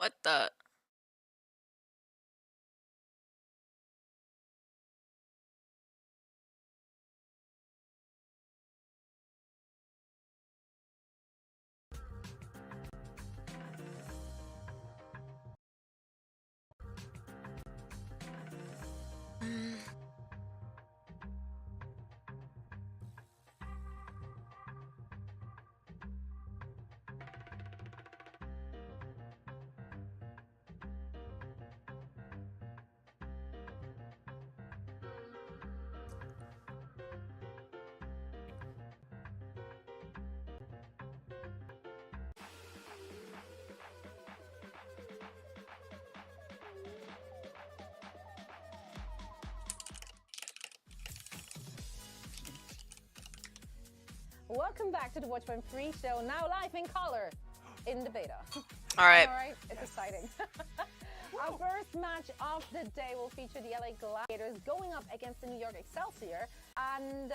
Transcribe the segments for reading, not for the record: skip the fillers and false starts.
What the? Welcome back to the Watch Point pre-show, now live in color in the beta. All right. All right, it's exciting. Our first match of the day will feature the LA Gladiators going up against the New York Excelsior, and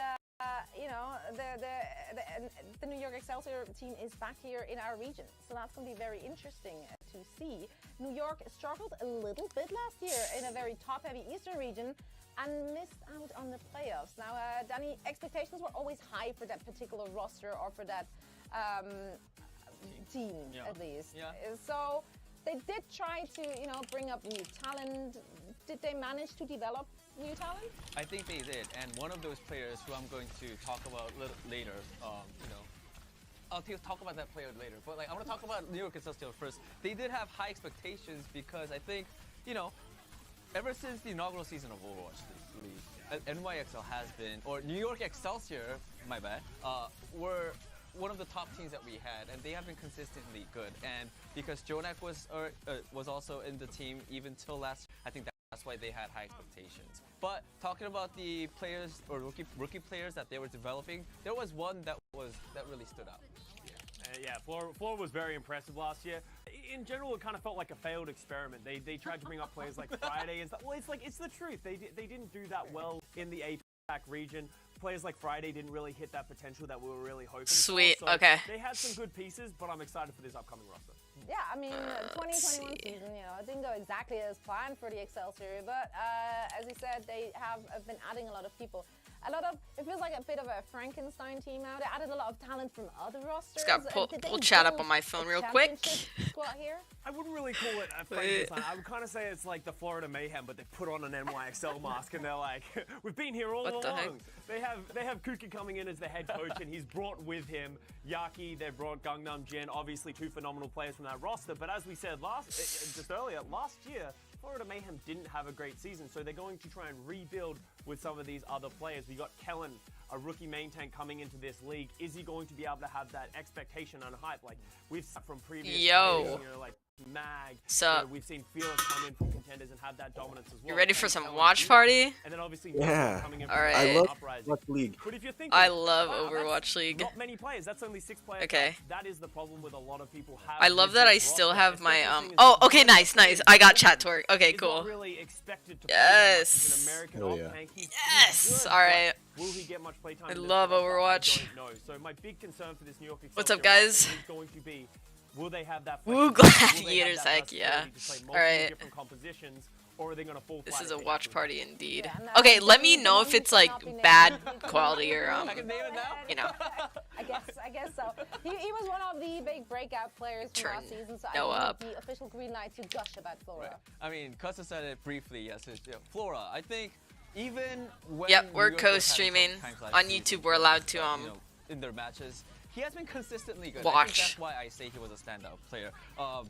you know, the New York Excelsior team is back here in our region, so that's going to be very interesting to see. New York struggled a little bit last year in a very top-heavy Eastern region and missed out on the playoffs. Now, Danny, expectations were always high for that particular roster or for that team, at least. Yeah. So they did try to, you know, bring up new talent. Did they manage to develop new talent? I think they did, and one of those players who I'm going to talk about a little later, you know, I'll talk about that player later. But like, I want to talk about New York Excelsior first. They did have high expectations because I think, you know, ever since the inaugural season of Overwatch League, NYXL has been, or New York Excelsior, my bad, were one of the top teams that we had, and they have been consistently good. And because Jonak was also in the team even till last, I think that's why they had high expectations. But talking about the players or rookie players that they were developing, there was one that really stood out. Yeah, Flora was very impressive last year. In general, it kind of felt like a failed experiment. They tried to bring up players like Friday and stuff. Well, it's the truth. They didn't do that well in the APAC region. Players like Friday didn't really hit that potential that we were really hoping Sweet, for. So okay. They had some good pieces, but I'm excited for this upcoming roster. Yeah, I mean, 2021 season, you know, it didn't go exactly as planned for the Excelsior, but as you said, they have been adding a lot of people. It feels like a bit of a Frankenstein team now. They added a lot of talent from other rosters. Just got pull chat up on my phone real quick. Squad here? I wouldn't really call it a Frankenstein. I would kind of say it's like the Florida Mayhem, but they put on an NYXL mask and they're like, we've been here all What the heck? along. They have Kuka coming in as the head coach, and he's brought with him Yaki. They've brought Gangnam Jin, obviously two phenomenal players from that roster. But as we said just earlier, last year, Florida Mayhem didn't have a great season, so they're going to try and rebuild with some of these other players. We got Kellen, a rookie main tank coming into this league. Is he going to be able to have that expectation and hype like we've seen from previous years, you know, like Mag. Sup? We've seen Fearless come in from contenders and have that dominance as well. You ready for some watch party? And then obviously coming in All from right. I love Uprising. Watch League. But if you're thinking, I love wow, Overwatch that's League. Not many players. That's only 6 players. Okay. That is the problem with a lot of people. I love that I still have my Oh, okay, nice. I got chat to work. Okay, cool. Really expected to Yes. play that much. He's an American Hell off yeah. tank. He's Yes. good, All right. but will he get much playtime? I in this love roster? Overwatch. I don't know. So my big concern for this New York What's up, Excelsior guys? roster is going to be, will they have that Woo, flexibility? Gladiators, Will they have heck that yeah. versatility to play multiple Alright. different compositions, or are they going to fall This flat is if a they watch have to? party indeed. Yeah, and, Okay, let me the know one if who it's like cannot be named. bad quality or I can name it now? you know. I guess so. He was one of the big breakout players from last Turn season, so no I up. need the official green light to gush about Flora. Right. I mean, Custa said it briefly. Yes, Flora. I think even when Yep, we're New York was having co-streaming tough times last on season, YouTube. We're allowed to you know, in their matches, he has been consistently good. I think Watch. that's why I say he was a standout player. I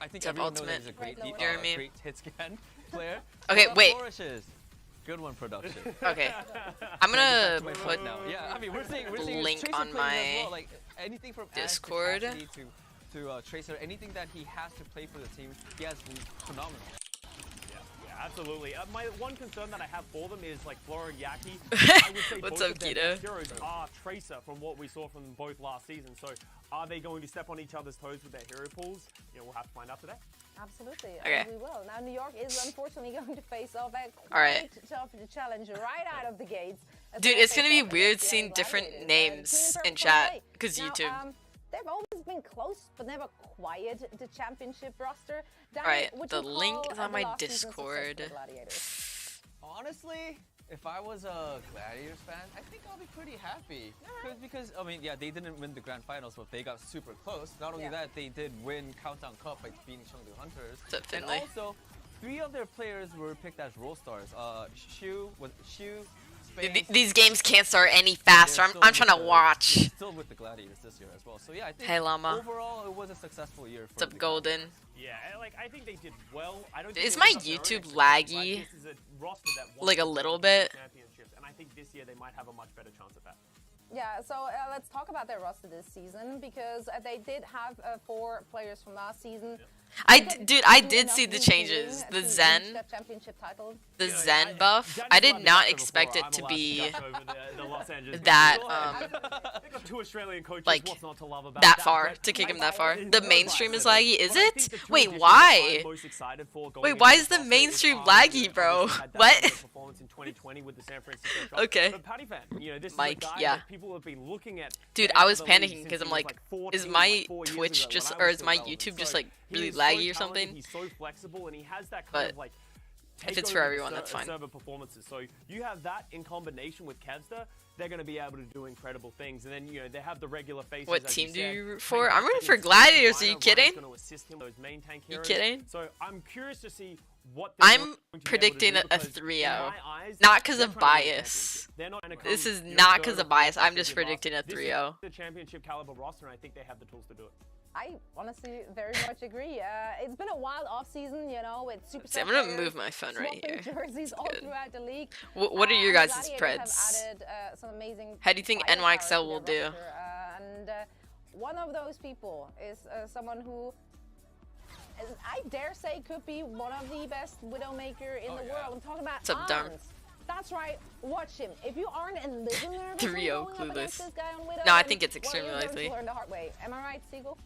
think It's everyone knows that ultimate. he's a great, Right, you know what I mean? great hit scan player. Okay, What wait. flourishes? Good one, production. Okay, I'm gonna Back to my put foot now. Yeah, I mean, we're seeing link Tracer on playing as my well. Like anything from Ash to Discord. Cassidy to Tracer, anything that he has to play for the team, he has been phenomenal. Yeah, absolutely. My one concern that I have for them is like Flora and Yaki. I would say What's both up, of their Keto? best heroes are Tracer from what we saw from them both last season. So are they going to step on each other's toes with their hero pools? You know, we'll have to find out today. Absolutely, Okay. we will. Now, New York is unfortunately going to face off a All right. quite tough challenge right out of the gates. Dude, it's gonna be weird seeing different names in chat, 'cause YouTube. they've always been close, but never quite the championship roster. Danny, Alright, would the you link call is on the my last season success for Discord. the Gladiators? Honestly, if I was a Gladiators fan, I think I'll be pretty happy. Because I mean, yeah, they didn't win the grand finals, but they got super close. Not only Yeah. that, they did win Countdown Cup by beating Chengdu Hunters. What's up, And Finlay? also, 3 of their players were picked as role stars. Shu, Space. These games can't start any faster. I'm trying to watch. They're still with the Gladiators this year as well. So yeah, I think Hey, Llama. overall it was a successful year for What's up, the Golden? Yeah, like I think they did well. I don't think Is they my lived up their own YouTube expectations, laggy? right? This is a roster that wants Like a to little win bit? championships, and I think this year they might have a much better chance at that. Yeah, so let's talk about their roster this season because they did have 4 players from last season. Dude, I did see the changes. The Zen, championship title. the You know, Zen buff. Danny's I allowed did to not go expect before. it to I'm allowed be gush over the Los Angeles that, Go ahead. They got 2 Australian coaches. like, What's not to love about that that? far, But to kick him my that far. bias The is mainstream biased is in laggy, But is I it? think the 2 Wait, additions why? I'm most excited for going Wait, into why this is the roster mainstream are, laggy, you know, bro? obviously had that What? dominant performance in 2020 with the San Francisco Shock. Okay. But Patty fan, you know, this Mike, is a guy yeah. that people have been looking at. Dude, getting I out was of the league panicking since because he I'm was, like, 14, is my 4 years Twitch ago when just, I or was is still my relevant. YouTube So just like he really is so laggy or talented, something? He's so flexible and he has that kind But of like if it's for takeover everyone, ser- that's fine. server performances. So you have that in combination with Kevster, they're going to be able to do incredible things. And then you know they have the regular faces. What as team you do said. you root Main for? I'm tank rooting for is Gladiators. Are you Rhino. kidding? Rhino's gonna assist him with those main tank You heroes. kidding? So I'm curious to see what they're I'm going to be able to predicting do a because 3-0. in my eyes, Not 'cause they're of trying to win a bias. championship. They're not gonna This come, is you know, not third 'cause or of bias. fourth I'm like just they did last. predicting a This is 3-0. the championship caliber roster, and I think they have the tools to do it. I honestly very much agree. It's been a wild off-season, you know, with super. See, I'm gonna move my phone right swapping here. jerseys all good. throughout the league. What are your And guys' Gladiators preds? have added, some amazing How do you think firepower NYXL to will their do? roster, and one of those people is someone who I dare say could be one of the best Widowmaker in the world. I'm talking about What's up, Darm? Arns. That's right, watch him. If you aren't a little nervous 3-0 going up against clueless. this guy on Widow, No, I then, think it's well, extremely you're going likely. to learn the hard way. Am I right, Siegel?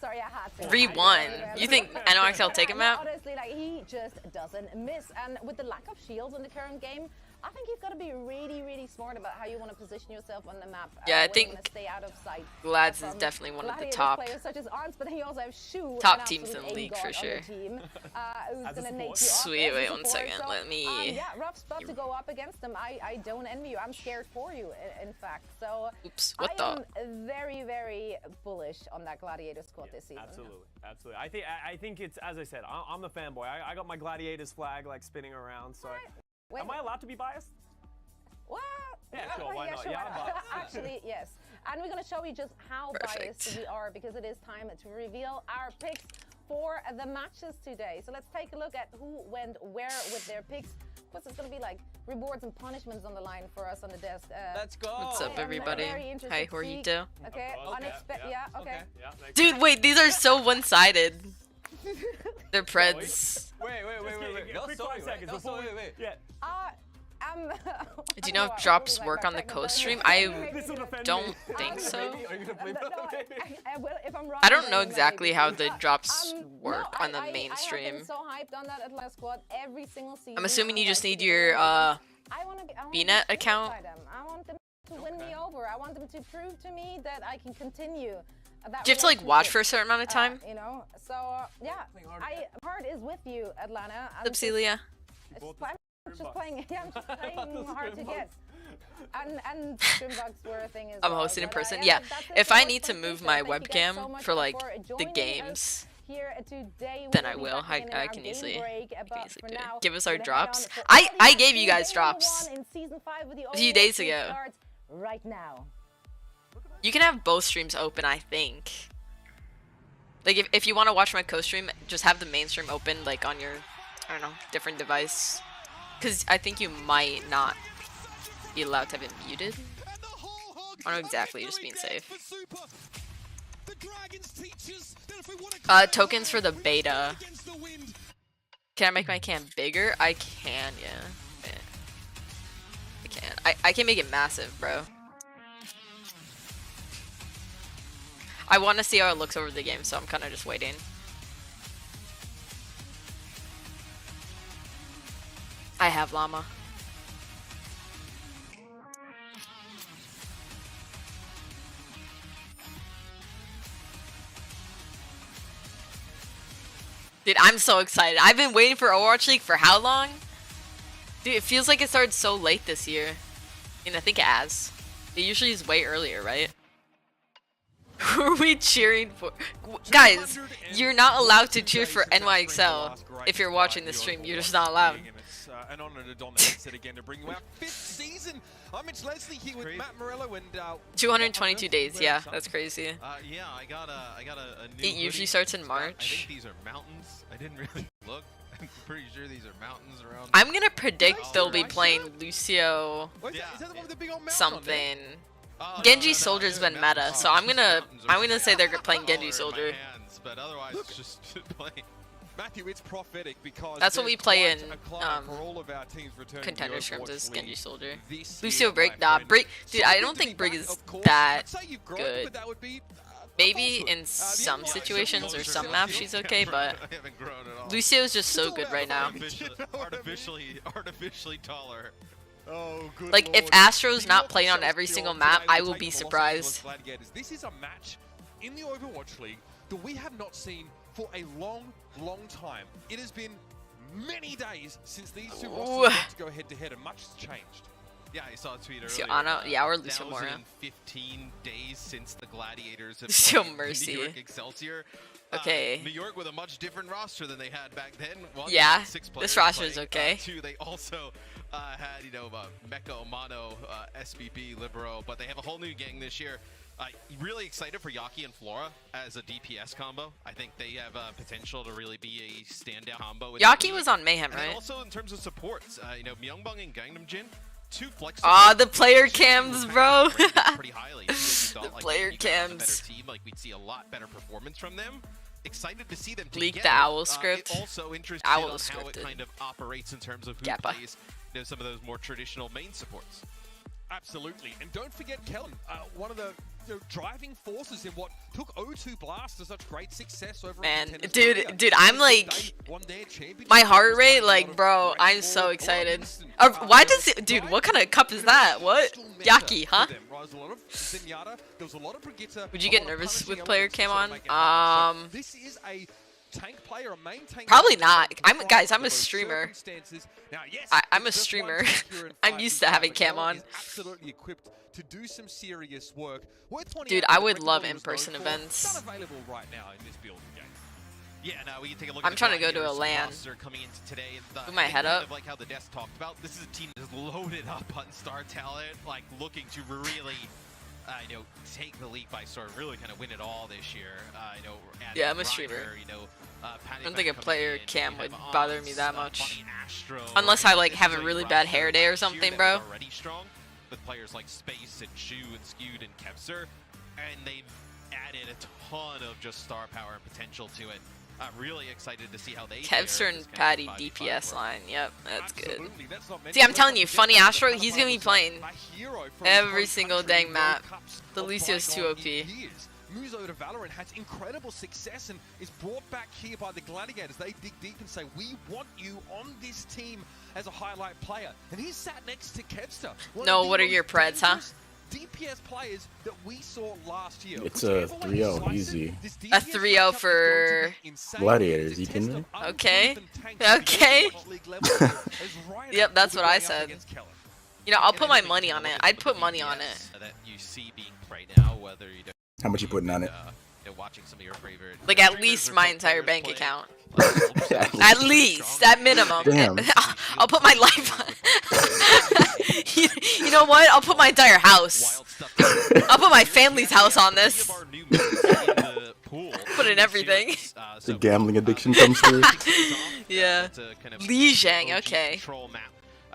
Sorry, I had to. 3-1. You think NYXL take him No, out? honestly, like he just doesn't miss. And with the lack of shields in the current game, I think you've got to be really, really smart about how you want to position yourself on the map. Yeah, I where you think want to stay out of sight. Glads is from definitely one of the Gladiators top. players such as Arns, but then you also have Shu, Top an teams in absolute the league A-god for on the sure. team, who's As a gonna make support. you up Sweet, as a wait one support. second, So, let me- yeah, rough spot to go up against them. I don't envy you. I'm scared for you, in fact. So Oops, what I the? am very, very bullish on that Gladiator squad this season. Absolutely, absolutely. I think it's as I said. I'm the fanboy. I got my Gladiators flag like spinning around. So, Wait, am I allowed to be biased? What? Yeah, sure, why not? Yeah, I'm not? biased. Actually, yes. And we're going to show you just how Perfect. biased we are because it is time to reveal our picks for the matches today. So let's take a look at who went where with their picks. Of course, it's going to be like rewards and punishments on the line for us on the desk. Let's go. What's I up, am everybody? very interested Hi, to how are you see- doing? Okay, Okay, unexpected. yeah, Yeah, okay. Yeah, thanks. Dude, wait, these are so one-sided. They're preds. Wait. No, Quick sorry, 5 seconds. No, before sorry, we- wait. Yeah. Do you know if drops work on the co-stream? I This will offend don't me. think so. Are you gonna play I don't know exactly how the drops work on the I have mainstream. been so hyped on that Atlanta squad every single season. I'm assuming you just like, need your I wanna be BNet supported account. by them. I want them to win me over. I want them to prove to me that I can continue. That Do you have to like watch for a relationship, certain amount of time? you know, so yeah, heart is with you, Atlanta. I'm What's up, Celia? just playing. Yeah, I'm just playing hard to get. And Streambugs were a thing as I'm well. hosting in but, person. yeah, Yeah, that's it if for I us need to for move Tuesday. my Thank you guys so webcam much for like joining the us games, here today. then We I be will. back again in I our can game easily, break, but easily for do it. now, Give us our we're gonna head drops. on for I all the gave you action. guys Game drops 1 in season 5 with the a few days Overwatch ago. starts right now. You can have both streams open, I think. Like if you want to watch my co-stream, just have the main stream open like on your, I don't know, different device. Cause I think you might not be allowed to have it muted. I don't know exactly, just being safe. Tokens for the beta. Can I make my cam bigger? I can, yeah. I can. I can make it massive, bro. I want to see how it looks over the game, so I'm kind of just waiting. I have llama. Dude, I'm so excited. I've been waiting for Overwatch League for how long? Dude, it feels like it started so late this year. And I think it has. It usually is way earlier, right? Who are we cheering for? Guys, you're not allowed to cheer for NYXL if you're watching the stream. You're just not allowed. An honor to dominate set again to bring you our 5th season. I'm Mitch Leslie here with Matt Morello and 222 days, yeah, that's crazy. Yeah, I got a new It usually hoodie. starts in I March. think these are mountains. I didn't really look. I'm pretty sure these are mountains around. I'm gonna predict they'll be playing Lucio Is that the one with the big old mountain on something. there? Genji Soldier's been meta, so I'm gonna say they're playing Genji Soldier. But otherwise, just playing. Matthew, it's prophetic because That's what we play in for all of our teams returning to the Contender Overwatch scrims is League Genji Soldier. this Lucio year, Brig, my nah, friend. Brig, dude, So I good don't to think be Brig back, is of course. that I'd say you've grown, good. but that would be Maybe falsehood. in some Yeah, situations or yeah, some yeah, maps yeah, she's yeah, okay, yeah, but I haven't grown at all. Lucio's just so good right now. Artificially taller. Oh, good Like, if lord. Astro's The not York playing on Celtics every single today map, I will will take be Los surprised. Angeles Gladiators. This is a match in the Overwatch League that we have not seen for a long, long time. It has been many days since these two Ooh. rosters got to go head-to-head, and much has changed. Yeah, I saw a tweet Lucio earlier. Ana, yeah, or Lucio Mora. 1,015 days since the Gladiators have Lucio played Mercy. New York Excelsior. Okay. New York with a much different roster than they had back then. One, Yeah, 6 this players roster is playing. okay. Two, they also had, Mecha Omano, SBB, Libero, but they have a whole new gang this year. Really excited for Yaki and Flora as a DPS combo. I think they have potential to really be a standout combo. in the Yaki league. was on Mayhem, And then right? also in terms of supports, Myungbong and Gangnam Jin, two flexible. Aw, the player cams, bro. Pretty highly. The player cams. Team, like we'd see a lot better performance from them. Excited to see them Leak together. the Owl script. Also interested Owl on how it scripted. kind of operates in terms of who Gappa. plays some of those more traditional main supports. Absolutely. And don't forget Kellen, one of the driving forces in what took O2 Blast to such great success over Man, in Contenders dude, Korea. dude, I'm like, They won their championship. my heart rate, Despite a like, lot of bro, great I'm forward, so a lot of excited. instant, Why does it, dude, what kind of cup is that? What? Yaki, huh? Would you get nervous with player cam on? This is a tank player, a main tank Probably player not. that I'm can guys, thrive I'm a under those streamer. circumstances. Now, yes, I'm a it's just one streamer. tank here in I'm 5v5, used to having but cam Kellen on. is absolutely equipped to do some serious work. Worth pointing Dude, out I that would Red love Bull is in-person known for, events. It's not available right now in this building game. Yeah, now we can take a look I'm at the trying to go to a Gladiators LAN. roster coming into today. And Put my head kind up. of like how the desk talked about. This is a team that's loaded up on star talent, like looking to really, take the league by storm, really kind of win it all this year. Yeah, I'm a streamer. I don't think a player cam would bother me that much. Unless I, like, have a really bad hair day or something, bro. Already strong with players like Space and Shu and Skewed and Kepser, and they've added a ton of just star power and potential to it. I'm really excited to see how they fare Kevster in this and kind of Patty 5v5 DPS work. line. Yep, that's good. Absolutely, that's not See, I'm mentioned. telling you, Let's Funny not Astro, forget he's gonna be Counterpart was playing a hero from every his home single country dang in map. World Cups The of Lucio's too bygone OP. years. Muzo to Valorant has incredible success and is brought back here by the Gladiators. They dig deep and say, we want you on this team as a highlight player. And he's sat next to Kevster. No, what are your preds, huh? DPS players that we saw last year. It's a Whichever way you 3-0 slice it, easy. this A DPS 3-0 matchup is going to for be insane. Gladiators, It's a you test kidding of me? Okay. unproven tanks Okay. beyond league level as Rhino Yep, that's will what be I going up said. against Kellen. I'll put my money on it. I'd put money on it. That you see being right now, whether How much you putting on it? watching some of your favorite. Like, at streamers least or my top entire players bank play. account. Like, At least, at minimum. Damn. I'll put my life on. You know what? I'll put my entire house. wild stuff. I'll put my family's house on Three this. of our new members in the pool. Put in everything. The gambling addiction comes through. Yeah. Li Zhang, okay.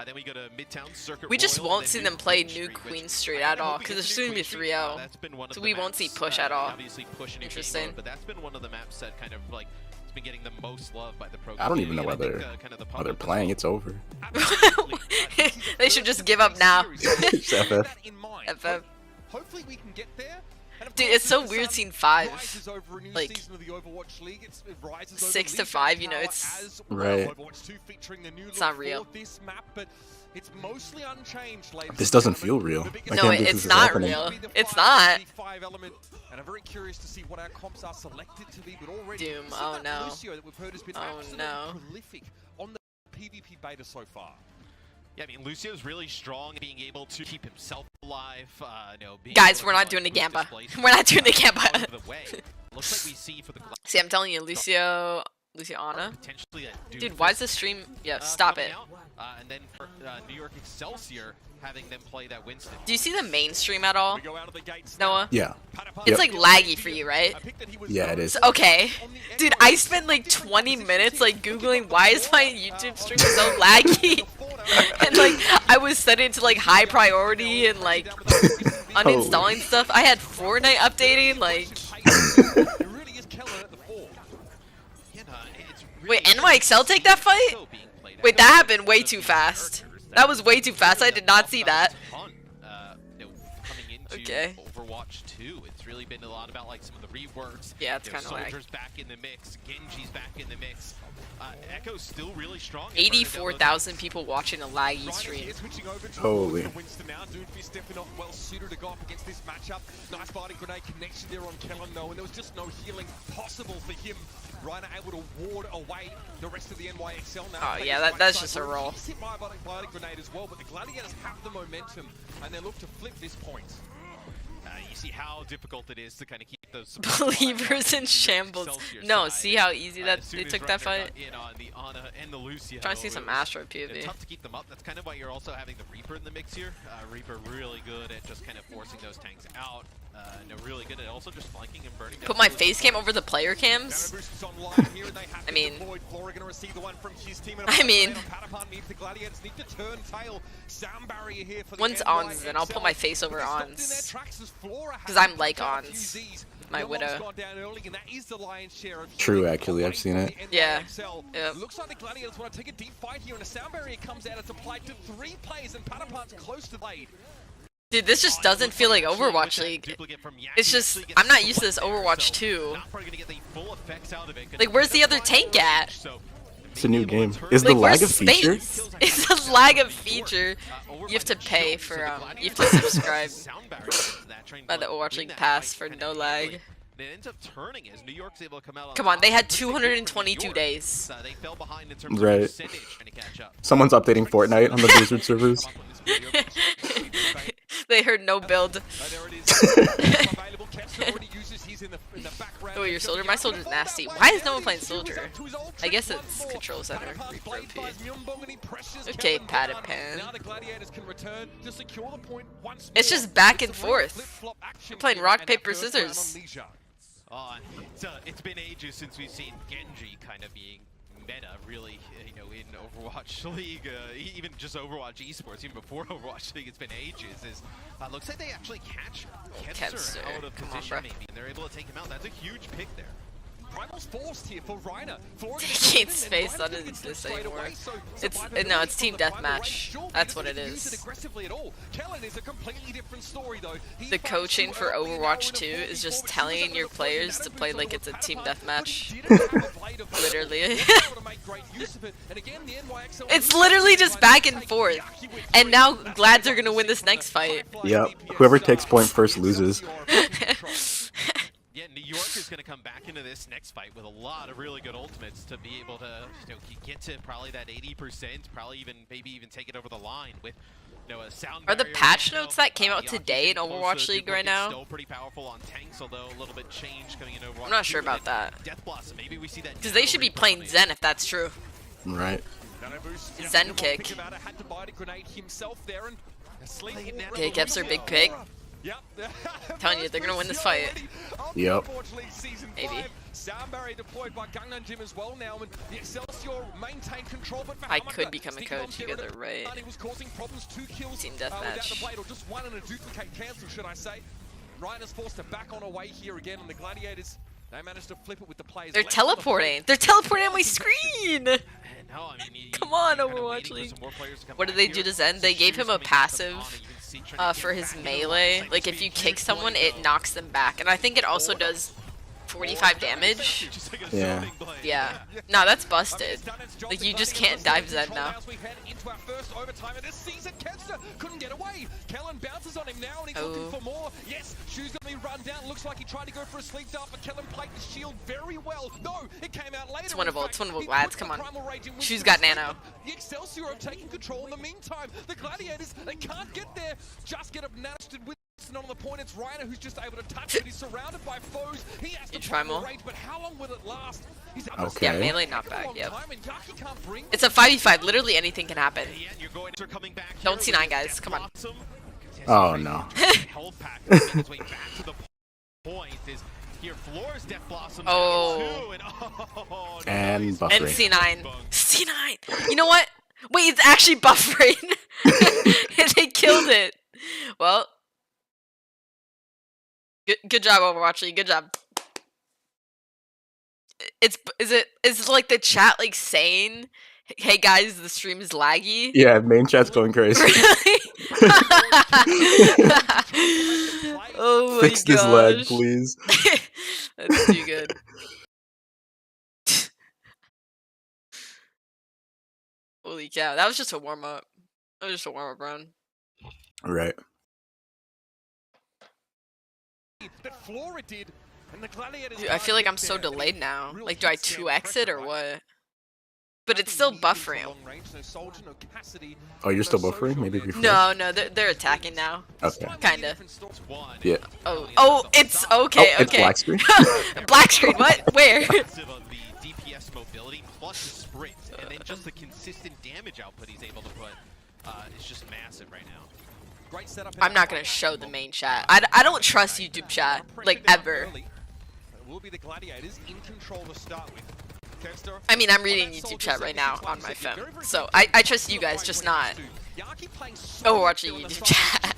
Then we go to Midtown Circuit We just Royal, won't and see then them New play Queen New Street, Queen which Street I at all, hope we because get it's to soon New to be Queen Street. 3-0. That's been one of So the we won't see maps, push at all. Obviously push in your game Interesting. mode, but that's been one of the maps that kind of like it's been getting the most love by the pro. I don't even know community, whether and I think, kind of the while they're public as playing. well. It's over. They should just give up now. It's FF. FF. Hopefully we can get there. And of Dude, course, it's so the weird sun seeing 5. rises over a new Like, season of the Overwatch League. It rises over 6 to League 5, you know, Tower it's as well. right. Overwatch 2 featuring the new It's look not real. for this map, but It's mostly unchanged, ladies. This doesn't feel real. I No, can't believe it's this is not happening. real. It's not. And I'm very curious to see what our comps are selected to be, but already Doom, this is oh that no. Lucio that we've heard has been Oh absolutely no. prolific on the PvP beta so far. Yeah, I mean, Lucio's really strong, being able to keep himself alive. Guys, we're not doing the Gamba. We're not doing the Gamba. Looks like we see for the See, I'm telling you, Luciana. potentially a Dude, why is the stream? Yeah, stop it. And then for New York Excelsior, having them play that Winston. Do you see the main stream at all, We go out of the gates Noah? Yeah. It's like laggy for you, right? I picked that he was Yeah, it is. Okay. Dude, I spent like 20 minutes like googling why is my YouTube stream so laggy, and like I was setting it to like high priority and like uninstalling stuff. I had Fortnite updating like. It really is Kellen at the fore. Wait, NYXL take that fight? Wait, that happened way too fast. That was way too fast. I did not see that. Okay. Overwatch 2, it's really been a lot about like some of the reworks. Yeah, it's kind of lag. Soldiers back in the mix, Genji's back in the mix. Echo's still really strong. 84,000 people watching a laggy stream. Holy. Winston now, Doomfist definitely not well suited to go up against this matchup. Nice biting grenade connection there on Kellen though, and there was just no healing possible for him. Reiner able to ward away the rest of the NYXL now. Oh yeah, that's just a roll. He's hit by a biting grenade as well, but the Gladiators have the momentum and they look to flip this point. You see how difficult it is to kind of keep those Believers in shambles. No, see how easy that they took that fight? On the Ana and the Lucio. Trying to see some Astro PvP. Tough to keep them up. That's kind of why you're also having the Reaper in the mix here. Reaper really good at just kind of forcing those tanks out. Really good at also just flanking and burning. Put my face cam over the player cams. I mean, once Ons, then I'll put my face over Ons. Because I'm like Ons, my Widow. True, actually, I've seen it. Yeah. Yep. Looks like the Gladiators want to take a deep fight here, and a sound barrier comes out. It's applied to 3 players, and Patapan's close to the lead. Dude, this just doesn't feel like Overwatch League. It's just, I'm not used to this Overwatch 2. Like, where's the other tank at? It's a new game. Is the Like, lag a where's feature? space? It's a lag of feature. You have to pay for, you have to subscribe by the Overwatch League Pass for no lag. It ends up turning as New York's able to come out. Come on, they had 222 days. They fell behind in terms of Right. percentage trying to catch up. Someone's updating Fortnite on the Blizzard servers. They heard no build. There it is. Available. Kessler already uses. He's in the background. Oh, your soldier? My soldier's nasty. Why is no one playing soldier? I guess it's control center. Okay, Patted Pan. Now the Gladiators can return to secure the point once It's more. just back and It's a real forth. flip-flop action We're playing here, rock, and that paper, first round scissors. on Leisure. It's been ages since we've seen Genji kind of being meta, really, in Overwatch League, even just Overwatch esports, even before Overwatch League, it's been ages. Looks like they actually catch Kevster out of Come on, position, bruh. maybe, and they're able to take him out. That's a huge pick there. Primal's forced here for Reiner. Taking space, that doesn't exist anymore. No, it's team deathmatch. That's what it is. The coaching for Overwatch 2 is just telling your players to play like it's a team deathmatch. Literally. It's literally just back and forth. And now Glads are gonna win this next fight. Yep. Whoever takes point first loses. Yeah, New York is going to come back into this next fight with a lot of really good ultimates to be able to get to probably that 80%, probably maybe even take it over the line with a sound Are the barrier, patch notes that came out today in closer. Overwatch League right now? Still pretty powerful on tanks, although a little bit changed coming in Overwatch. I'm not sure 2, about and that. Death Blossom, maybe we see that. Because they should be playing Zen if that's true. Right. Zen kick. Okay, Kev's their big pick. Telling you, they're gonna win this fight. Yep. Maybe. Sound barrier deployed by Gangnam Jim as well now, and the Excelsior maintain control, but for I Hammerka, could become a sticking on coach, you guys Peter, are right. and he was causing problems. 2 kills Team with the deathmatch. blade, or just 1 and a duplicate cancel, should I say. Reiner's forced to back on away here again, and the Gladiators, they managed to flip it with the players. They're left on the teleporting. They're teleporting on my screen. No, I mean, Come on, you're kinda Overwatch waiting for League. some more players to come What did back they here. do to Zen? They gave him a passive for his melee. Like if you kick someone, it knocks them back. And I think it also does 45 damage? Yeah. Yeah. No, that's busted. Like, you just can't dive Zed now. Oh. Yes, Shu's gonna be run down. Looks like he tried to go for a sleep dart, but Kellen played the shield very well. No, it came out later. It's winnable. It's winnable, lads. Come on. Shu's Shu's got nano. The Excelsior are taking control in the meantime. The Gladiators, they can't get there. Just get up nasted with on the point. It's Reiner who's just able to touch it. He's surrounded by foes. He has to try more range, but how long will it last? He's okay. Yeah, melee knockback. Yep. It's a 5v5. Literally anything can happen. Don't C9, guys. Come on. Oh no. Oh. And buffering. And C9. C9. You know what? Wait, it's actually buffering. And they killed it. Well. Good job, Overwatch League. Good job. Is like the chat like saying, "Hey guys, the stream is laggy"? Yeah, main chat's going crazy. Really? Oh my Fix this lag, please. That's too good. Holy cow, that was just a warm up. That was just a warm up run. Right. Dude, I feel like I'm so delayed now. Like, do I 2x it or what? But it's still buffering. Oh, you're still buffering? Maybe refresh? No, they're attacking now. Okay. Kinda. Yeah. Oh, it's okay, It's okay. black screen? Black screen, what? Where? DPS mobility plus the sprint, and then just the consistent damage output he's able to put is just massive right now. I'm not gonna show the main chat. I don't trust YouTube chat, like, ever. Will be the Gladiators in control to start with. I mean, I'm reading YouTube chat right now on my phone, so I trust you guys, just not Overwatch YouTube chat.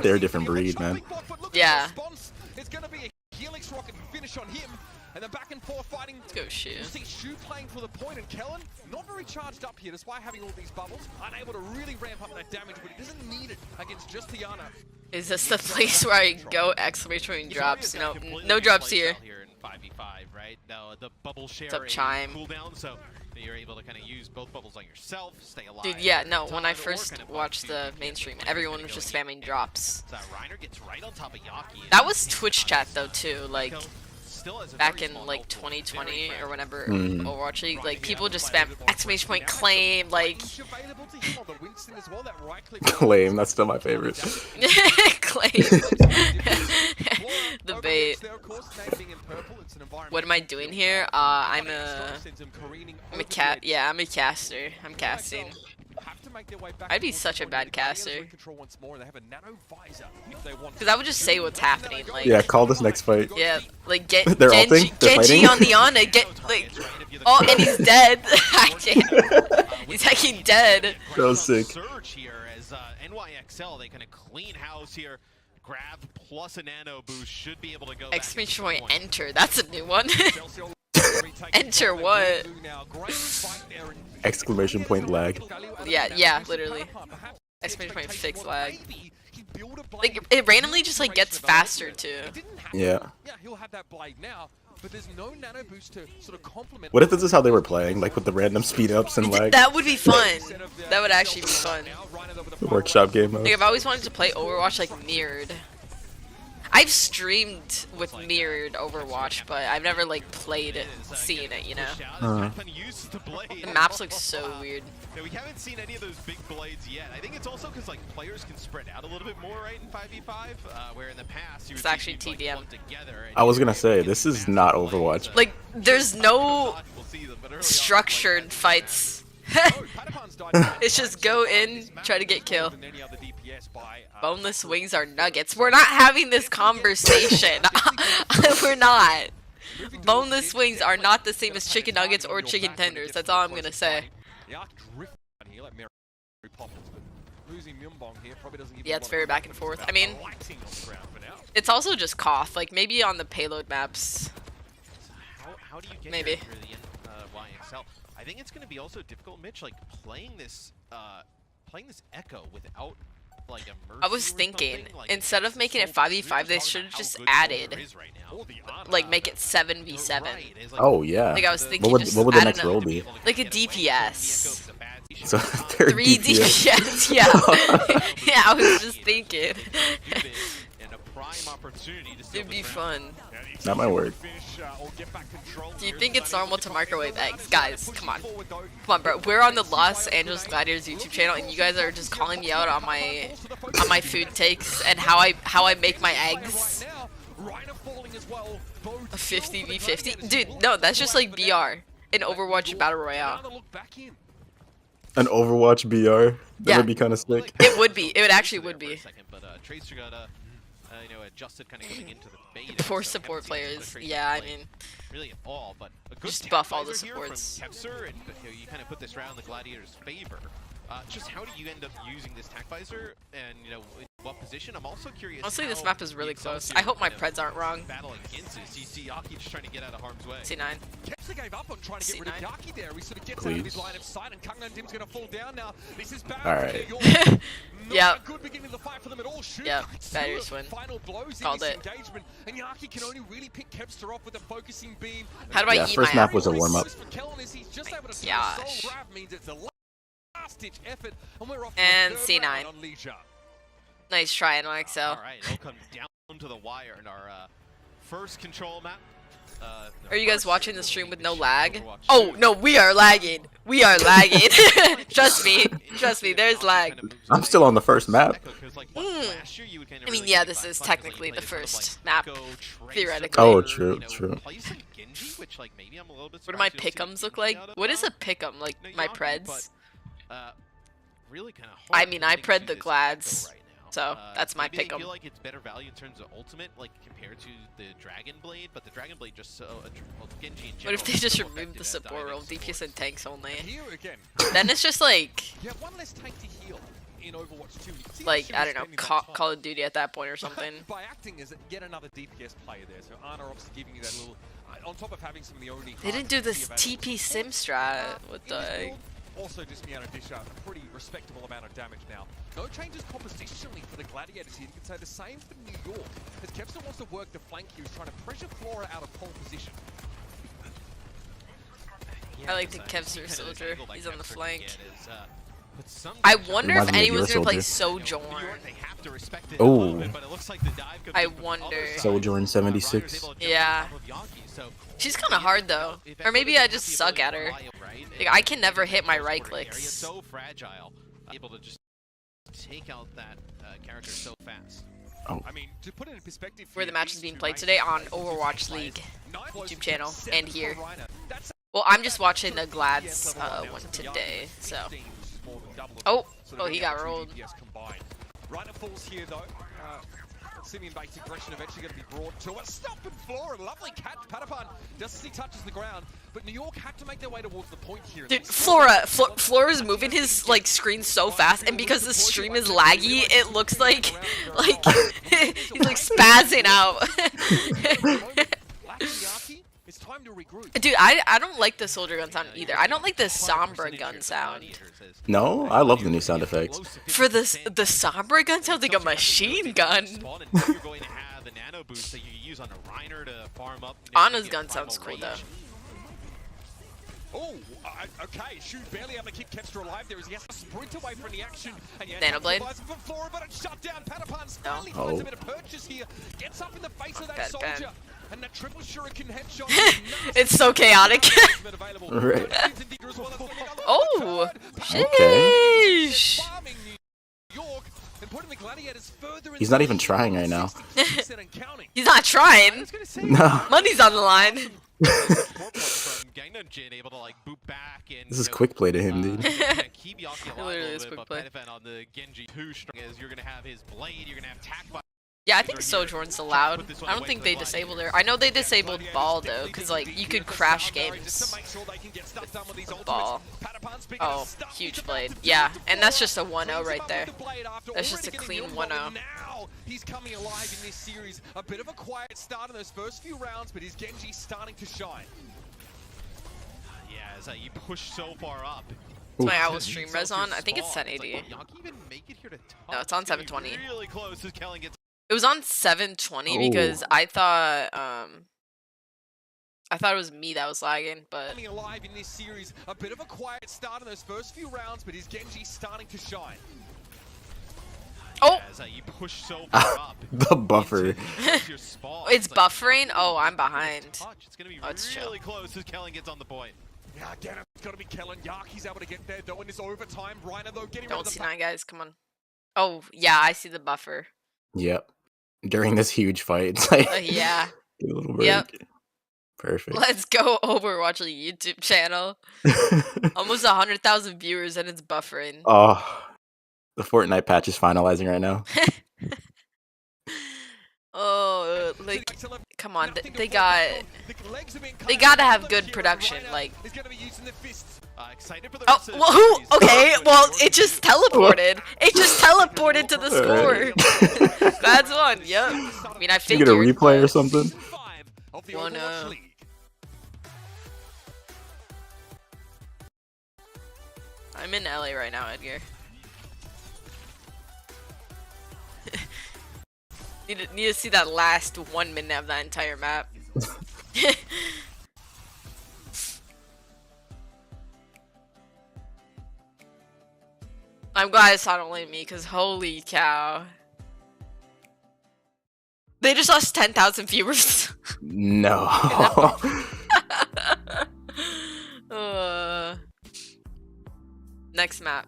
They're a different breed, man. Yeah. It's gonna be a Helix rocket finish on him, and then back and forth fighting. Let's go Shu. You see Shu playing for the point, and Kellen not very charged up here, despite having all these bubbles, unable to really ramp up that damage, but he doesn't need it against just Tiana. Is this the place where I go exclamation point drops? No, no drops here. In 5v5, right? No, the bubble share What's up, Chime? cooldown, so you're able to kind of use both bubbles on yourself, stay alive. Dude, yeah, no, when I first watched the mainstream, everyone was just spamming drops. So Reiner gets right on top of Yaki. That was Twitch chat though too, like back in like 2020 or whenever Overwatch League, like people just spam exclamation point claim, like Claim, that's still my favorite. claim. The bait. What am I doing here? I'm a cat. Yeah, I'm a caster. I'm casting. I'd be such a bad caster. Because I would just say what's happening. Like, Yeah, call this next fight. yeah, like get They're Genji, ulting? They're Genji fighting? on the Ana, get like, oh, and he's dead. He's actually dead. That was sick. Surge here as NYXL, they kind of clean house here. Grab plus a nano boost should be able to go. Exclamation point enter. That's a new one. Enter what? Exclamation point lag. Yeah, literally. Exclamation point fix lag. Like it randomly just like gets faster too. Yeah. Yeah, he'll have that blade now, but there's no nano boost to sort of complement. What if this is how they were playing, like with the random speed ups and lag? That would be fun. That would actually be fun. The workshop game mode. Like I've always wanted to play Overwatch like mirrored. I've streamed with mirrored Overwatch, but I've never like played it, seen it, you know. The maps look so weird. Yeah, we haven't seen any of those big blades yet. I think it's also because like players can spread out a little bit more, right, in 5v5, where in the past you would It's actually see people, like, TDM. clumped together and I was gonna say, this is not Overwatch. Like there's no structured fights. It's just go in, try to get kill. Boneless wings are nuggets. We're not having this conversation. We're not. Boneless wings are not the same as chicken nuggets or chicken tenders. That's all I'm gonna say. Yeah, it's very back and forth. I mean, it's also just cough. Like maybe on the payload maps. How do you get Maybe. here really in YXL? I think it's going to be also difficult, Mitch, like playing this Echo without like a I was Mercy or thinking, something? Like, instead of making it 5v5, they should have just added, like, make it 7v7. Oh yeah. Like, I was thinking What just would the add next role another, be? like a DPS. So 3 DPS, yeah. Yeah, I was just thinking. It'd be fun. Not my word. Do you think it's normal to microwave eggs? Guys, come on. Come on, bro. We're on the Los Angeles Gladiators YouTube channel, and you guys are just calling me out on my food takes and how I make my eggs. A 50v50? Dude, no, that's just like BR in Overwatch Battle Royale. An Overwatch BR? That Yeah. would be kind of sick. It would be. It would actually would be. Tracer got adjusted kind of coming into the beta. Poor support players. Yeah, I mean, really at all, but a good just buff all the tech visor here from supports. Kepser, and you kind of put this round in the Gladiators' favor. Just how do you end up using this tac visor, and in what position? I'm also curious. Honestly, this how map is really the close. Excelsior I hope my kind of preds aren't wrong. battle against this. You see Yaki just trying to get out of harm's way. C9. Kepser gave up on trying to get rid of C9. Yaki there. He sort of gets out of his Please. line of sight, and Gangnam Dim's going to fall down now. This is bad All for right. New York. Not Yep. a good beginning of the fight for them at all. Shoot, Yep. it's Battery still swing. final blows Called in this it. engagement, and Yaki can only really pick Kepster off with a focusing beam. How do I Yeah, eat first my map app? was a warm-up. For Kellen is he's just able to Gosh. soul grab means it's a last-ditch effort, and we're off to And a third C9. round on Leisure. Nice try, NYXL. All right, it'll come down to the wire in our first control map. Are you guys watching the stream with no lag? Oh, no, we are lagging. We are lagging. Trust me. Trust me, there's lag. I'm still on the first map. I mean, yeah, this is technically the first map, theoretically. Oh, true, true. What do my pick'ems look like? What is a pick'em? Like, my preds? I mean, I pred the glads. So, that's my maybe they pick'em. feel like it's better value in terms of ultimate, like compared to the Dragon Blade, but the Dragon Blade just so Genji in What if general they is just so remove effective the at support diving role, DPS and tanks only? Here again, Then it's just like, you have one less tank to heal in Overwatch 2. See how like, she I was don't know, spending that time. Call of Duty at that point or something. By acting as yet another DPS player there, so Ana obviously giving you that little, on top of having some of the only. They didn't do this TP sim strat. What In the this heck? build, also just Miano dish out a pretty respectable amount of damage now. No changes compositionally for the Gladiators here. You can say the same for New York. As Kepster wants to work the flank here, he's trying to pressure Flora out of pole position. I like the Kevster soldier. He's on the flank. I I wonder if Reminds me of anyone's your gonna play soldier. Sojourn. Oh. I wonder. Sojourn 76. Yeah. She's kind of hard though. Or maybe I just suck at her. Like, I can never hit my right clicks. So fragile, able to just take out that character so fast. I mean, to put it in perspective, Where the here, match is these being two played ranks today are on very Overwatch similar League players. YouTube channel and here. That's Well, I'm just watching the Glads one today, so. Oh, oh, he got rolled. Reiner falls here though. Simeon-based aggression eventually going to be brought to a stop and floor. A lovely catch. Patapan just as he touches the ground, but New York had to make their way towards the point here. Dude, Flora's moving his like screen so fast, and because the stream is laggy, it looks like he's like spazzing out. It's time to regroup. Dude, I don't like the soldier gun sound either. I don't like the Sombra gun sound. No, I love the new sound effects. For the Sombra gun sounds like a machine gun. Ana's gun sounds cool though. Oh, okay. Shoot barely able to keep Kepster alive there as he has to sprint away from the action. And yet, Nanoblade? from Flora, but it's shut down. Patapan's No. finally finds a bit of purchase here. Gets up in the face of that Bad, soldier. bad. And that triple shuriken headshot. It's so chaotic. Right. Oh, Okay. sheesh. He's not even trying right now. He's not trying. No. Money's on the line. This is quick play to him, dude. Literally is quick play. On the Genji 2 strong as you're gonna have his blade, you're gonna have tac. Yeah, I think Sojourn's allowed. I don't think they disabled her. I know they disabled Ball though, because like you could crash games with Ball. Oh, huge blade. Yeah, and that's just a 1-0 right there. That's just a clean 1-0. Now he's coming alive in this series. A bit of a quiet start in those first few rounds, but his Genji starting to shine. Yeah, as you push so far up, It's my Oof. owl stream res on. I think it's 1080. No, it's on 720. Really close as Kellen gets It was on 720 because I thought it was me that was lagging, but Coming alive in this series. A bit of a quiet start in those first few rounds, but his Genji starting to shine. oh, as you push so far up. The buffer. into your spot. it's like, buffering. Oh, I'm behind. touch. It's gonna be Oh, it's really chill. close as Kellen gets on the point. Yeah, again, it's got to be Kellen. Yaki's able to get there, though, in this overtime. Reiner, though, getting rid Don't of the see back. 9 guys. Come on. Oh yeah, I see the buffer. Yep. During this huge fight, it's like Yeah. a little break. Yep. Perfect. Let's go Overwatch YouTube channel. Almost 100,000 viewers and it's buffering. Oh, the Fortnite patch is finalizing right now. Oh, like, come on, Nothing to they focus got. on. The legs are being cut They out. gotta have Look good here, production, Reiner like. is gonna be using the fists. Excited for the Oh, rest of the well, who? series. Okay, well, it just teleported. It just teleported to the score. That's one. Yep. I mean, I You figured. get a replay or but- something? Season 5 of the Oh, Overwatch no. League. I'm in LA right now, Edgar. need to see that last 1 minute of that entire map. I'm glad it's not only me, because holy cow. They just lost 10,000 viewers. No. Next map.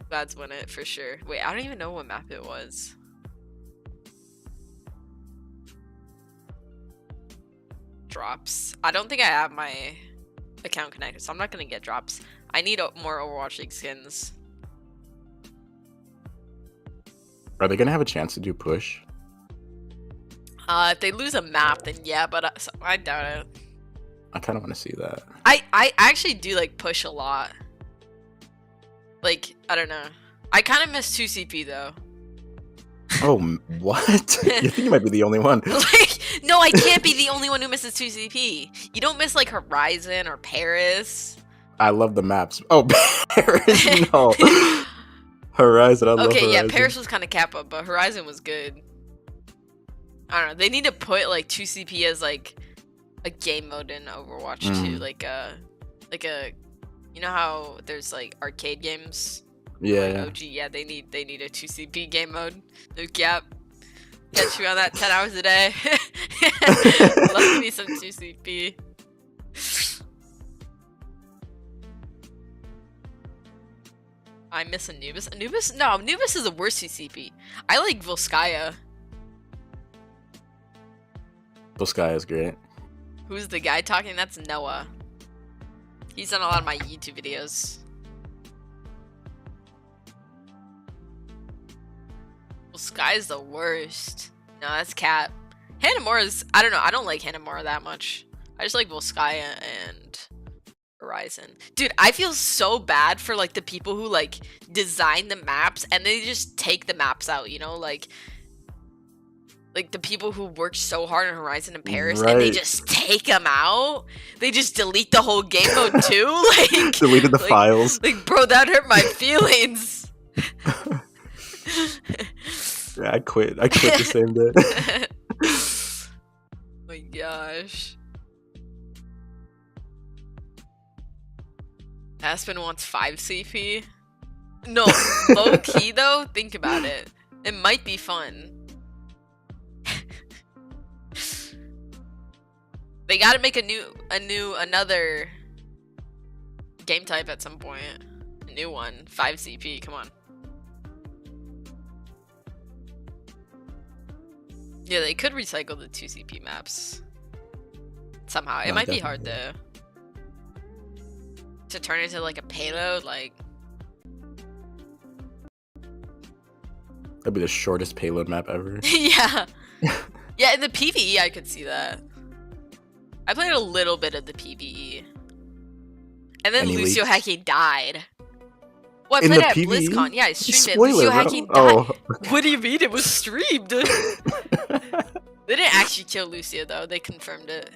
God's win it for sure. Wait, I don't even know what map it was. Drops. I don't think I have my account connected, so I'm not gonna get drops. I need more Overwatch League skins. Are they gonna have a chance to do push? If they lose a map, then yeah, but I doubt it. I kind of want to see that. I actually do like push a lot. Like, I don't know. I kind of miss 2CP though. Oh, what? You think you might be the only one? Like, no, I can't be the only one who misses 2CP. You don't miss like Horizon or Paris. I love the maps. Oh, Paris, no. Horizon, I love Okay, Horizon. yeah, Paris was kind of kappa, but Horizon was good. I don't know. They need to put like 2CP as like a game mode in Overwatch too, like a, you know how there's like arcade games. Yeah, Like yeah. OG, yeah, they need a 2CP game mode. No cap. Catch me on that 10 hours a day. Love me some 2CP. I miss Anubis. No, Anubis is the worst 2CP. I like Volskaya. Sky is great. Who's the guy talking? That's Noah. He's done a lot of my YouTube videos. Volskaya's the worst. No, that's Cat. Hanamura's, I don't know. I don't like Hanamura that much. I just like Volskaya and Horizon. Dude, I feel so bad for like the people who like design the maps and they just take the maps out, you know, like the people who worked so hard on Horizon and Paris and they Right. just take them out. They just delete the whole game mode too. Like Deleted the like- files. Like, bro, that hurt my feelings. Yeah, I quit the same day. My gosh. Aspen wants 5 CP? No, low key though, think about it. It might be fun. They gotta make another game type at some point. A new one. 5 CP, come on. Yeah, they could recycle the 2 CP maps. Somehow. It No, might be hard definitely. though. To turn into like a payload, like That'd be the shortest payload map ever. yeah. Yeah, in the PvE I could see that. I played a little bit of the PvE. And then Any Lucio leaks? Haki died. Well, I In played the at PvE? BlizzCon. Yeah, I streamed it. Spoiler, Lucio bro. Haki died. Oh. What do you mean it was streamed? They didn't actually kill Lucio though, they confirmed it.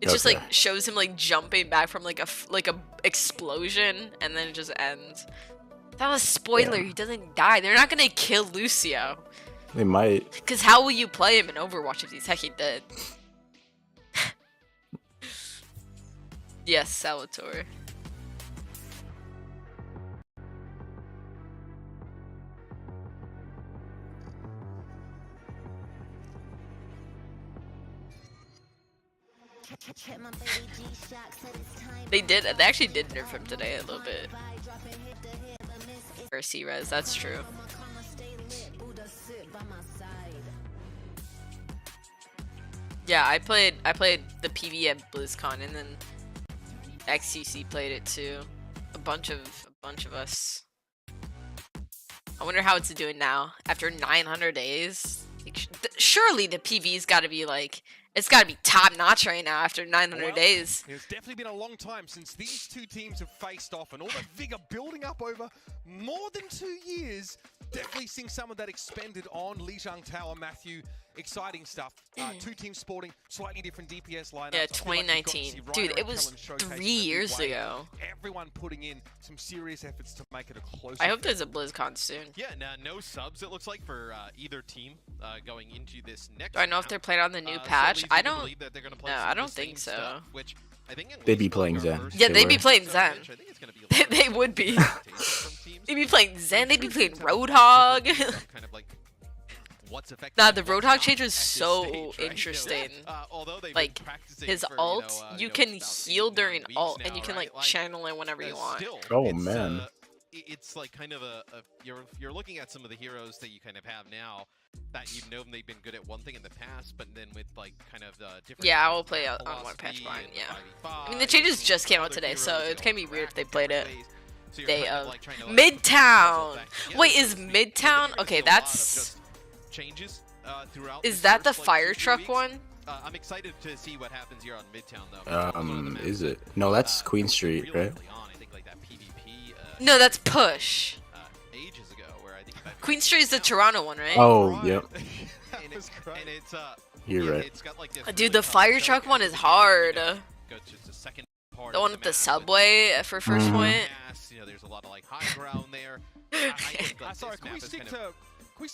It just Okay. like shows him like jumping back from like a explosion, and then it just ends. That was a spoiler. Yeah. He doesn't die. They're not gonna kill Lucio. They might. Cause how will you play him in Overwatch if he's hecking dead? Yes, Salvatore. They actually did nerf him today a little bit. Or C-Res, that's true. Yeah, I played the PV at BlizzCon, and then XCC played it too. A bunch of us. I wonder how it's doing now after 900 days. Like, surely the PV's got to be like, it's got to be top notch right now after 900 days. It's definitely been a long time since these two teams have faced off, and all that vigor building up over more than 2 years. Definitely seeing some of that expended on Li Zhang Tao and Matthew. Exciting stuff. Two teams sporting slightly different DPS lineups. Yeah, 2019. Dude, it was 3 years ago. Everyone putting in some serious efforts to make it a close. I hope there's a BlizzCon soon. Yeah, no subs, it looks like, for either team going into this next Do I know if round. they're playing on the new So patch? leads I me to don't. believe that they're gonna play No, some I of the don't same think so. stuff, which I think at They'd be least playing for Zen. first Yeah, They they'd be were. playing Zen. I think it's gonna be a little They would be. expectations from teams. They'd be playing Zen. They'd be playing Kind Roadhog. of like what's effective Nah, and the what's Roadhog not change at was this so stage, right? interesting. Although they've Like, been practicing his for, ult, you can about heal 8-9 during weeks ult, now, and you can right? like channel it whenever you want. Still, Oh, it's, man. It's like kind of you're looking at some of the heroes that you kind of have now that you know they've been good at one thing in the past, but then with like kind of the different. Yeah, I will play on philosophy one patch behind, and yeah. 5v5 I mean, the changes and just came out other today, heroes, so you it's know, gonna be weird if they played it. different ways. So you're Day kind of like trying to, Midtown. Yeah, Wait, so is to speak. Midtown? There's Okay, been a lot of that's. just changes throughout Is this that the first, like, fire 2-3 truck weeks. one? I'm excited to see what happens here on Midtown, though. Is it? No, that's Queen Street, really right? early on, I think like that PvP, No, that's Push. ages ago, where I think that Queen Street is the Toronto one, right? Oh, yep. and it's You're yeah, right. it's got like this Dude, really the tough fire choke truck at one the is beginning, hard. you know, go to the second part The of one with the map, subway for first Mhm. point. gas, you know, there's a lot of like high ground there. I think like, Sorry, this can we map is stick kind to of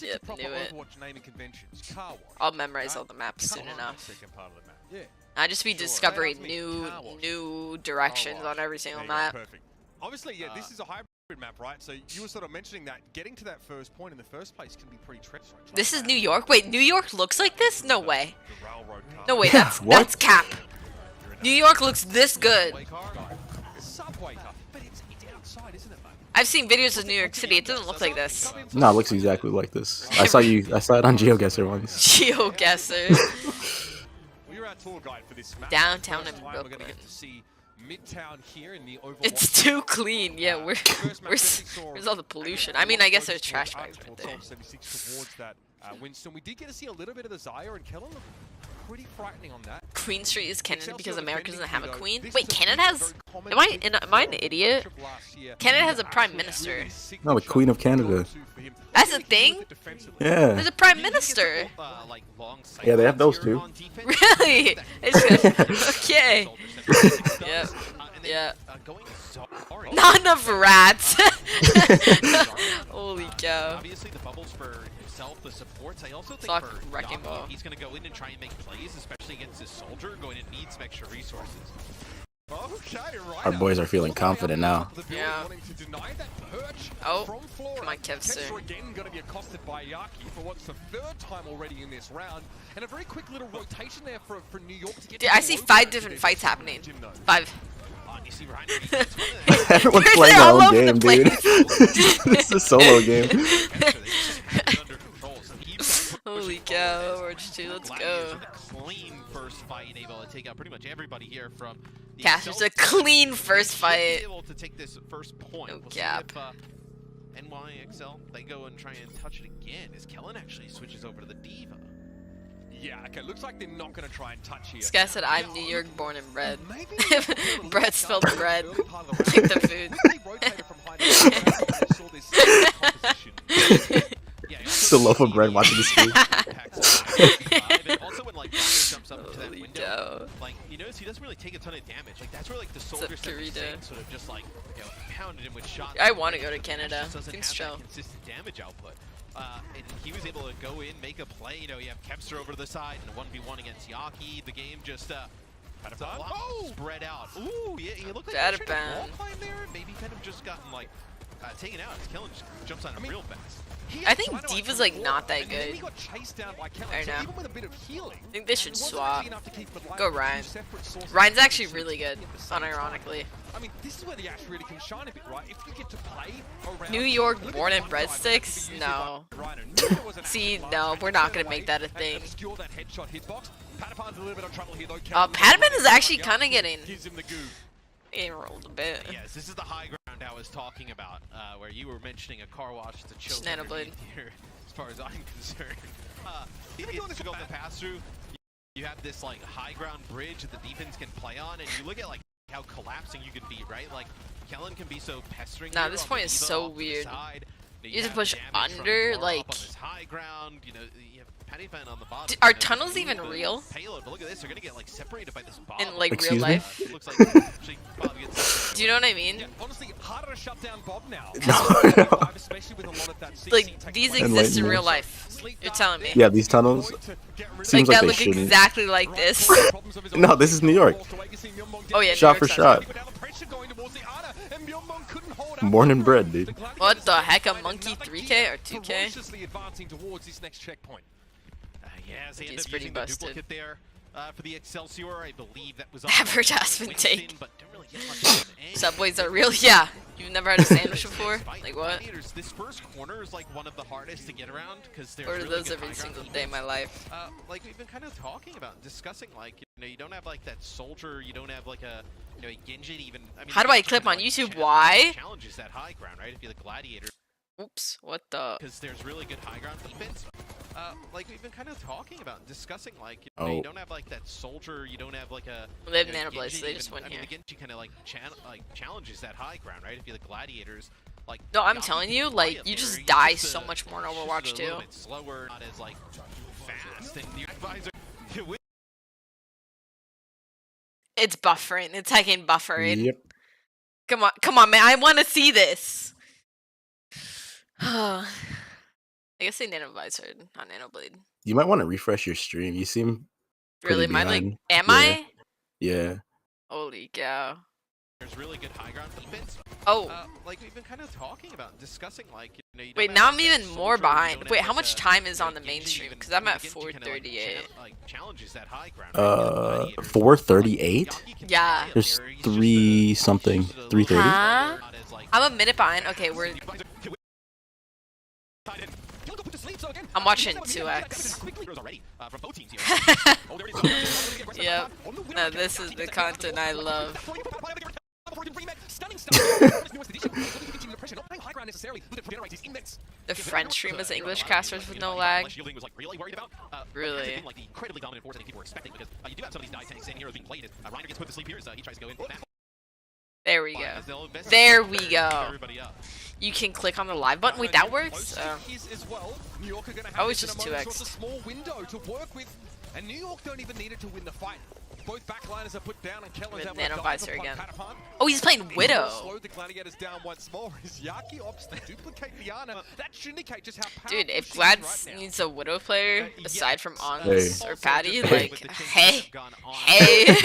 Yep, proper knew it. Overwatch naming conventions? Car wash. I'll memorize all the maps soon Car wash, enough. second part of the map. Yeah. I just be Sure. discovering That helps me. Car wash. new directions Car wash. on every single There you go, map. Perfect. Obviously, yeah, this is a hybrid map, right? So you were sort of mentioning that getting to that first point in the first place can be pretty treacherous. This is New York? Wait, New York looks like this? No way. The railroad car. No way, that's What? that's cap. New York looks this good. Subway car. Subway car. But it's outside, isn't it, mate? I've seen videos of New York City. It doesn't look like this. No, it looks exactly like this. I saw it on GeoGuessr once. GeoGuessr. We're our tour guide for this map. Downtown First in time We're Brooklyn. gonna get to see Midtown here in the Overwatch. It's too clean. Yeah, First map where's definitely saw all the pollution? a I mean, lot I of guess focus there's trash towards bags right Arts there. Top 76 towards that Winston. We did get to see a little bit of the Zaya, and Kellen looked pretty frightening on that. Queen Street is Canada because Excelsior America doesn't have a defending, queen. though. This Wait, is a Canada feature has. very common Am I an idiot? of last year. Canada has a The prime actual minister. really No, the Queen of Canada. go-to for him. That's a Really key with thing? it defensively. Yeah. There's a prime minister. like long Yeah, they have those sightlines here too. on defense. Really? It's good. Okay. Yep. Yeah. Going sorry. Not enough rats. Holy cow. Obviously, the bubbles for himself, the supports. I also think Sock for Wrecking Yaki, Ball. he's going to go in and try and make plays, especially against his soldier, going to need some extra resources. Okay, right. Our boys are feeling confident now. Yeah. Wanting to deny that perch Oh, from Florida. come on, Kevster. Kevster again going to be accosted by Yaki for what's the third time already in this round. And a very quick little rotation there for New York to get Dude, to I the see low 5 ground different today. fights happening. Jim knows. 5. You see behind him, it's one of the- Everyone's They're playing their all own over the game, dude. It's a solo game. They just have it under control, so he keeps on Holy pushing cow, forward. Overwatch 2, let's Gladiators go. with a clean first fight, able to take out pretty much everybody here from the Caster's a Excelsior. clean first They should fight. be able to take this first point. No We'll cap. see if NYXL, they go and try and touch it again, as Kellen actually switches over to the Diva. Yeah, okay, looks like they're not going to try and touch here. This guy said, I'm New York born and bred. Maybe Bread spelled bread. Early part of Like the round. food. Really rotated from behind the saw this composition. Yeah, Just a loaf of bread watching the screen. Also when like Dagger jumps up to that Holy window. cow. Like, you notice he doesn't really take a ton of damage. Like, that's where like the soldiers that were Kirita? saying sort of just like, you know, pounded him with shots. I want to go to Ash Canada. just doesn't Things have chill. that consistent damage output. And he was able to go in, make a play. You know, you have Kepster over to the side and a 1v1 against Yaki. The game just it's a lot spread out. Ooh, yeah, he looked like he was trying to wall climb there, and maybe kind of just gotten like taken out. His Kellen just jumps on him real fast. I think D.Va's like not that And then good. he got chased down by Kellen, I so know. even with a bit of healing, I think they should it wasn't swap. actually enough to keep the Go two Ryan. separate sources Ryan's of actually damage really good, at the same time. unironically. I mean, this is where the Ash really can shine a bit, right? If you get to play around New York look at born the and one bred guy that sticks? could be used No. by Rhino. Knew there was an See, action no, large we're and not turn gonna away make that a and thing. obscure that headshot hitbox. Patapan's a little bit of trouble here, though. Patapan is actually kind of getting gives him the goo. rolled a bit. Yes, this is the high ground I was talking about, where you were mentioning a car wash to choke Nano Blade. underneath here, as far as I'm concerned. Gonna go on It's this to go back. the pass through. You have this like high ground bridge that the defense can play on, and you look at like how collapsing you can be, right? Like Kellen can be so pestering. Nah, here this on point the is D.Va so off to the weird. side. You have to have push damage from under, Laura like- up on this high ground. You know, you have Pattypan on the bottom. Are You know, tunnels the even real? Payload, but look at this. They're gonna get like separated by this bomb. In like Excuse real me? life? Looks like actually Bob gets. Do you know what I mean? Yeah, honestly, harder to shut down Bob now. No. Especially with a lot of that CC Like taking these place. exist in Enlighten real me. life. You're telling me? Yeah, these tunnels seems like that they look shouldn't. exactly like this. No, this is New York. Oh yeah, Shot New for York shot. Born and bred, dude. What the heck, a monkey 3K or 2K? Ferociously advancing towards this next checkpoint. Yeah, they end He's up pretty using the busted. duplicate there for the Excelsior. I believe that was Average Aspen Winston, take. but don't really get much of an edge. Subways are real? Yeah. You've never had a sandwich before? Despite Like what? Gladiators, this first corner is like one of the hardest to get around because there's Order really those good every high ground single day of my life. like we've been kind of talking about, discussing, like, you know, you don't have like that soldier, you don't have like a, you know, a Genjin even. I mean, How do I Genjin clip kinda, on like, YouTube? Why? Challenges that high ground, right? If you're the Gladiators, Oops, what the? because there's really good high ground defense. Like we've been kind of talking about, discussing, like, you know, you don't have like that soldier, you don't have like a. They have you know, Nano Blades, Genji so they just even- went I mean, here. the Genji kind of like challenges that high ground, right? If you're the Gladiators, like. No, I'm Yaki telling you, can like, fly up you there, just he's die just, so much more in he's just Overwatch a too. little bit slower, not as like fast, and the advisor. It's buffering. It's hecking buffering. Yep. Come on, man. I want to see this. I guess they Nano Visor, not Nano Blade. You might want to refresh your stream. You seem pretty Really? Mine, like, behind. am Yeah. I? Yeah. Holy cow. There's really good high ground defense. Oh, Like we've been kind of talking about, discussing, like, you know, you wait, don't now have, I'm like, that even more soldier, you behind. don't Wait, have, how like, much a, time is you know, on the main Genji stream? even- Because I'm at Genji kinda, like, 438. challenges that high ground, right? If you're the Gladiators, 438? Yaki can Yeah. fly up There's there, he's just 3 he's something. just a little 330? bit Huh? not as, like, I'm a minute behind. Okay, we're. I'm watching 2x. Yep. No, this is the content I love. The French stream is English casters with no lag. Really? Incredibly dominant force I think people were expecting, because you do have some of these dive tanks in here being played. Reiner gets put to sleep here as he tries to go in. There we go. There we go. You can click on the live button. Wait, that works? Oh, it's just 2x. A small window to work with, and New York don't even need it to win the fight. Both backliners are put down, and Kellen's With able to Nano dive Visor upon again. Patapan. Oh, he's playing Widow. Slow the Gladiators down once more. As Yaki opts to duplicate Diana. That should indicate just how powerful Dude, if she is Glads right now. needs a Widow player, aside from Ons Hey. or Patty, Hey. like, hey, hey.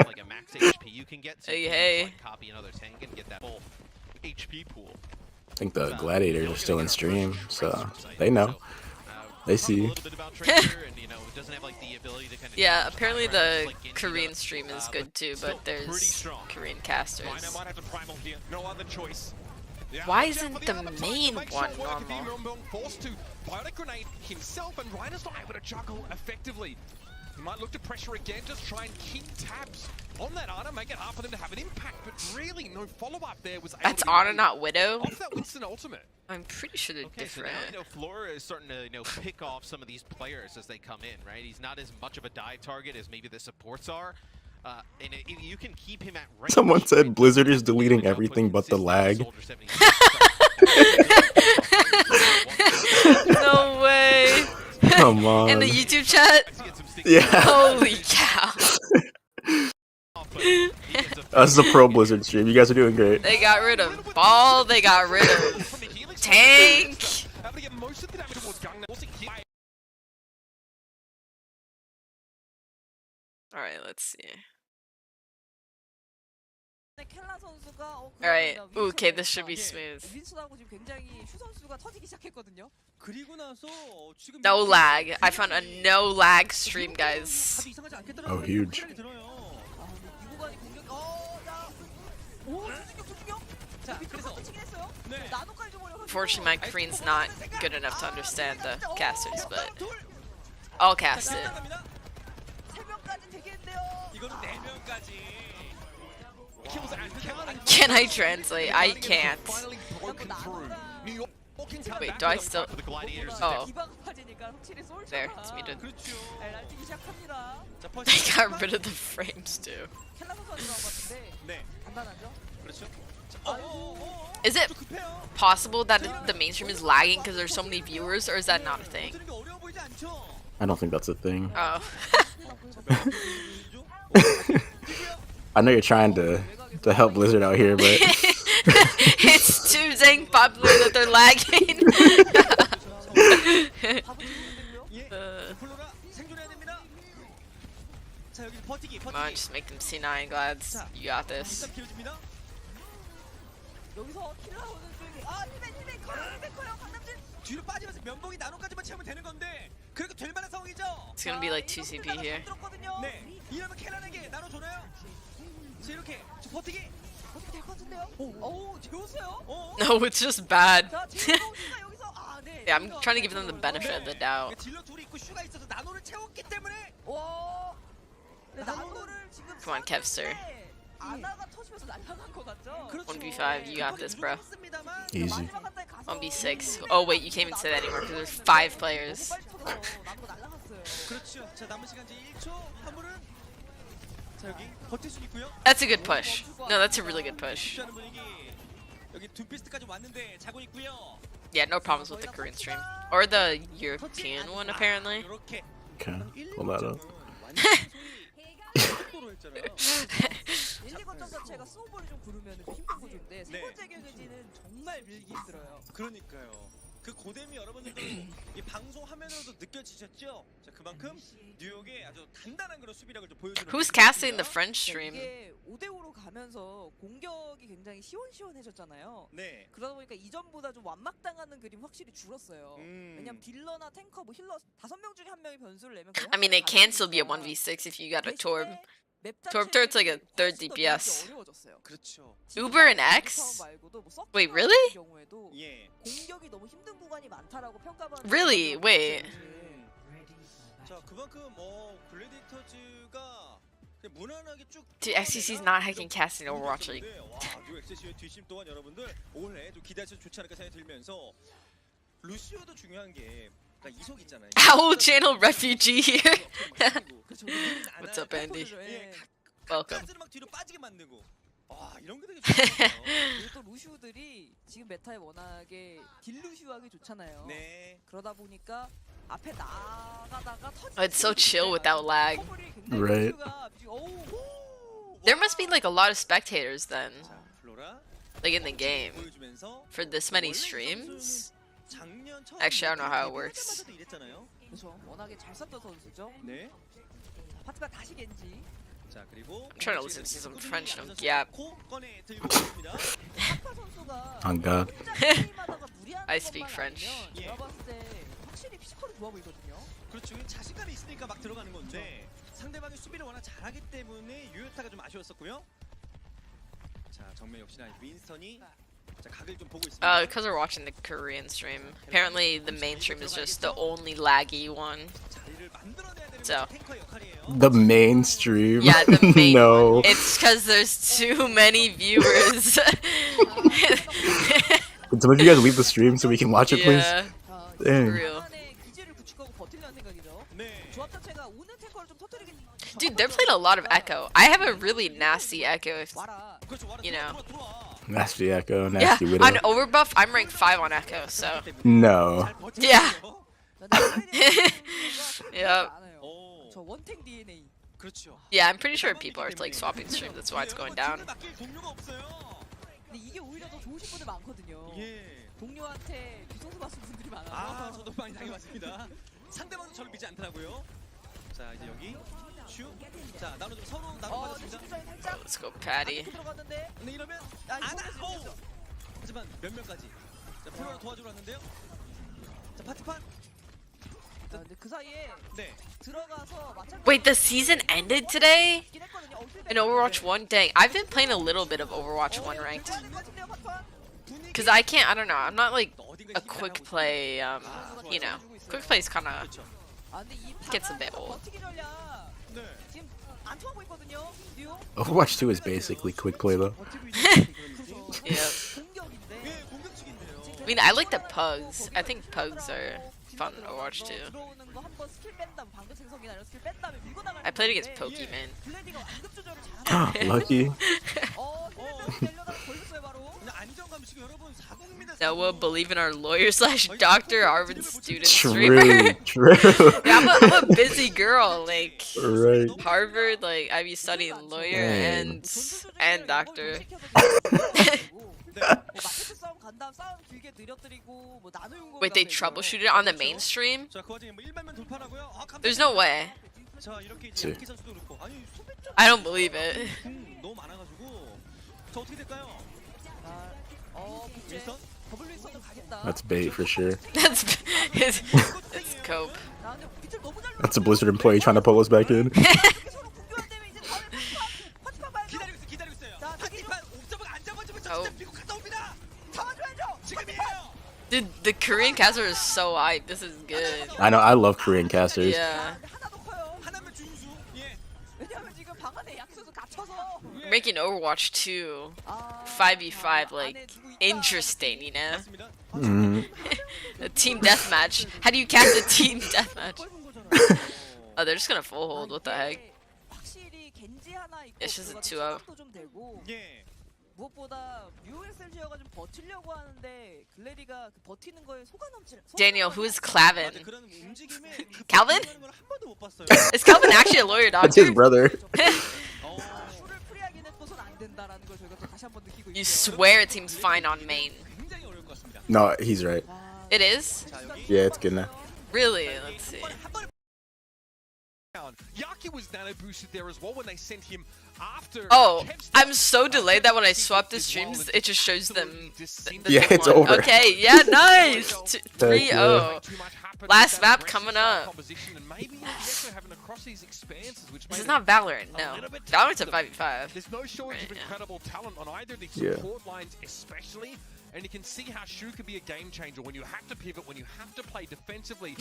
Like a max HP you can get, so Hey, you can hey. just, like, copy another tank and get that full HP pool. I think the Gladiators are still in stream, so they know. They see. A little bit about Tracer, and, you know, it doesn't have like the ability to kind of Yeah, change apparently high ground, the like Genji Korean does. stream is But good too, still but pretty there's strong. Korean casters. Rhino might have the primal here. No other choice. Yeah, Why watch out isn't for the other main to make one short work of normal? Myung-Bong forced to bionic grenade himself, and Rhino's not able to juggle effectively. He might look to pressure again, just try and keep tabs on that Ana, make it hard for them to have an impact, but really no follow-up there was able That's to be Ana, made not Widow? off that Winston ultimate. I'm pretty sure they're Okay, so different. now, you know, Flora is starting to, you know, pick off some of these players as they come in, right? He's not as much of a dive target as maybe the supports are. And you can keep him at range. Someone said right? Blizzard is deleting Without everything putting but the consistent lag. Soldier 76. No way. Come on. In the YouTube chat? Yeah. Holy cow. That's the pro Blizzard stream. You guys are doing great. They got rid of Ball, they got rid of Tank. Able to get most of the damage towards Gangnam. Wasn't hit. Alright, let's see. 켈라 선수가 Alright. Ooh, okay, this should be smooth. 윈스하고 지금 굉장히 슈 선수가 터지기 시작했거든요. 그리고 나서 지금 No lag. I found a no lag stream, guys. 답이 이상하지 않겠더라고요. Oh, huge. 생각이 들어요. 아, 근데 이 구간이 공격. 자, 조준경. 자, 그래서 터치긴 했어요. 네. 나노까지 좀 어려워. Unfortunately, my Korean's not good enough to understand the casters, but I'll cast it. 세 명까지 되겠는데요. 이거는 4명까지. Can I translate? I can't. Finally broken through. New York can come Wait, back do I to the still? front with the Gladiators. Oh, 기바가 빠지니까 확실히 솔 there, it's muted. 그렇죠. 날뛰기 시작합니다. 자, They got rid of the frames too. 켈라 선수가 들어간 것 같은데 네. 간단하죠? 그렇죠. Is it possible that the mainstream is lagging because there's so many viewers, or is that not a thing? 게 어려워 보이지 않죠? I don't think that's a thing. Oh. I know you're trying to help Blizzard out here, but It's too dang popular that they're lagging. 예. 플로라 생존해야 됩니다. 자, 여기 버티기. Come on, just make them C9, Glads. You got this. 일단 비워줍니다. 여기서 킬라 오는 중에 힐맨 커요 강남진. 뒤로 빠지면서 면봉이 나노까지만 채우면 되는 건데 그래도 될 만한 상황이죠. It's gonna be like 2 CP here. 네. 이러면 캐란에게 나눠 줘나요? 자, 이렇게 버티기. 어떻게 될 것 같은데요? 오, 재웠어요? No, it's just bad. 자, 제이가 여기서 네. Yeah, I'm trying to give them the benefit of the doubt. 딜러 둘이 있고 슈가 있어서 나노를 채웠기 때문에 와. 네, 나노를 지금 Come on, Kevster. 아나가 터지면서 날아간 것 같죠? 1v5, you got this, bro. easy. 1v6. Oh, wait, you can't even say that anymore because there's 5 players. 나노가 날아갔어요. 그렇죠. 자, 남은 시간 이제 1초. 화물은 자, 여기 버틸 수 있고요. That's a good push. No, that's a really good push. 쉽지 않은 분위기. 여기 둠피스트까지 왔는데 자고 있고요. Yeah, no problems with the Korean stream. Or the European one, apparently. 이렇게 Okay, pull that up. 속도로 했잖아요. 1, 2거점 자체가 스노볼을 좀 구르면 힘든 구조인데 세 번째 경기지는 정말 밀기 힘들어요. 그러니까요. 그 고됨이 여러분들도 이 방송 화면으로도 느껴지셨죠? 자, 그만큼 뉴욕의 아주 단단한 그런 수비력을 좀 보여주는. Who's casting the French stream? 이게 5대5로 가면서 공격이 굉장히 시원시원해졌잖아요. 네. 그러다 보니까 이전보다 좀 완막당하는 그림 확실히 줄었어요. 왜냐면 딜러나 탱커, 뭐 힐러 5명 중에 1명이 변수를 내면 거의 I mean, it 한 can 명이 still be a 가니까. 1v6 if you got a Torb. 대신에 맵 Torb 자체를 turret's like a third 훨씬 더 DPS. 밀기 어려워졌어요. 그렇죠. Uber and X? 말고도 뭐 서킷 Wait, 같은 really? 경우에도 예. 공격이 너무 힘든 구간이 많다라고 평가받는. Really? Wait. 자, 그만큼 글래디터즈가 그냥 무난하게 쭉. Dude, XCC's not hacking casting Overwatch League. 와, 뉴 엑세시의 뒷심 또한 여러분들 올해 좀 기대하셔도 좋지 않을까 생각이 들면서 루시오도 중요한 게 그러니까 이속 있잖아요. Owl channel refugee here. What's up, Andy? 예, Welcome. 가스를 막 뒤로 빠지게 만들고. 와, 이런 게 되게 좋아요. 그리고 또 루시우들이 지금 메타에 워낙에 딜루시우하기 좋잖아요. 네. 그러다 보니까 앞에 나가다가 터지. Oh, it's so chill without lag. Right. There must be like a lot of spectators then, 자, 플로라 like in the game, 보여주면서 for this many streams. 작년 처음 Actually, I don't know how it works. 때마다도 이랬잖아요. 그렇죠. 워낙에 잘 썼던 선수죠. 네. 파티가 다시 겐지. 자, 그리고 I'm trying to listen to some French, no gap. 코 꺼내 들고 있습니다. 파파 선수가 On God. 혼자 게임하다가 무리하는 I speak 것만 French. 아니면 제가 봤을 때 확실히 피지컬이 좋아 보이거든요. 그렇죠. 자신감이 있으니까 막 들어가는 건데 상대방이 수비를 워낙 잘하기 때문에 유효타가 좀 아쉬웠었고요. 자, 정면 역시나 윈스턴이 자, 각을 좀 보고 있습니다. Because we're watching the Korean stream. Apparently, the main stream is just the only laggy one. 자리를 만들어내야 되는 So. 게 탱커의 역할이에요. The mainstream. Yeah, the main No. one. It's because there's too many viewers. Can some of you guys leave the stream so we can watch it, please? Yeah, 자, Dang. real. 안에 기지를 구축하고 버틸려는 생각이죠. 네. 조합 자체가 오는 탱커를 좀 터뜨리긴. Dude, they're playing a lot of Echo. I have a really nasty Echo. If, 와라. 그렇죠. 와라, You know. 들어와. Nasty Echo, yeah, Nasty Widow. on Overbuff, I'm ranked 5 on Echo, so. No. Yeah. 근데 Yep. 않아요. 오. 저 원탱 DNA. 그렇죠. Yeah, I'm pretty sure people are like swapping streams. That's why it's going down. 맡길 동료가 없어요. 근데 이게 오히려 더 좋으신 분들 많거든요. 예. 동료한테 뒤통수 맞은 분들이 많아서. 아, 저도 많이 당해봤습니다. 상대방도 저를 믿지 않더라고요. 자, 이제 여기 슈. 자, 나눠 서로 나눠 받았습니다. 심장이 살짝 Let's go, Patty. 들어갔는데. 근데 이러면 아, 안 이거 오! 하지만 몇 명까지. 자, 프로를 도와주러 왔는데요. 자, 파티판. 근데 그 사이에 네. 들어가서 마찬가지로 Wait, the season ended today? 있긴 했거든요. In Overwatch 1? Dang, I've been playing a little bit of Overwatch 1 ranked. Because I can't, I don't know, I'm not like a quick play, you know. Quick play is kind of 아, 근데 이 gets a bit 방안에서 old. 버티기 전략 네. 지금 안 통하고 있거든요. 뉴 Overwatch 2 is basically quick play though. 버티고 있는 그런 Yeah. 공격인데. 예, 공격적인데요. I mean, I like the pugs. I think pugs are fun in Overwatch too. 들어오는 거 한번 스킬 뺀 다음 방벽 생성이나 이런 스킬 뺀 다음에 밀고 나갈 I played against 수 있는데 Pokemon. 블레디가 완급 조절을 잘하는 Lucky. 내려다가 걸렸어요 바로. 그냥 안정감 지금 여러분 4공입니다. Noah, believe in our lawyer slash doctor, Arvin student True, streamer. true. Yeah, I'm a busy girl. Like Right. Harvard, like I be studying lawyer Man. and doctor. 마케트 싸움 간 다음 싸움 길게 느려뜨리고 뭐 나노 용공. Wait, they troubleshoot it on the mainstream? 자, 그 와중에 뭐 1만면 돌파하고요. 아, There's no way. 자, 이렇게 이제 지. 양키 선수도 그렇고. 아니, 소배점 I don't believe it. 너무 많아가지고. 자, 어떻게 될까요? 윌선 더블 윌선도 가겠다. That's bait for sure. That's it's cope. 나 근데 비틀 너무 잘 That's a Blizzard employee trying to pull us back in. 서로 공교한다면 이제 다음에 파티판 봐야죠. 기다리고 있어요. 자, 파티판 옵저버가 안 잡아주면 저 Oh. 진짜 미국 갔다 옵니다. 잡아줘야죠. 지금이에요. Dude, the Korean caster is so hype. This is good. I know, I love Korean casters. Yeah. 근데 하나도 커요. 하나면 준수. 예. 왜냐면 지금 방 안에 약수도 갇혀서. We're making Overwatch 2 아, 5v5 안에 like 누구 있다. interesting, you know? 맞습니다. A team deathmatch. How do you cast a team deathmatch? 뻘군 거잖아. Oh, they're just gonna full hold. What the heck? 이게 확실히 겐지 하나 있고 It's just a 들어가서 2-0. 시각도 좀 되고 예. 무엇보다 USLG가 좀 버티려고 하는데 글래리가 그 버티는 거에 속아넘질. Daniel, who's 맞아, Clavin? 그런 움직임에 그 Calvin? 버티는 걸 한 번도 못 봤어요. Is Calvin actually a lawyer That's his doctor? brother. 슈를 프리하게 냅둬선 안 된다라는 걸 저희가 또 다시 한번 느끼고 You 있죠. swear it seems fine on main. 굉장히 어려울 것 같습니다. No, he's right. It is? 자, 여기 Yeah, it's good now. Really? Let's see. 한 번에 Yaki was nano boosted there as well when they sent him after. Oh, Kev Step- I'm so delayed that when I swap the streams, it just shows them. Yeah, it's over. Okay, yeah, nice. 3-0. yeah. Too much happened Last with that map aggressive coming style up. composition, and maybe the Echo having to cross these expanses, which This made is it not Valorant, a no. little bit Valorant's a tough. 5v5. There's no shortage of Right, yeah. incredible talent on either of the Yeah. support lines, especially. And you can see how Shu can be a game changer when you have to pivot, when you have to play defensively.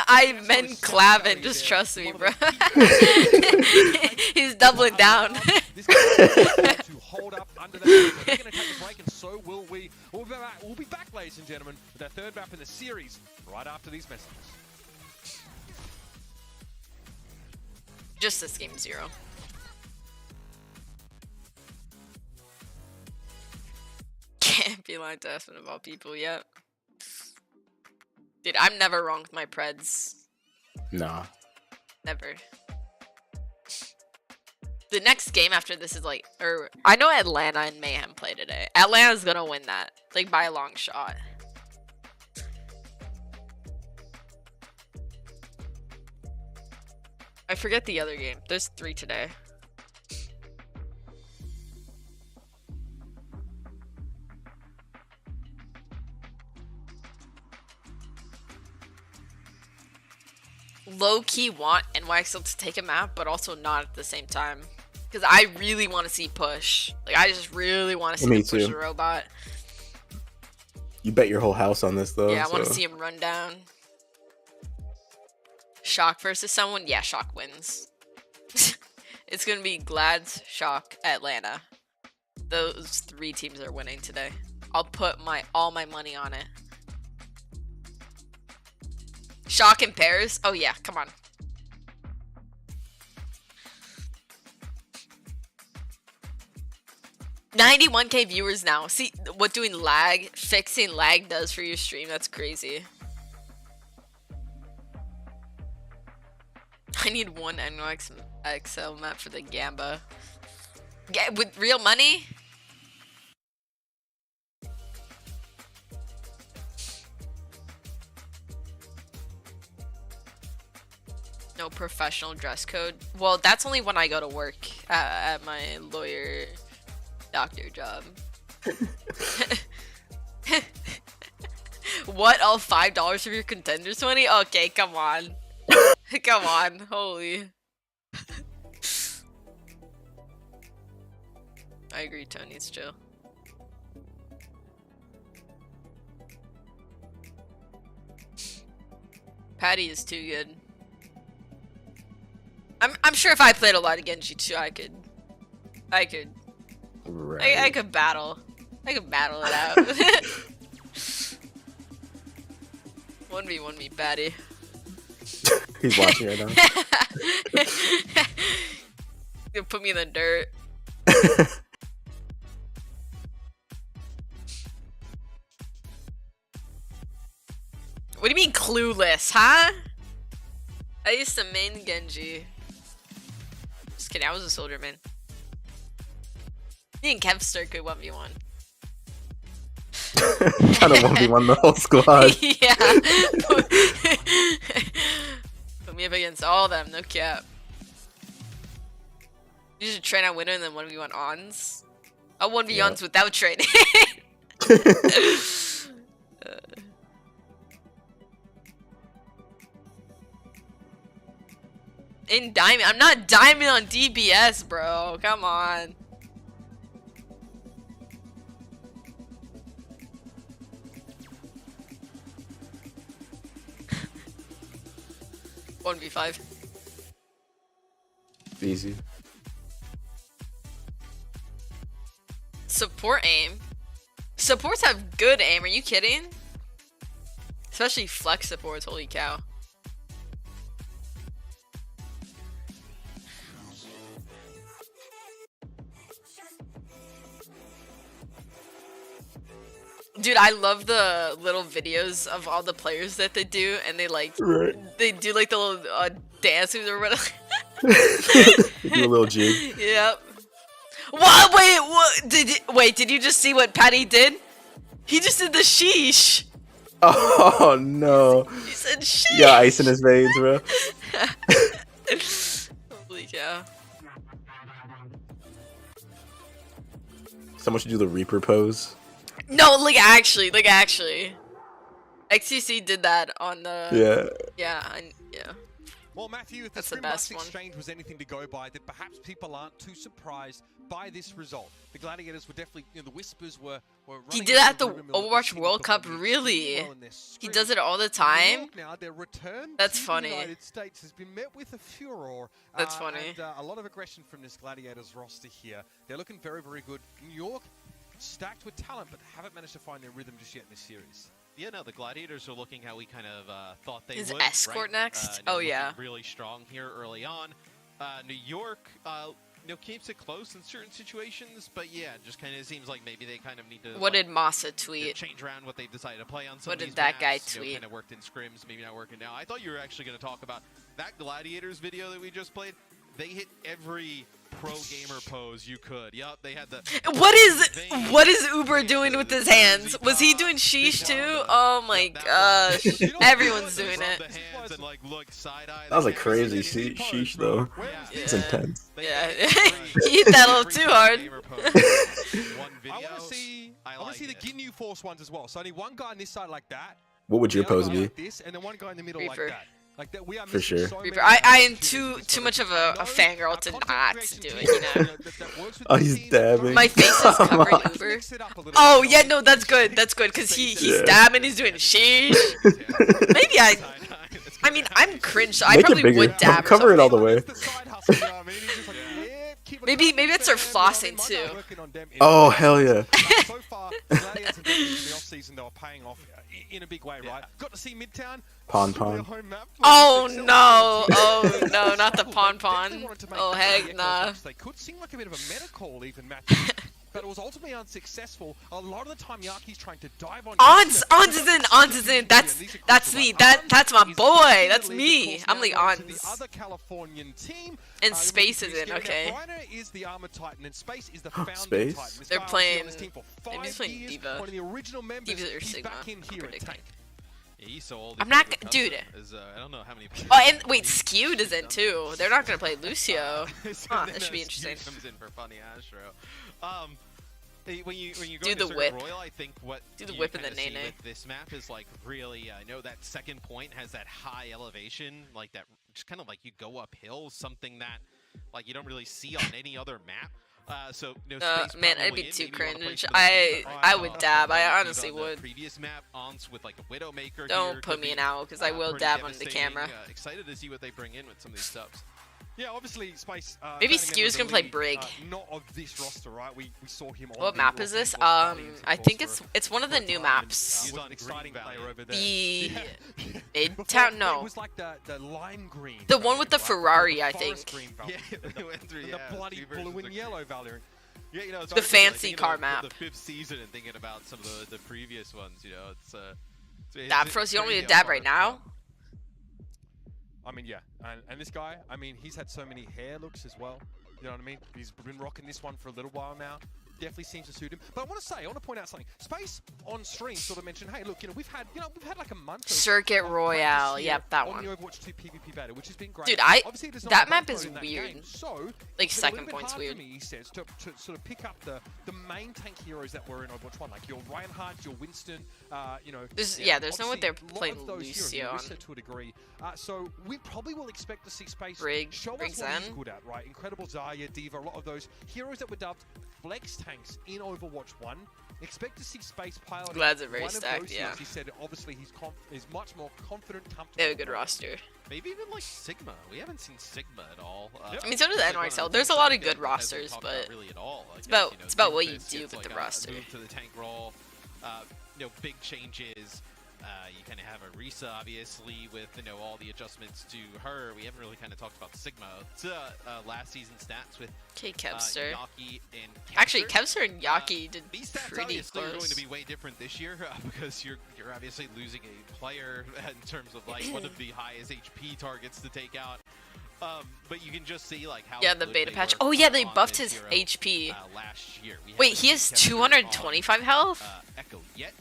I meant Clavin, just trust me, bro. He's doubling down. This guy to hold up under that. They're going to take a break, and so will we. We'll be back, ladies and gentlemen, with our third map in the series right after these messages. Just this game 0. Can't be lying to Aspen of all people yet. Dude, I'm never wrong with my Preds. Nah. Never. The next game after this is like, or I know Atlanta and Mayhem play today. Atlanta's gonna win that, like by a long shot. I forget the other game. There's 3 today. Low-key want NYXL to take a map, but also not at the same time. Because I really want to see push. Like, I just really want to see Me them push too. the robot. You bet your whole house on this though. Yeah, I want to so- see him run down. Shock versus someone? Yeah, Shock wins. It's gonna be Glad's, Shock, Atlanta. Those 3 teams are winning today. I'll put all my money on it. Shock in Paris? Oh yeah, come on. $91K viewers now. See what fixing lag does for your stream? That's crazy. I need one NOX XL map for the Gamba. With real money? No professional dress code. Well, that's only when I go to work at my lawyer doctor job. What? All $5 for your contenders 20? Okay, come on. Come on. Holy. I agree, Tony. It's chill. Patty is too good. I'm sure if I played a lot of Genji too, I could Right. I could battle. I could battle it out. 1v1 me, Patty. He's watching right now. You put me in the dirt. What do you mean clueless, huh? I used to main Genji. Just kidding, I was a soldier, man. Me and Kev Sturk could 1v1. Trying to 1v1 the whole squad. Yeah. Put me up against all of them, no cap. You should train on winner and then 1v1 ons. I'll 1v ons without training. In diamond, I'm not diamond on DBS, bro. Come on. One v 5. Easy. Support aim. Supports have good aim. Are you kidding? Especially flex supports. Holy cow. Dude, I love the little videos of all the players that they do, and they like they do like the little dances or whatever. Do a little jig. Yep. What? Wait, what? Did you just see what Patty did? He just did the sheesh. Oh no. He said sheesh. Yeah, ice in his veins, bro. Holy cow. Someone should do the Reaper pose. No, like actually. XCC did that on the... Yeah. Yeah. Well, Matthew, if the That's the Scrim best Bucks one. exchange was anything to go by, then perhaps people aren't too surprised by this result. The Gladiators were definitely, the whispers were He running did that at the rumor mill that Overwatch team World Cup, performing really? extremely well in their He scrim. does it all the New time? York now, their return That's to funny. the United States has been met with a furor. That's funny. And a lot of aggression from this Gladiators roster here. They're looking very, very good. New York, stacked with talent, but haven't managed to find their rhythm just yet in this series. Yeah, no, the Gladiators are looking how we kind of thought they Is would. Escort right? next? They're Oh, looking yeah. really strong here early on. New York, keeps it close in certain situations, but yeah, just kind of seems like maybe they kind of need to. What like, did Masa to tweet? change around what they've decided to play on some What of did these that guy maps, tweet? Kind of worked in scrims, maybe not working now. I thought you were actually going to talk about that Gladiators video that we just played. They hit every pro gamer pose you could. Yup, they had the. What is Uber doing with his hands? Was he doing sheesh too? Oh my gosh. Everyone's doing it. That was a crazy sheesh though. It's intense. Yeah. He hit that a little too hard. I want to see the Ginyu Force ones as well. So only one guy on this side like that. What would your the other pose guy be? like this, and then one guy in the middle Reaper. like that. Like that, we are For missing sure. so Reaper. many I am opportunities too for much of this. a fangirl to not do it, you know. That works with Oh, the he's team. dabbing. My face is Come covering on. Uber. Mix it up a little Oh bit. yeah, no, that's good. That's good because he's Yeah. dabbing, he's doing sheesh. Maybe I mean, I'm cringe, so I Make it probably bigger. would dab. Or Cover it all the something. way. That's the side hustle, you know what I mean? He's just like, yeah, keep it Maybe going, that's their keep it going, flossing, you know what I too. mean? Working on them in Oh the hell yeah. So far, the Gladiators have been in the off-season, they were paying off in a big way, right? Got to see Midtown. Pon saw their Pon. home map. Oh Excel no! team. Oh no! Not the pon Definitely pon. wanted to make Oh the heck echoes nah. much as They could seem like a bit of a meta call even, Matthew. but it was ultimately unsuccessful. A lot of the time, Yaki's trying to dive on. Ons is in. That's me. That's my boy. That's me. I'm like Ons. The other Californian team. And Space is in. Okay. Reiner is the Armor Titan, and Space is the founder Space? Titan. This They're guy was playing. on this team for They're 5 just playing years, Diva. one of the original members. Divas or He's Sigma. back in I'm here at predicting. Tank. Yeah, he's so old. I'm not dude. I don't know how many. Oh, and wait, Skewed is in too. They're not gonna play Lucio. Huh, that should be interesting. Comes in for Funny Astro. When you go Do into the Circuit whip. Royal, I think what Do the you whip and kinda the see nay-nay. with this map is like really, I know that second point has that high elevation, like that, just kind of like you go uphill, something that like you don't really see on any other map. So no Space Man, I'd probably be in. too Maybe you wanna play cringe. some of the I would dab. I Diva honestly on the would. Previous map, Ons with like a Widowmaker. Don't here put could me be, in owl because I will pretty dab on the devastating. camera. Excited to see what they bring in with some of these subs. Yeah, obviously Space. Maybe founding Skew's member gonna of play the league, Brig. Not of this roster, right? We saw him. On What the map Raw is this? Team Force Guardians, of I course, think for it's one of the a new time, maps. He's was on an exciting Green player Valley. over there. The Yeah. Midtown? It No. was like the lime green. The one with the Valerian, right? Ferrari, The I forest think. green Yeah, Valerian. we went through And yeah, the bloody two versions blue of and green. yellow Valerian. Yeah, you know, it's The hard to, like, fancy thinking car about map. The 5th season and thinking about some of the previous ones. You know, it's Dab Frost, you want me to crazy dab how right far it's now? come. I mean, yeah, and this guy, I mean, he's had so many hair looks as well. You know what I mean? He's been rocking this one for a little while now. Definitely seems to suit him. But I want to point out something. Space on stream sort of mentioned, hey, look, we've had like a month. Circuit of Royale, practice here yep, that on one. the Overwatch 2 PvP beta, which has been great. Dude, Obviously, there's not that a map ranked is mode in that weird. game, so Like, it's a second little bit point's hard weird. for me, he says, to sort of pick up the main tank heroes that were in Overwatch 1, like your Reinhardt, your Winston, you know. There's no one obviously, there a lot playing of those heroes, Lucio on. Orisa to a degree. So we probably will expect to see Space Brig, show us Brig's what he's in. good at, right? Incredible Zarya, Diva, a lot of those heroes that were dubbed flex tanks in Overwatch 1. Expect to see Space piloting Glad's are very one of stacked, those yeah. heroes. He said obviously he's much more confident, comfortable. They have a good roster. Maybe even like Sigma. We haven't seen Sigma at all. I mean, so does Sigma NYXL. on There's a the lot of side good hasn't rosters, talked but about really at all. I guess, about- you know, it's about what you Doomfist do gets, with the like, a roster. move to the tank role. You know, big changes. You kind of have Arisa, obviously, with all the adjustments to her. We haven't really kind of talked about Sigma. It's last season stats with Okay, Kevster. Yaki and Actually, Kevster. Kevster and Yaki did These stats pretty obviously are going close. to be way different this year because you're obviously losing a player in terms of like one of the highest HP targets to take out. But you can just see like how Yeah, the good beta they patch. were, Oh yeah, they on buffed this his hero, HP. Last year. We Wait, haven't he has seen Kevster on, 225 health? Echo yet.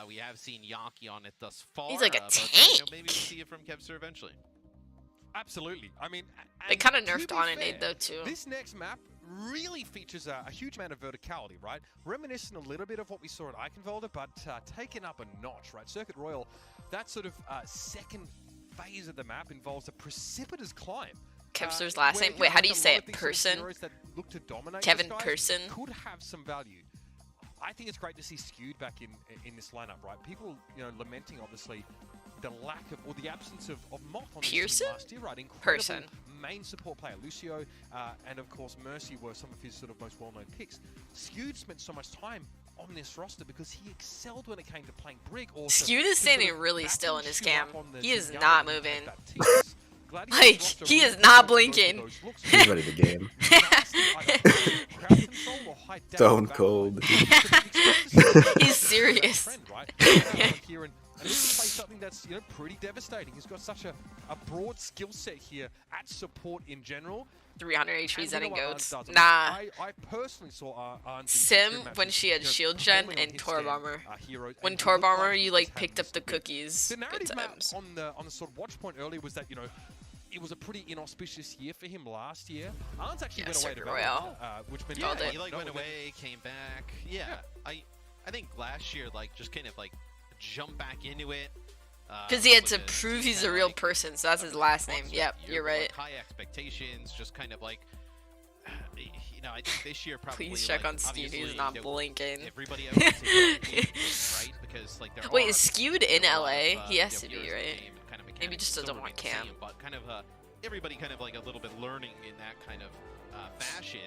We have seen Yaki on it thus far. He's like a but, maybe we'll see it from Kevster eventually. Absolutely. I mean, They and kind of to nerfed be on it fair, though too. This next map really features a huge amount of verticality, right? Reminiscent a little bit of what we saw at Eichenwalde, but taken up a notch, right? Circuit Royal, that sort of second phase of the map involves a precipitous climb. Kevster's last where, name. Wait, how do you like a say lot it? of these sort of Person? heroes that look to dominate Kevin the skies Person? could have some value. I think it's great to see Skewed back in this lineup, right? People, lamenting obviously the lack of or the absence of Moth on this Pearson? team last year, right? Incredible Person. main support player. Lucio and of course Mercy were some of his sort of most well-known picks. Skewed spent so much time on this roster because he excelled when it came to playing Brig. Also, Skewed is to sort standing of really back still and in his shoot cam. up on the He is Gunner not and moving. take that team. Gladiators Like, roster he really is not provides both of blinking. those looks. He's ready to game. Crowd control or high depth Stone battle. cold. He's serious. Trend, right? Here and look to play something that's pretty devastating. He's got such a broad skill set here at support in general. 300 HP And Zenning you know what goats. Arns does? Nah. I personally saw Arns in Sim stream matches, when she had shield gen performing on and hit Tor scan, Bomber. heroes, When and he Tor looked like Bomber, he you was like having picked a up the bit. cookies. The Good narrative map times. on the sort of watch point earlier was that it was a pretty inauspicious year for him last year. Arns actually Yeah, went away to Circuit Valorant, Royale. which meant Called it. He like went away, came back. Yeah, I think last year like just kind of like jump back into it. Because he had was to a- prove he's a kinda real like person, so that's his last name. monster Yep, year, you're but, right. like, high expectations, just kind of like, I think this year probably. Please check like, on Steve, obviously, he's not blinking. Everybody else wants to get games, right? Because like there Wait, are, is Skewed in a lot LA? of, He has to viewers be, of the right? game and kind of Maybe mechanics just still doesn't want remain the cam. same, but kind of everybody kind of like a little bit learning in that kind of fashion.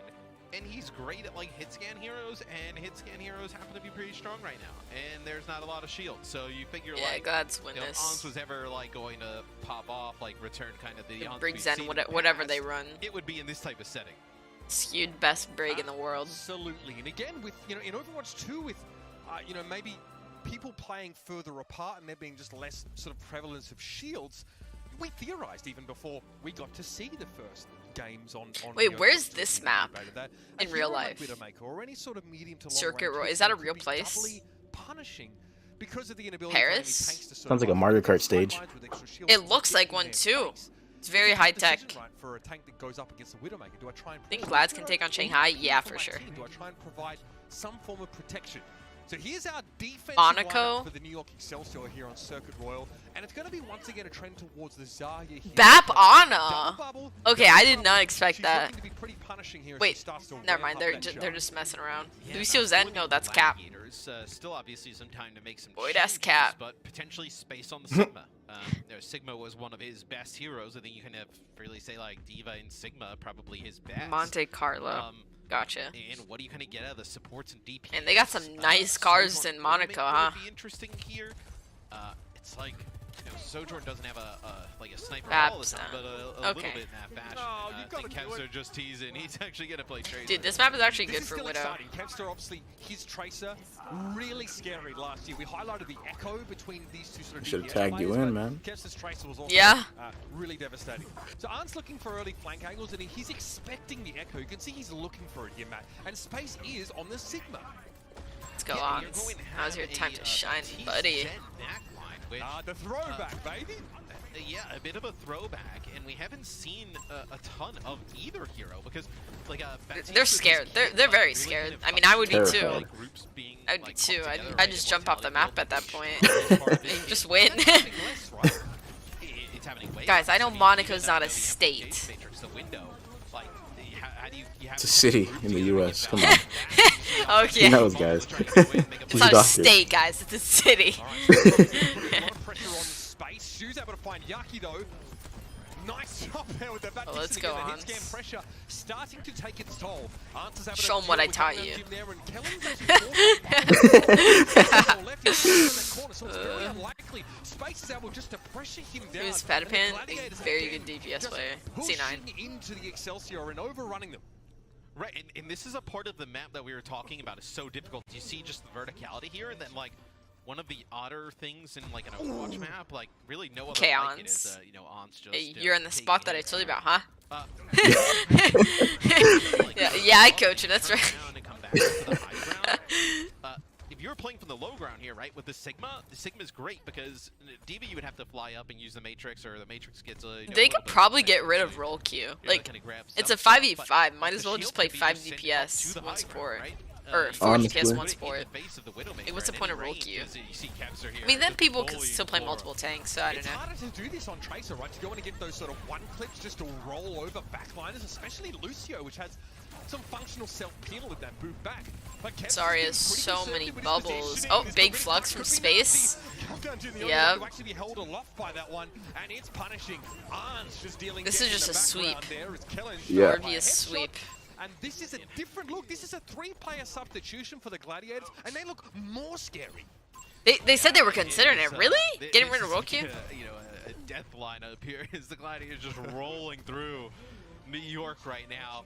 And he's great at like hit scan heroes, and hit scan heroes happen to be pretty strong right now. And there's not a lot of shield, so you figure Yeah, like Glad's win if this. Ons was ever like going to pop off, like return kind of the Ons Brig we've Zen, seen in the whatever they past, run. it would be in this type of setting. Skewed best break in the world. Absolutely. And again, with in Overwatch 2, with maybe people playing further apart and there being just less sort of prevalence of shields, we theorized even before we got to see the first games on Wait, Neo where's Geo this that map that in a real hero like life? Widowmaker or any sort of medium to long Circuit range Roy, hit is that a could real be place? doubly punishing because of the inability for enemy Paris? tanks to Sounds like a Mario Kart stage. It looks like one too. It's very high tech. For a tank that goes up against the Widowmaker. Do I try and Think pressure Glads the can hero, take on or Shanghai? do I Yeah, for for my sure. team? Do I try and provide some form of protection? So here's our defensive Monaco. lineup for the New York Excelsior here on Circuit Royal, and it's going to be once again a trend towards the Zarya here. Bap Double Ana. bubble, Okay, double I did bubble. not expect She's that. looking to be pretty punishing here as she Wait, starts to never ramp mind. up They're that they're charge. just messing around. Yeah, Lucio for Zen? the No, that's Cap. Gladiators, still obviously some time to make some Boy, that's changes, Cap. but potentially space on the Sigma. Sigma was one of his best heroes. I think you can really say like Diva and Sigma probably his best. Monte Carlo. Gotcha. And what do you kind of get out of the supports and DPS? And they got some nice cars Sojourn in Monaco, Widowmaker huh? would be interesting here. It's like Sojourn doesn't have a sniper all the Babs, time, but a okay. little bit in that fashion. No, I you've gotta think do Kevster it. just teasing. He's actually gonna play Tracer. Dude, this map is actually This good is for still Widow. exciting. Kevster, obviously, his Tracer, really scary last year. We highlighted the echo between these two sort of Should've DPS tagged you players, in, but man. Kevster's Tracer was also Yeah. really devastating. So Arn's looking for early flank angles, and he's expecting the echo. You can see he's looking for it here, Matt. And space is on the Sigma. Let's go Yeah, on. you're going to Now's have your time a, to shine, T buddy. Zen backline, which, The throwback, baby. yeah, a bit of a throwback, and we haven't seen a ton of either hero because, like, They're scared. They're very scared. I mean, I would be too. Terrified. I would be too. I'd just jump off the map at that point. And just win. Guys, I know Monaco's not a state. It's a city in the U.S. Come on. Oh He yeah. knows, guys. It's He's not a a doctor. state, guys. It's a city. Pressure on space. Shu's able to find Yaki though. Nice job there with the back. Well, let's go on. Hit scan pressure starting to take its toll. Answers able Show to 'em what deal I with taught Gangnam you. Gym there, and Kellen's actually left in that corner, so it's very unlikely. Space is able just to pressure him down. Who's and the Fatapan? Gladiators A very again good DPS just player. pushing C9. into the Excelsior and overrunning them. Right, and this is a part of the map that we were talking about. It's so difficult. You see just the verticality here, and then like one of the odder things in like an Overwatch map, like really no other Okay, like it Ons. is, Ons just. You're in the taking spot that I hits. told you about, huh? Like, Yeah, I coach you. That's turn right. around and come back to the high ground. If you were playing from the low ground here, right, with the Sigma is great because Diva you would have to fly up and use the Matrix, or the Matrix gets a. They could probably get rid of roll Q. Like, it's a 5v5. Might as well just play 5 DPS, 1 support. Or 4 DPS, 1 support. Like, what's the point of roll Q? I mean, then people could still play multiple tanks, so I don't It's know. harder to do this on Tracer, right? To go in and get those sort of one clicks just to roll over backliners, especially Lucio, which has some functional self-peel with that boot back. But Kev's Sorry, been has pretty so conservative many with his bubbles. positioning. Oh, He's big got flux really from could be space. nasty. Countdown to the Yep. only to actually be held aloft by that one, and it's punishing. Arns just dealing This death is just in a the sweep. background there as Kellen Yeah. shot by a Orbeez headshot. sweep. And this is a different look. This is a 3-player substitution for the Gladiators, and they look more scary. They said they were considering it. Really? Getting rid of roll Q? A death lineup here is the Gladiators just rolling through New York right now.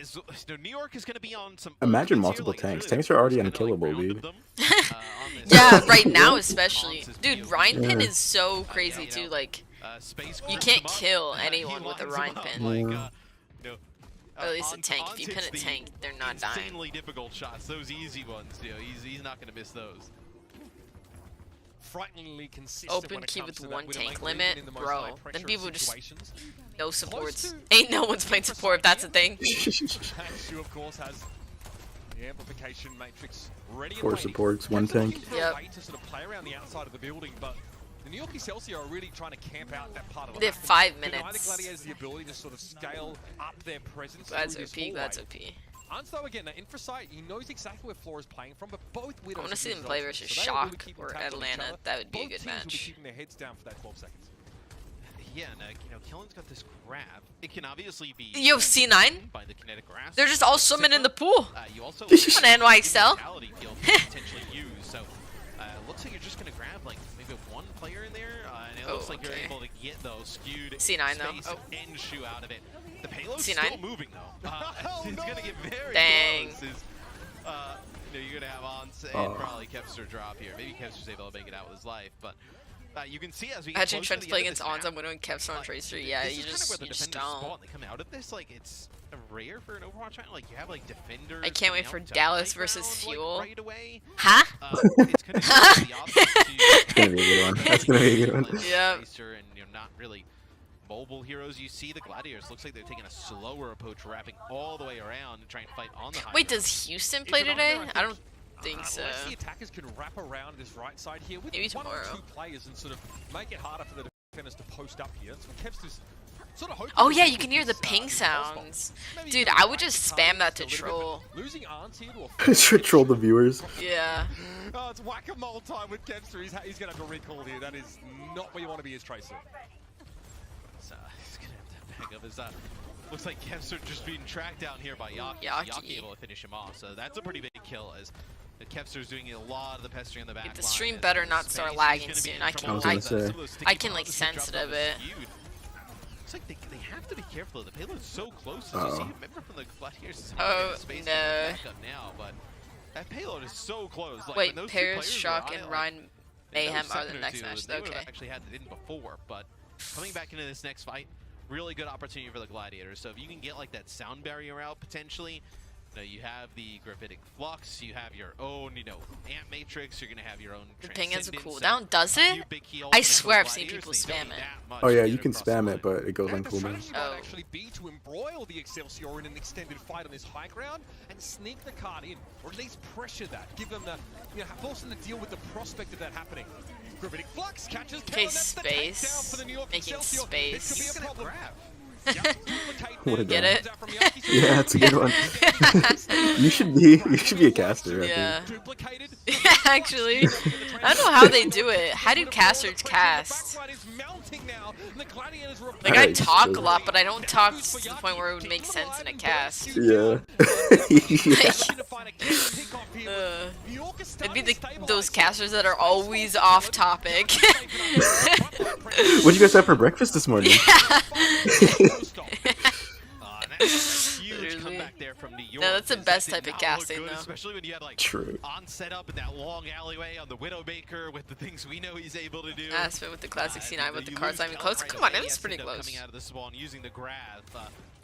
As New York is going to be on some. Imagine offense here, multiple like, tanks. really, Tanks are already kinda, like, unkillable, rounded dude. them, on this- Yeah, right now especially. Ons is Dude, POV. Rhine pin Yeah. is so crazy too. Like, Space you groups can't him up, kill he anyone with a lines Rhine them up, pin. like, Yeah. Or at least a Ons- tank. If Ons you hits pin a the tank, they're not dying. Insanely difficult shots, those easy ones. He's not going to miss those. Frighteningly consistent Open when it queue comes with to that one Widowmaker, tank even limit, in the most bro. high-pressure Then people just situations. no supports. to- Ain't no one's playing support if that's a thing. Shu, of course, has the amplification matrix ready and 4 waiting. supports, 1 Kev's looking tank. for a Yep. way to sort of play around the outside of the building, but the New York Excelsior are really trying to camp out that part of the They have map. 5 Deny the minutes. Gladiators the ability to sort of scale up their presence That's through this OP. That's hallway. OP. Arns, though, again, that Infrasight, he knows exactly where Floor is playing from, but both Widows I want to are see them good play zones, versus so they are really Shock keeping or tabs on each Atlanta. other. That would be a Both good teams will be match. keeping their heads down for that 12 seconds. Yeah, and Killen's got this grab. It can obviously be Yo, C9? by the kinetic grasp. They're just all swimming in the pool. You also On NYXL. Immortality field to potentially use. So looks like you're just gonna grab like maybe one player in there, and it looks like you're okay. able to get those skewed C9 though. space Oh. and shoe out of it. The payload's C9? still moving though. It's gonna get very Dang. close. You're gonna have Ons and probably Kepster drop here. Maybe Kepster's able to make it out with his life, but you can see as we get Imagine closer trying to to the play end of against this Ons map, on Widow and Kevster on Tracer. Yeah, this you is just kind of where the don't. defenders spawn. They come out of this like it's rare for an Overwatch round. Like you have like defenders. I can't wait coming for out to Dallas high versus ground, Fuel. Like, right away. Huh? It's gonna be the option It's gonna be a good one. That's gonna be a good one. Yep. Tracer and you're not really mobile heroes. You see the Gladiators. Looks like they're taking a slower approach, wrapping all the way around and trying to fight on the high Wait, ground. does Houston play today? I don't think so. Unless the attackers can wrap around this right side here with Maybe one or tomorrow. two players and sort of make it harder for the defenders to post up here. So Kevster's sort of hoping Oh to yeah, do you can with hear the this, ping this boss bomb. sounds. Maybe Dude, you I can would just whack spam that to a little bit, but troll. losing Arns here to a Should troll the viewers. Yeah. Oh, it's whack-a-mole time with Kevster. He's going to have to recall here. That is not where you want to be as Tracer. So he's gonna have to back up his looks like Kevster just being tracked down here by Yaki. Yaki. Able to finish him off. So that's a pretty big kill as Kevster's doing a lot of the pestering in the back. The stream better not start lagging soon. I can like sensitive it. Looks like they have to be careful. The payload's so close. As you see, remember from the Gladiators. Oh, space no. back up now, but that payload is so close. Like, when Wait, those two Paris, players Shock, are and on it, Ryan another Mayhem are second the or next two, match. They would Okay. have actually had it in before, but coming back into this next fight, really good opportunity for the Gladiators. So if you can get like that sound barrier out potentially, you have the gravitic flux, you have your own, ant matrix, you're gonna have your own. The ping has a transcendence, cooldown, does it? I swear I've seen people spam it. Oh yeah, you can spam it, but it goes on The cooldown. strategy might Oh. actually be to embroil the Excelsior in an extended fight on this high ground and sneak the card in, or at least pressure that, give them the, force them to deal with the prospect of that happening. Gravitic Flux catches Okay, Kellen, that's the space. takedown for the New York Making Excelsior. space. This could be a problem. What a Get guy. it? Yeah, it's a good one. you should be a caster. I Yeah. Duplicated. Actually, I don't know how they do it. How do casters cast? Like, I Alright, talk so- a lot, but I don't talk to the point where it would make sense in a cast. Yeah. It'd be those casters that are always off topic. What'd you guys have for breakfast this morning? Huge comeback there from New York. No, that's the That best did type of not look casting, good, though. Especially when you had like True. on setup in that long alleyway on the Widowmaker with the things we know he's able to do. Aspen with the classic C9 with the You cards lose not even Kellen close. right Come on, away, it was pretty Aspen close. Coming out of the spawn using the grab.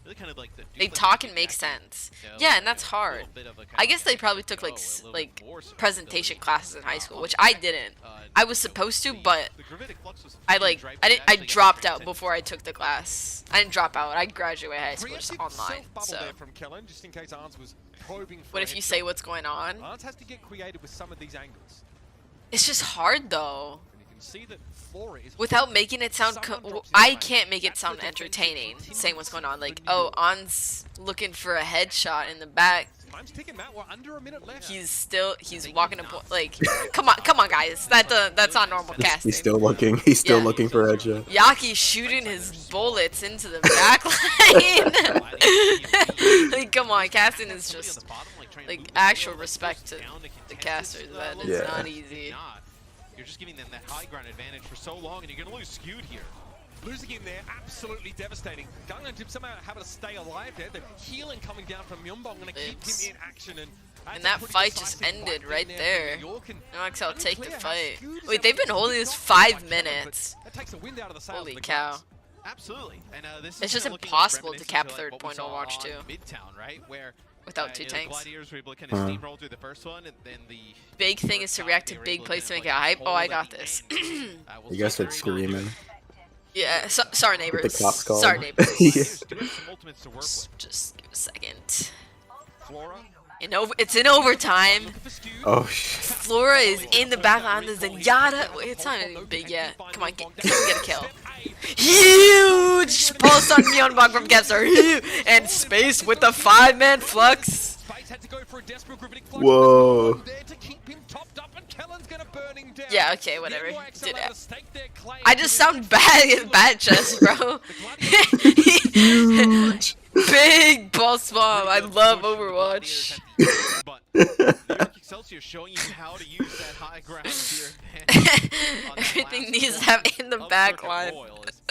Really kind of like the They talk and make sense. Yeah, and that's hard. I guess they probably took like presentation classes in high school, which I didn't. I was supposed to, but I dropped out before I took the class. I didn't drop out. I graduated high school just online. So From Kellen, just in case Arns was probing for what a if you headshot. say what's going on? Arns has to get creative with some of these angles. It's just hard though. And you can see that Flora is Without making it sound, I can't make it sound entertaining. Saying what's going on, like, oh, On's looking for a headshot in the back. time's ticking, Matt. We're under a minute left. He's walking a like, come on, guys, that's not normal casting. He's still looking. He's still Yeah. looking for a headshot. Yaki's shooting his bullets into the back line. Like, come on, casting is just like actual respect to the casters. That is Yeah. not easy. You're just giving them that high ground advantage for so long, and you're gonna lose skewed here. Losing him there, absolutely devastating. Gangnam Team somehow having to stay alive there. The healing coming down from Myeonbong, going to keep him in action. And that fight just ended right there. No XL take the fight. Wait, they've been holding this 5 minutes. That takes the wind out of the sails. Holy of the cow. Glass. Absolutely. And this It's is just kinda looking impossible to reminiscent cap like third what we point saw Overwatch on too. Midtown, right? Where Without two the tanks. Gladiators were able to kind of steamroll through the first one, and then the Big thing is to react to big plays to make it hype. Oh, I got this. You guys said screaming. Yeah, sorry neighbors. With the cops called. Sorry neighbors. Yeah. do have some ultimates to work with. Just give a second. Flora, It's in overtime. looking for Skew. Oh shit. Flora is in the background. There's Zenyatta. Wait, it's not even big yet. Come on, get a kill. Huge pulse on Myeonbong from Kepster. And space with the 5-man flux. Space had to go for a desperate gravitic flux. Whoa. There to keep him topped up, and Kellen's gonna burn him down. Yeah, okay, whatever. The NYXL Did had it. to stake their claim I to just the- sound bad chest, bro. Big pulse bomb. I love Overwatch. But New York Excelsior showing you how to use that high ground here. On that Everything last needs to corner have in the of back Circuit line. Royal is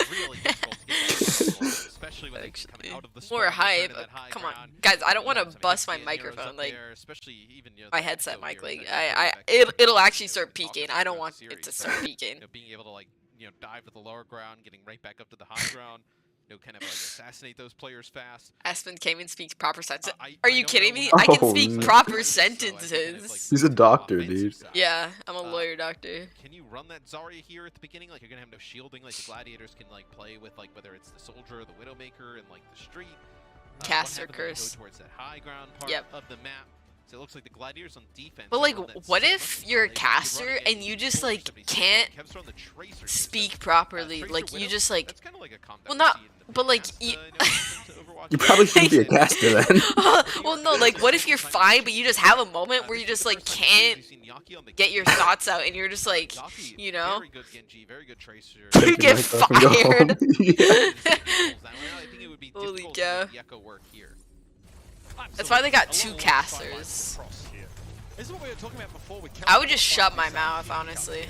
really difficult to get that goal, especially when they come out of the More spawn, hype. returning that high Come on, ground. guys. I don't want to Some bust my instant heroes microphone. up Like there, especially even, you know, my the headset Echo mic. heroes Like that are really it'll effective. actually start We're talking peaking. about I don't throughout want the it to series, start but, peaking. you know, being able to, like, you know, dive to the lower ground, getting right back up to the high ground, you know, kind of like assassinate those players fast. Aspen came and speaks proper sentences. I Are you don't kidding know me? how I can Oh, speak no. proper so I think kind of, like, sentences. He's a the doctor, offensive dude. side. Yeah, I'm a lawyer doctor. Can you run that Zarya here at the beginning? Like, you're gonna have no shielding. Like, the Gladiators can, like, play with, like, whether it's the Soldier or the Widowmaker and, like, the Street. Caster what happens when you curse. go towards that high ground part Yep. of the map? So it looks like the Gladiators on defense. But are like, on that what same if much you're a like, you're running caster it, and you just Soldier like 76, can't Kev's throwing the Tracer here, so, speak properly? Tracer Like you Widow, just like that's kind of like a comp that well, we not- see in the but, like, past, you- you know, to Overwatch. You probably shouldn't be a caster then. well, no, like what if you're fine, but you just have a moment where you just like can't get your thoughts out, and you're just like, you know, Very good Genji, very good Tracer. you Take your get mic off and go home. fired. Yeah. I think it would be Holy difficult to cow. make the Echo work here. That's why they got two casters. This is what we were talking about before with I would just shut my mouth, honestly.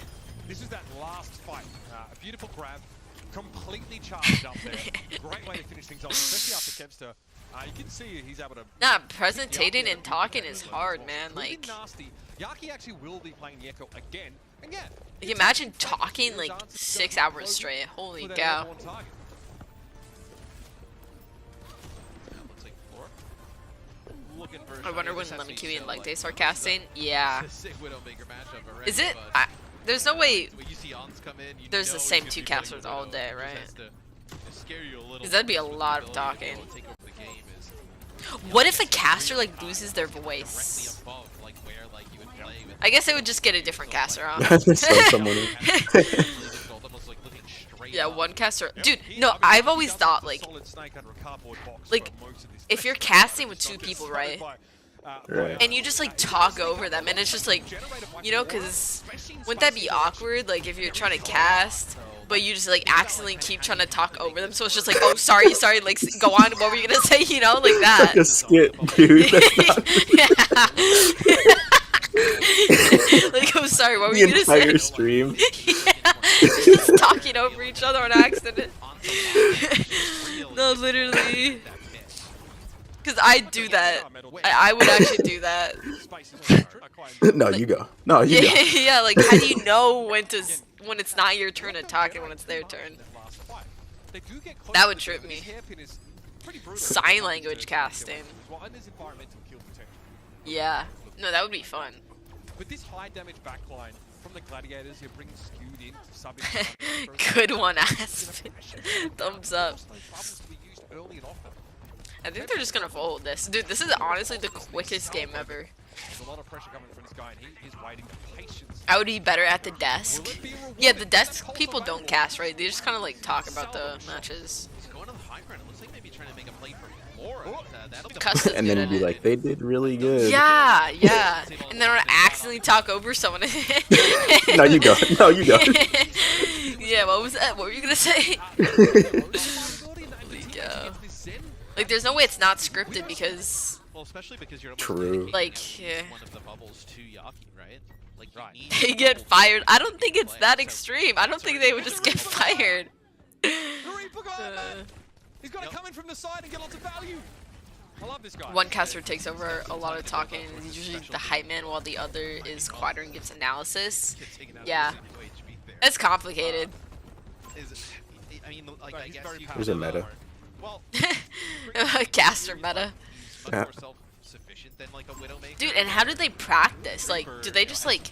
This is that last fight. A beautiful grab, completely charged up there. Great way to finish things off, especially after Kevster. You can see he's able to. Nah, presentating and talking is hard, man. Like, nasty. Yaki actually will be playing the Echo again. And yeah, like, imagine talking like 6 hours straight. Holy cow. Looks like four. Looking for I wonder when Shiny Lemon and so, like they start casting. Yeah. it's a sick Widowmaker matchup already, Is it? but There's no way. when you see Ons come in, you There's know the he's same gonna two be running casters the all Widow. day, He just right? has to scare you a little 'Cause that'd bit be a with the lot of ability to be talking. able to take over the game is What if a caster like loses their directly voice? above, like where like you would play with I guess they would just get a different caster on. Send someone in. almost like looking straight Yeah, up. one caster. Dude, no, I've always thought like if you're casting with 2 people, right? Right. And you just like talk over them, and it's just like, you know, because wouldn't that be awkward? Like if you're trying to cast, but you just like accidentally keep trying to talk over them, so it's just like, oh, sorry, like go on. What were you gonna say? You know, like that. Like a skit, dude. That's not Like, oh, sorry, what were the you gonna say? entire stream. Yeah, just talking over each other on accident. No, literally. Because I do that. I would actually do that. No, you go. No, you Yeah, go. yeah. Like, how do you know when it's not your turn to talk and when it's their turn? That would trip me. Sign language casting. Yeah. No, that would be fun. With this high damage backline from the Gladiators, you're bringing skewed in to sub into Good one, Aspen. Thumbs up. I think they're just gonna fold this. Dude, this is honestly the quickest game ever. There's a lot of pressure coming from this guy, and he is waiting with patience. I would be better at the desk. Yeah, the desk people don't cast, right? They just kind of like talk about the matches. He's going to the high ground. It looks like maybe trying to make a play for Laura. That'll be Custom's And good then at you'd be it. like, they did really good. Yeah, yeah. And then I accidentally talk over someone. No, you go. No, you go. Yeah, what was that? What were you gonna say? Go. Like, there's no way it's not scripted because, well, especially because you're True. like, yeah. one of the bubbles to Yaki, right? Like you need They get fired. I don't think it's that extreme. I don't think they would just get fired. He's got to come in from the side and get lots of value. I love this guy. One caster takes over a lot of talking, and he's usually the hype man, while the other is Quadra and gives analysis. Yeah. It's complicated. I mean, like, I guess you There's a meta. Well, Caster meta. much more self-sufficient than like a Widowmaker. Dude, and how do they practice? Like, do they just like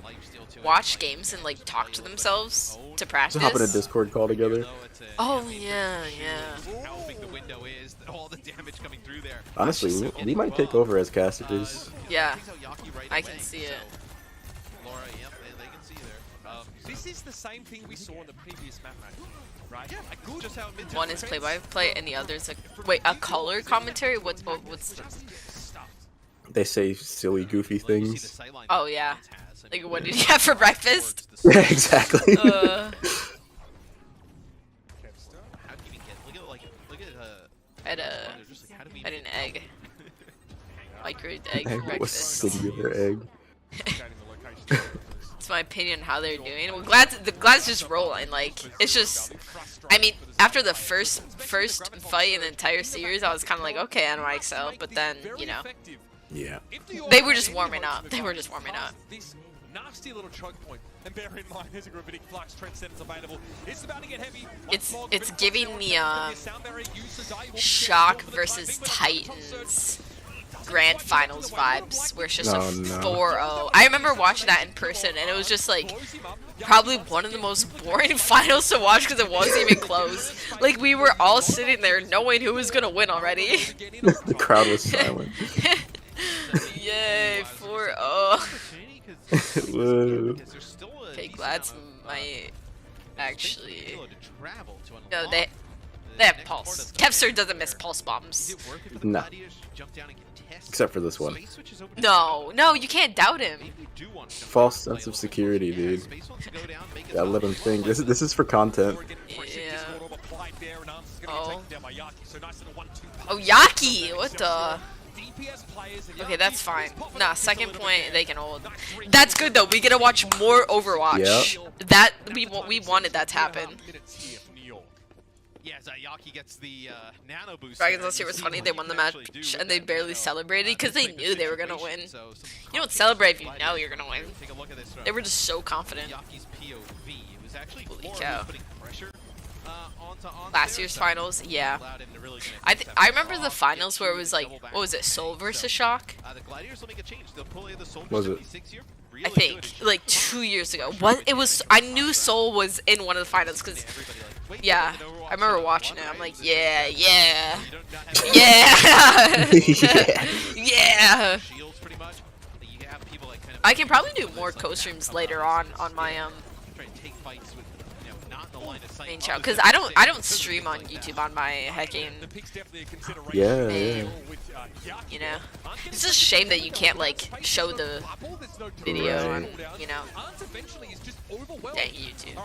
watch games and like talk to themselves to Just hop in a practice? Discord call together. Oh yeah, yeah. How big the window is, all the damage coming through there. Honestly, we might take over as casters. Yeah, Brings out Yaki right I away, can see it. so Laura, yep, they can see there. This is the same thing we saw in the previous map match, right? Yeah, just how mid One is play-by-play, and the other is a color commentary. What's They say silly, goofy things. Oh yeah. Like, what did you have for breakfast? Yeah, exactly. How do you even get? Look at I had just like, how do we I had an egg. Microwaved egg Egg for was breakfast. singular egg. That's my opinion on how they're doing. Well, Glad's just rolling. Like, it's just, I mean, after the first fight in the entire series, I was kind of like, okay, NYXL, but then, you know, Yeah. they were just warming up. They were just warming up. This nasty little choke point. And bear in mind, there's a gravitic flux Trendsetter's available. It's about to get heavy. It's giving me Shock versus Titans Grand Finals vibes, where it's just a 4-0. I remember watching that in person, and it was just like probably one of the most boring finals to watch because it wasn't even close. Like, we were all sitting there knowing who was gonna win already. The crowd was silent. Yay, 4-0. Whoa. Okay, Glad's might actually. No, they have pulse. Kevster doesn't miss pulse bombs. No. Except for this one. No, you can't doubt him. False sense of security, dude. Gotta let him think. This is for content. Yeah. Oh, Yaki! What the? Okay, that's fine. Nah, second point, they can hold. That's good though. We get to watch more Overwatch. Yep. That we wanted that to happen. Yeah, Yaki gets the nano boost. Dragons last year was funny. They won the match and they barely celebrated because they knew they were gonna win. You don't celebrate if you know you're gonna win. They were just so confident. Yaki's POV. It was actually Holy more cow. putting pressure Last year's finals, yeah. I remember the finals where it was like, what was it, Soul versus Shock? The Gladiators will make a change. They'll pull in the Soul Was it? 76 here. I think like 2 years ago. What it was? I knew Soul was in one of the finals because, yeah, I remember watching it. I'm like, yeah, yeah, yeah. Shields pretty much. You have people like kind of I can probably do more co-streams later on my trying to take fights with, you know, not in the line of sight. main channel because I don't stream on YouTube on my hacking. Yeah, yeah. You know, it's just a shame that you can't like show the video on, you know. Dang YouTube.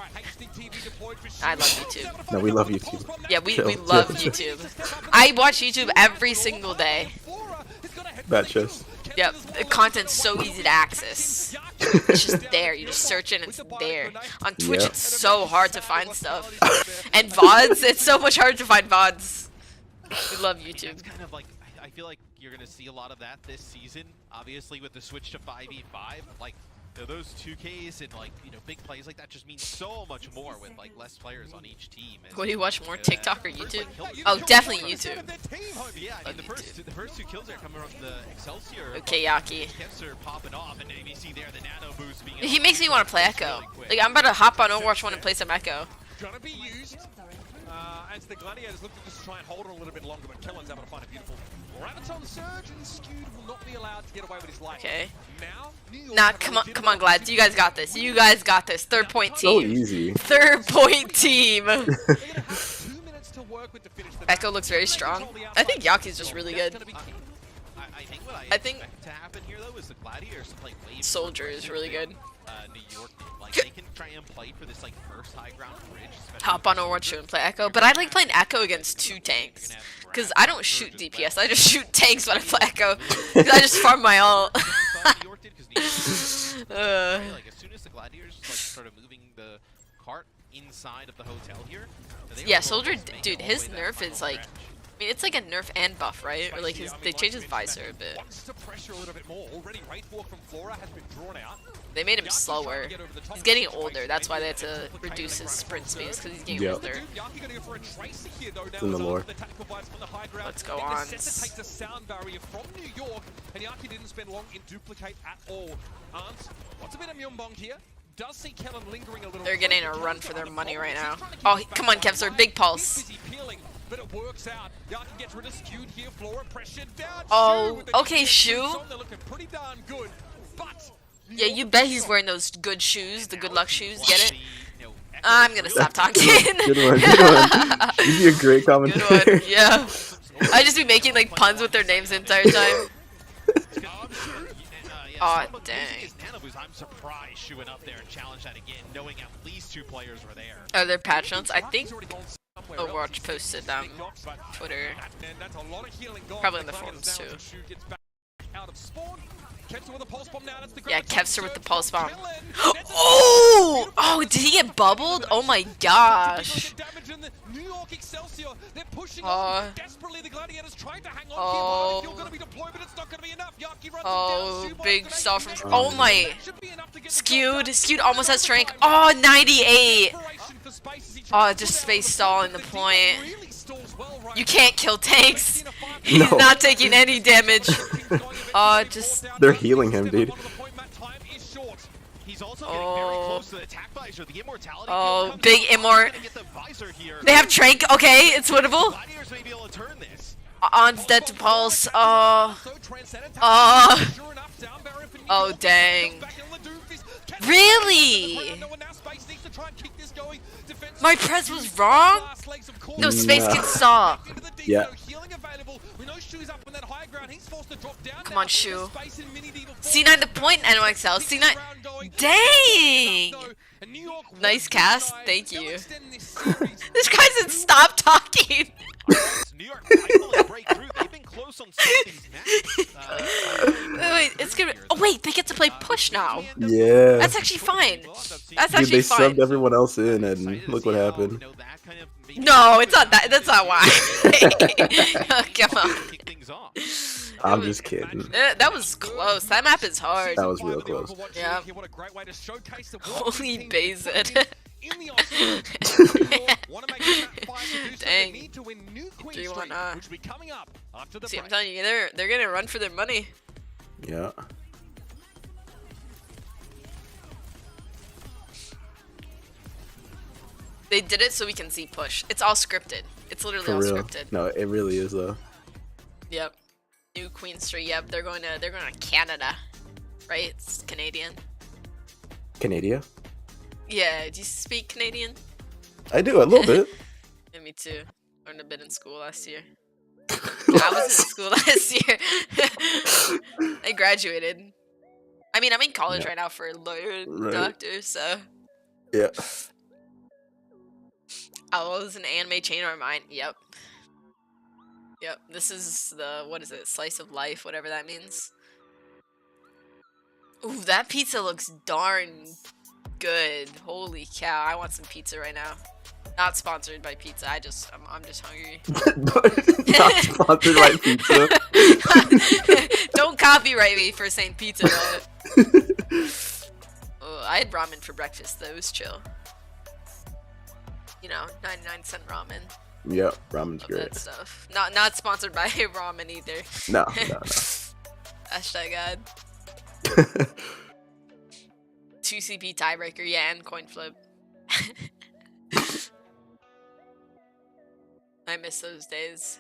I love YouTube. No, we love YouTube. Yeah, we Chill, love chill. YouTube. I watch YouTube every single day. That chest. Yep, the content's so easy to access. It's just there. You just search it and it's there. On Twitch, Yep. it's so hard to find stuff. And VODs, it's so much harder to find VODs. We love YouTube. It's kind of like, I feel like you're going to see a lot of that this season. Obviously, with the switch to 5v5, like, you know, those 2Ks and, like, you know, big plays like that just mean so much more with, like, less players on each team. What do you watch more, TikTok or YouTube? Oh, definitely YouTube. Yeah, I mean, the first two kills are coming from the Excelsior. Okay, Yaki. Kevster popping off, and you see there the nano boost being He makes me want to play Echo. Like, I'm about to hop on Overwatch 1 and play some Echo. Gonna be used as the Gladiators look to just try and hold it a little bit longer, but Kellen's able to find a beautiful Graviton Surge, and Skewed will not be allowed to get away with his life. Okay. Now, New York Nah, have come on, Glads. You guys got this. You guys got this. Third point So team. easy. Third point team. They're gonna have 2 minutes to work with to finish the Echo looks very strong. I think Yaki's just really good. I think what I think expect to happen here though is the Gladiators to play way Soldier is really good. New York, like they can try and play for this like first high ground bridge. Hop on Overwatch 2 and play Echo, but I like playing Echo against 2 tanks. Because I don't shoot DPS, I just shoot tanks when I play Echo. 'Cause I just farm my ult. Like as soon as the Gladiators like started moving the cart inside of the hotel here. Yeah, Soldier, dude, his nerf is like, I mean, it's like a nerf and buff, right? Or like they changed his visor a bit. Wants to pressure a little bit more. Already Wraith Walk from Flora has been drawn out. They made him slower. He's getting older. That's why they had to reduce his sprint speed, because he's getting older. It's in the lore. Let's go on. Necessitates a sound barrier from New York, and Yaki didn't spend long in duplicate at all. Arms, what's a bit of Myeonbong here? Does see Kellen lingering a little. They're getting a run for their money right now. Oh, come on, Kevster, big pulse. Busy peeling, but it works out. Yaki gets rid of Skewed here. Flora pressured down. Oh, okay, Shu. They're looking pretty darn good, but Yeah, you bet he's wearing those good shoes, the good luck shoes. Get it? I'm gonna stop talking. Good one, good one. You'd be a great commentator. Good one, yeah. I just be making like puns with their names the entire time. Oh, dang. I'm surprised Shu went up there and challenged that again, knowing at least 2 players were there. Are there patch notes? I think Overwatch posted them. Twitter. Probably in the forums too. Out of spawn. Yeah, Kevster with the pulse bomb. Oh! Oh, did he get bubbled? Oh my gosh. Desperately, the Gladiators trying to hang on. Oh. Still gonna be deployed, but it's not gonna be enough. Yaki runs Oh, him down. big stall from. Oh, Oh my. Should be enough to get the Skewed. job done. Skewed almost has strength. Oh, 98. Preparation for space as he Oh, tries to just pull space out stalling the defense. point. Really stalls well right You now. can't kill tanks. He's No. not taking any damage. Oh, just. They're healing him, dude. He's also getting very close to the attack visor. The immortality Oh, field comes big out. immort. Gonna get the visor here. They have Trank. Okay, it's winnable. Gladiators may be able to turn this. On's dead to pulse. Oh. Oh. Oh, dang. Really? My press was wrong? No, Space Nah. Kid saw. Yeah. Come on, Shu. C9 the point, NYXL. C9. Dang! Nice cast. Thank you. This guy said stop talking. New York finally break through. They've been close on some of these matches. Wait, it's gonna. Oh wait, they get to play push now. Yeah. That's actually fine. That's Dude, actually they fine. subbed everyone else in, and look what happened. No, it's not that. That's not why. Oh, come on. Kick things off. I'm just kidding. That was close. That map is hard. That was real close. Yeah. What a great way to showcase the Holy Bazet. in the Aussie. Want to make that fight to do so. They Dang. need to win New Queen Do you Street, wanna- which will be coming up after the See, I'm break. telling you, they're gonna run for their money. Yeah. They did it so we can see push. It's all scripted. It's literally For all real. scripted. No, it really is though. Yep. New Queen Street. Yep. They're going to Canada, right? It's Canadian. Canada? Yeah. Do you speak Canadian? I do a little bit. Yeah, me too. Learned a bit in school last year. I was in school last year. I graduated. I mean, I'm in college Yeah. right now for a lawyer and Right. doctor, so. Yeah. I was an anime chain or mine. Yep. Yep. This is the, what is it? Slice of life, whatever that means. Ooh, that pizza looks darn good. Holy cow. I want some pizza right now. Not sponsored by pizza. I'm just hungry. Not sponsored by pizza. Don't copyright me for saying pizza though. Oh, I had ramen for breakfast though. It was chill. You know, 99-cent ramen. Yep, ramen's Love great. that stuff. Not sponsored by ramen either. No. Hashtag ad. 2CP tiebreaker, yeah, and coin flip. I miss those days.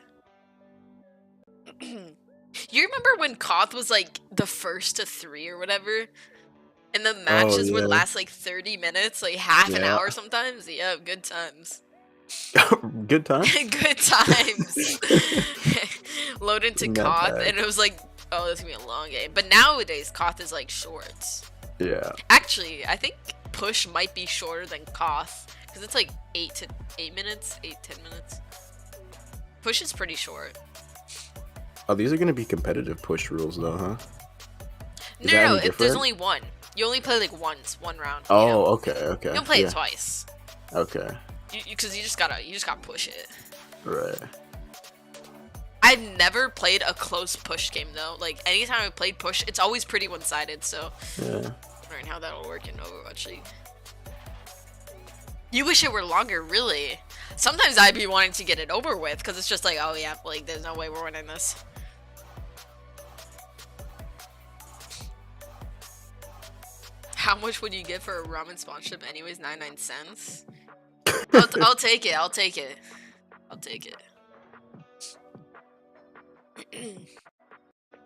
You remember when Koth was like the first to 3 or whatever? And the matches would yeah. last like 30 minutes, like half an Yeah. hour sometimes? Yeah, good times. Good time. Good times. Load into Not Koth, bad. and it was like, oh, this is gonna be a long game. But nowadays, Koth is like shorts. Yeah. Actually, I think Push might be shorter than Koth, because it's like 8 minutes, 8-10 minutes. Push is pretty short. Oh, these are gonna be competitive push rules though, huh? Is that No, any there's different? only one. You only play like once, one round. Oh, you know? okay. You don't play yeah. it twice. Okay. Because you just gotta push it. Right. I've never played a close push game though. Like anytime I played push, it's always pretty one-sided. So Yeah. learn how that'll work in Overwatch League. You wish it were longer, really. Sometimes I'd be wanting to get it over with because it's just like, oh yeah, like there's no way we're winning this. How much would you get for a ramen sponsorship anyways? 99 cents? I'll take it. I'll take it. I'll take it.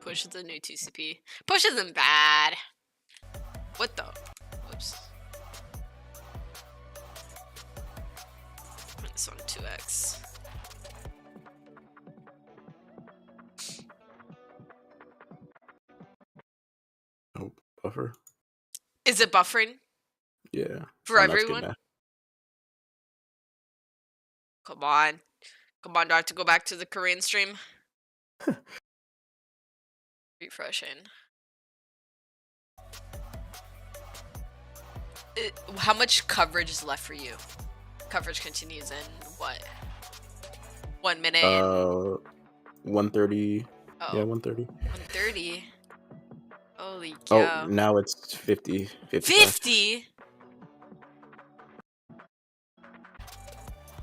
Push is the new 2CP. Push isn't bad. What the? Whoops. Put this on 2x. Oh, buffer. Is it buffering Yeah. for Oh, that's good everyone? now. Come on. Come on, do I have to go back to the Korean stream? Refreshing. How much coverage is left for you? Coverage continues in what? 1 minute. 1:30. Oh. Yeah, 1:30. 1:30. Holy Oh, cow. now it's 50. 50?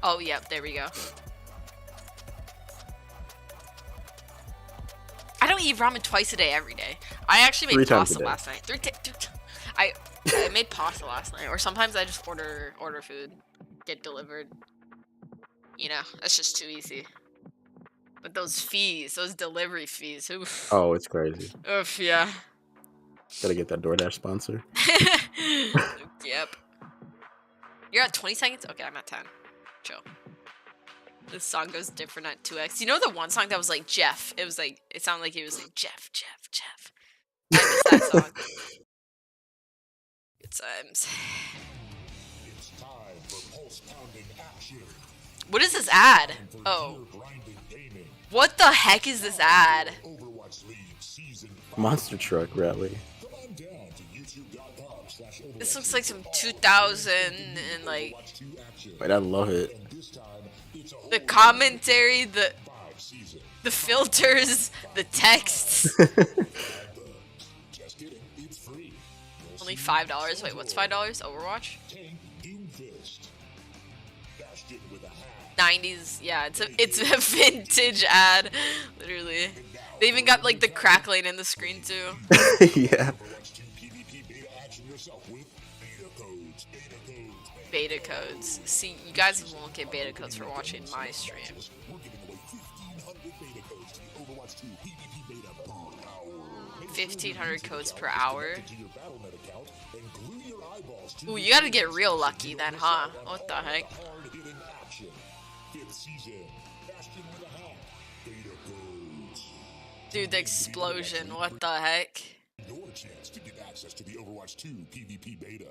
Oh, yep, there we go. I don't eat ramen twice a day every day. I actually made 3 times a pasta day. last night. I made pasta last night, or sometimes I just order food, get delivered. You know, that's just too easy. But those fees, those delivery fees, oof. Oh, it's crazy. Oof, yeah. Gotta get that DoorDash sponsor. Yep. You're at 20 seconds? Okay, I'm at 10. Chill. This song goes different at 2x. You know the one song that was like Jeff? It was like, it sounded like he was like Jeff. I miss that song. Good times. It's time for pulse pounding action. What is this ad? Oh. What the heck is this ad? Overwatch League Season 5. Monster truck rally. Come on down to youtube.com/overwatch. This looks like some 2000 and like Wait, I love it. And this time, it's a the commentary, the 5 season. filters, the texts. Just kidding, it's free. Only $5. Wait, what's $5? Overwatch? Tank Doomfist. Bastion with a hat. 90s, yeah, it's a vintage ad, literally. They even got like the crackling in the screen too. Yeah. Overwatch 2 PvP beta action yourself with beta codes. Beta codes. See, you guys won't get beta codes for watching my stream. We're giving away 1,500 beta codes to the Overwatch 2 PvP beta per hour. 1,500 codes per hour. Into your Battle.net account and glue your eyeballs to Ooh, you gotta get real lucky then, huh? What the heck? hard-hitting action. 5th season. Bastion with a hat. Beta codes. Dude, the explosion, what the heck? Your chance to get access to the Overwatch 2 PvP beta.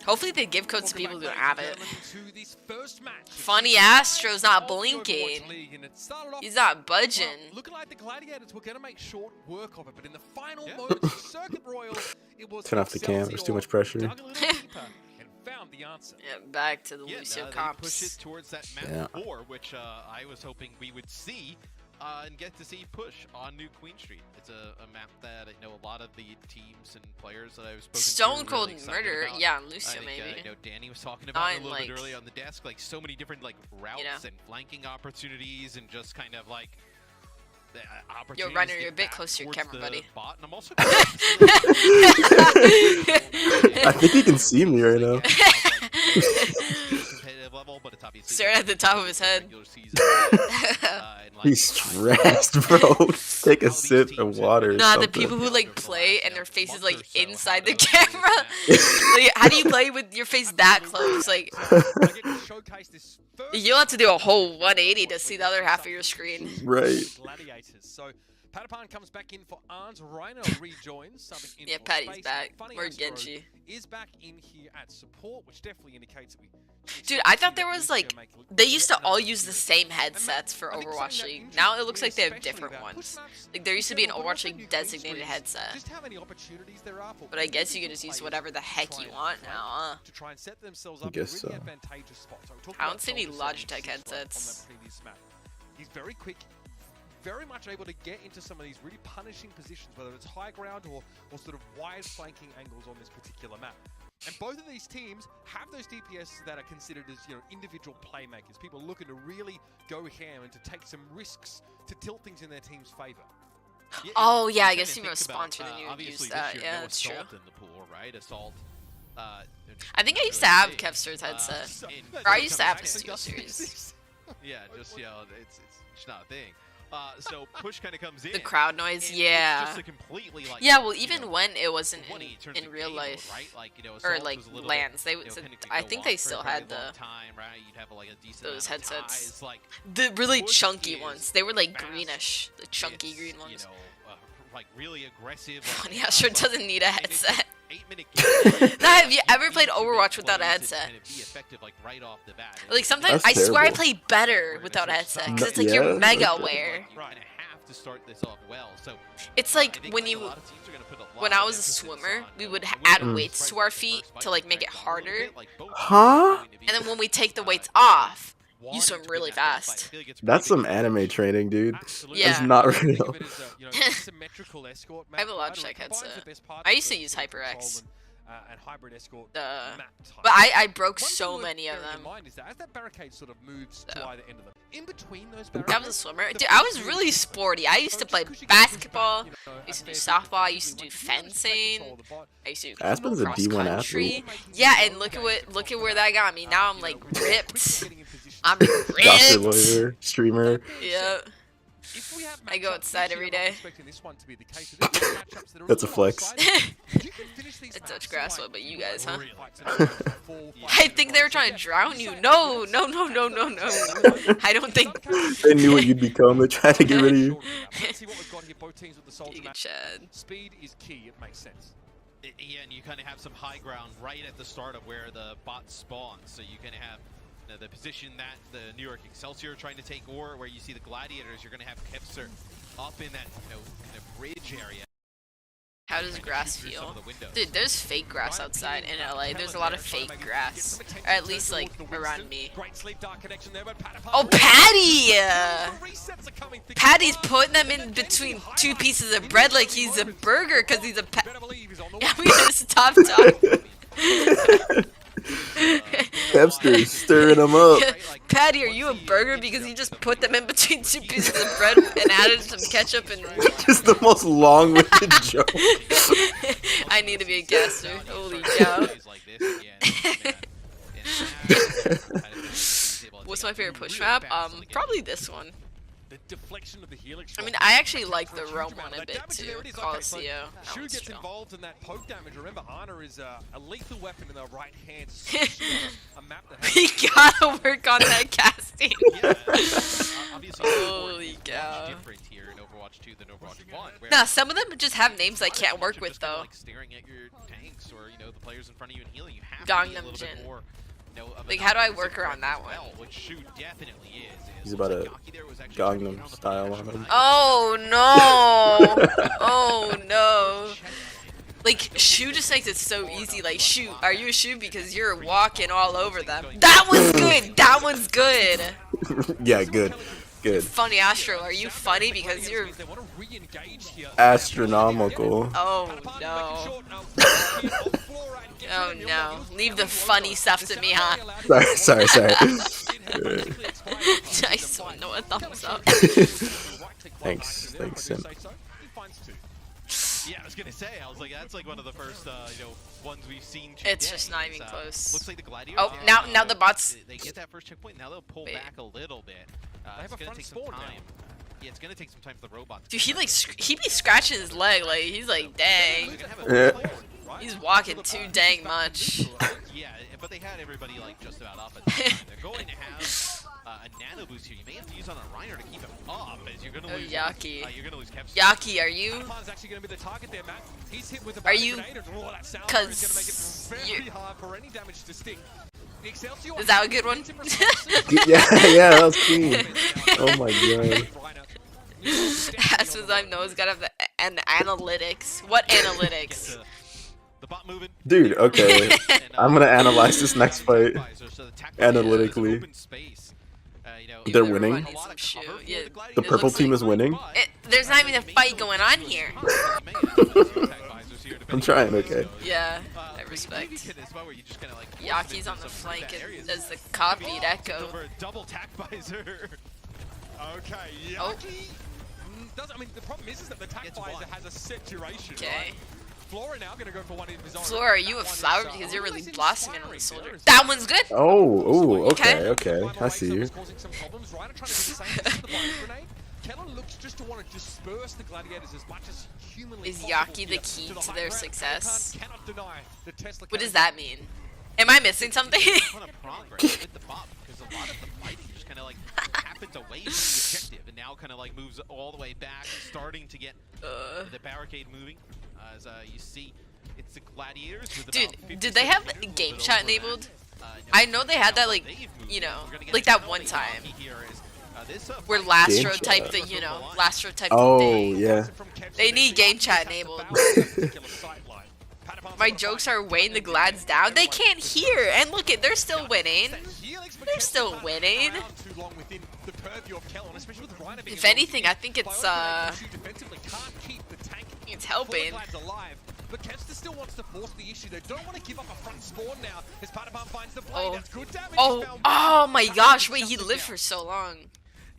Hopefully they give codes to people who don't have it. To this first match. Funny Astro's not blinking. He's not budging. Looking like the Gladiators were going to make short work of it, but in the final moments of Circuit Royal, it was Turn off the cam, there's too much pressure. dug a little deeper and found the answer. Yeah, back to the Lucio They push comps. it towards that map Yeah. 4, which I was hoping we would see and get to see push on New Queen Street. It's a map that I know a lot of the teams and players that I've spoken Stone to are Cold really excited Murder, about. yeah, and Lucio I think, maybe. I know Danny was talking about it a Not little in, bit like, earlier on the desk, like so many different like routes know. and flanking opportunities and just kind of like the opportunities. Yo, Runner, to you're a get bit back close to your towards camera, the buddy. bot, and I'm also I think he can see me right now. competitive level, but it's obviously Staring at the top of his head. regular season, and, like, He's stressed, bro. Take a sip of water. Or Nah, the something. people who like play and their face is like inside the camera. Like, how do you play with your face that close? Like, you'll have to do a whole 180 to see the other half of your screen. Right. Gladiators. So Patapan comes back in for Arns. Rhino rejoins. Subbing in Yeah, for Patty's Space. back. Funny Or Astro Genji. is back in here at support, which definitely indicates that we. Dude, I thought there was like, they used to all use the same headsets for Overwatch League. Now it looks like they have different ones. Like there used to be an Overwatch League designated headset. Just how many opportunities there are for But I guess you can just use whatever the heck you want now, huh? to try and set themselves I up in a guess really so. advantageous spot. So we're talking I about don't see any Soldier Logitech 76 spot headsets. on that previous map. He's very quick, very much able to get into some of these really punishing positions, whether it's high ground or sort of wide flanking angles on this particular map. And both of these teams have those DPS that are considered as, you know, individual playmakers, people looking to really go ham and to take some risks to tilt things in their team's favor. Oh, yeah, I you guess kinda you were think sponsored about, and you obviously used this that. year, Yeah, no that's true. Assault in the pool, right? Assault. I think I used to have Kevster's headset. Or I used to have his Steel Series. Yeah, just, you know, it's not a thing. So push kind of comes in. The crowd noise, and yeah. It's just a completely, like, Yeah, well, you even know, when it wasn't 180 turns in to real game mode, life, right? Like, you know, or Assault like was a little lands, they bit, would. you know, kinda could I go think on they for a still very had long the time, right? You'd have like a decent those amount of headsets. ties, like, really push chunky is ones. They were like fast, greenish, the chunky it's, green ones. You know, like really aggressive. Funny how sure doesn't need a headset. 8-minute Now, have you ever played Overwatch without a headset? Like sometimes That's I swear I terrible. play better without a headset because it's like you're Yeah, mega okay. aware. to start this off well. So It's I like think when a you, lot of teams are gonna put a lot when of I was a emphasis swimmer, on, we would I add wouldn't be weights to surprised our if the feet first to like fight make it drags a little harder. bit, like, both Huh? teams are going to be And then when we take the weights really off, you wanting swim to win really that first fight. I fast. feel like it's That's pretty some big. anime training, dude. Absolutely. Yeah. That's not I think real. of it as a, you know, symmetrical escort I have a map, Logitech right? It combines headset. the best parts I of used to both use sort of HyperX. control and hybrid escort Duh. map type. But I broke One so thing worth many of bearing them. in mind is that as that barricade sort of moves to So. either end of them, in between those I was a barricades, swimmer. the Dude, I field was is really different. sporty. I used So to just play 'cause you get pushed basketball. back, you know, I used to do a fair bit softball. I used to do defensively, once you take fencing. control of the bot, I used to do Aspen's a cross D1 country. athlete. Yeah, and look at where that got me. Now I'm like ripped. I'm Doctor, ripped. lawyer, streamer. Yeah. if we have I go matchups outside this every year, I'm day. expecting this one to be the case. If there's matchups that are That's a all flex. lopsided, you can finish these I touch matches grass, like what about you guys, huh? really fights and full I fights think and they were runs. trying to So, drown yeah, you. you No, say no, that's- no, no, no, no. I don't think. They knew what you'd become. They tried to get rid of you. Let's see what we've got here. Both teams with the Soldier You map. Chad. Speed is key. It makes sense. Yeah, and you kind of have some high ground right at the start of where the bot spawns. So you kind of have the position that the New York Excelsior are trying to take, or where you see the Gladiators, you're going to have Kipser up in that, kind of bridge area. How does grass feel? Dude, there's fake grass outside in LA. There's a lot of fake grass. Or at least, like, around me. Oh, Patty! Patty's putting them in between two pieces of bread like he's a burger because he's a Yeah, we gotta stop talking. Pepster's stirring them up. Patty, are you a burger because you just put them in between two pieces of bread and added some ketchup and... Just the most long-winded joke. I need to be a guesser. Holy cow. What's my favorite push map? Probably this one. The deflection of the helix. I mean, I actually like the Rome one a bit too. Coliseum. That Shu one's gets chill. involved in that poke damage. Remember, Ana is a lethal weapon in the right hand. A map that has We gotta work on that casting. Yeah, obviously, Holy Overwatch cow. different here in Overwatch 2 than Overwatch 1. Where Nah, some of them just have names I can't work you're with just kinda, though. like staring at your tanks or the players in front of you and healing. You have to be a Gangnam little Jin. bit more. Of Like, an how do I offensive work threat around that as one? well, which Shu definitely is. He's about Looks a like Yaki there was actually trying to get Gangnam on the style back on of him. the Oh no! Oh no! Like, Shu just makes it so easy. Like, shoot, are you a Shu because you're walking all over them? That one's good! That one's good! Yeah, good. Good. Funny Astro, are you funny because you're... they want to re-engage here. Astronomical. Oh no. Oh no. Leave the funny stuff to me, huh? Sorry. Nice one. No, a thumbs up. Thanks, Sim. Yeah, I was gonna say, I was like, that's like one of the first, ones we've seen. It's today. just not even It's, close. Looks like the Gladiators. Oh, now the bots... They get that first checkpoint. Now they'll pull Wait. back a little bit. have It's a gonna front take some spawn now. time. Yeah, it's gonna take some time for the robots. Dude, he like, he be scratching his leg, like, he's like, dang. They're gonna have Yeah. He's walking too dang much. Yeah, but they had everybody like just about up at the time. They're going to have a nano boost here. You may have to use on a Reiner to keep him up, as you're gonna Oh, lose. Yaki. You're gonna lose Kev's. Yaki, are you? Pan's actually going to be the target there, Matt. He's hit with a Are you- grenade, and that sound is 'cause going to make it very you- hard for any damage to stick. The Excelsior Is that a good one? Yeah, that was clean. Oh my god. As as I know, it's gotta have an analytics. What analytics? The bot moving. Dude, okay. I'm gonna analyze this next fight. Analytically. Open space. They're winning? Running some shoe. Yeah, The it purple looks team like- is winning? There's not even a fight going on here. I'm trying, okay. Yeah, I respect. Yaki's on the flank and as the copied Echo. Double tack visor. Okay, Yaki. Oh. Does, I mean, the problem is that the tack visor has a set duration, Okay. right? Flora now going to go for one of his own. Flora, are you a flower because you're really blossoming on the soldier? That one's good. Oh, Okay. okay. I see you. Causing some problems. Ryder trying to do the same thing with the fire grenade. Kellen looks just to want to disperse the Gladiators as much as humanly Is possible Yaki the here key the to high their ground. success? Khan cannot deny the Tesla What does cannon. that mean? Am I missing something? On a progress with the bot, because a lot of the fighting just kind of like happens away from the objective, and now kind of like moves all the way back, starting to get the barricade moving. As you see, it's the Gladiators. With Dude, about 50 did they have seconds, a game little chat bit over enabled? that. I know they had that, like, They've moved. you know, We're gonna get like a that one penalty. time. Yaki here is, Where Lastro Game type chat. the, you know, Lastro type Oh, the thing. yeah. They need game chat enabled. My jokes are weighing the Glads down. They can't hear. And look it, they're still winning. They're still winning. If anything, I think it's helping. But Kevster still wants to force the issue. They don't want to give up a front spawn now as Patapam finds the play. Oh. That's good damage. Oh my gosh, wait, he lived for so long.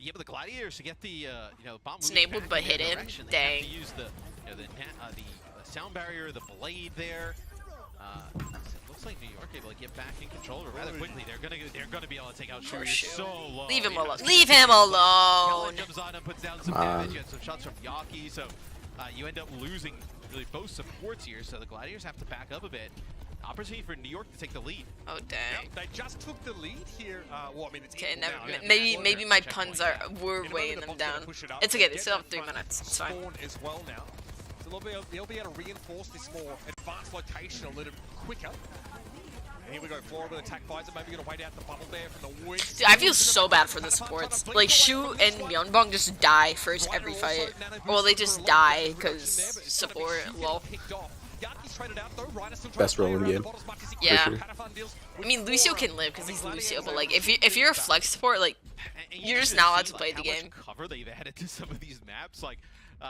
Yeah, but the Gladiators to get the you know, bomb It's moving enabled back but in their hidden. direction, they Dang. have to use the, you know, the sound barrier, the blade there. It looks like New York able to get back in control rather quickly. They're gonna be able to take out Shu so low. Leave him Yeah, alone. it's Leave gonna him be- alone. Kellen comes on and puts down some damage. You had some shots from Yaki, so you end up losing really both supports here. So the Gladiators have to back up a bit. Opportunity for New York to take the lead. Oh dang. They just took the lead here. Well, I mean, it's Okay, equal never, now. maybe my puns were weighing them down. It's okay, they still have 3 minutes. It's fine. Spawn as well now. So they'll be able to reinforce this more advanced location a little quicker. And here we go, Flora with attack visor, maybe gonna wait out the bubble there from the wind. Dude, I feel so bad for the supports. Like, Shu and Myeonbong just die first every fight. Well, they just die because support, lol. Best role in the game. Yeah. sure. I mean, Lucio can live because he's Lucio, but like, if you're a flex support, like, you're just not allowed to play the game. Cover they've added to some of these maps, like.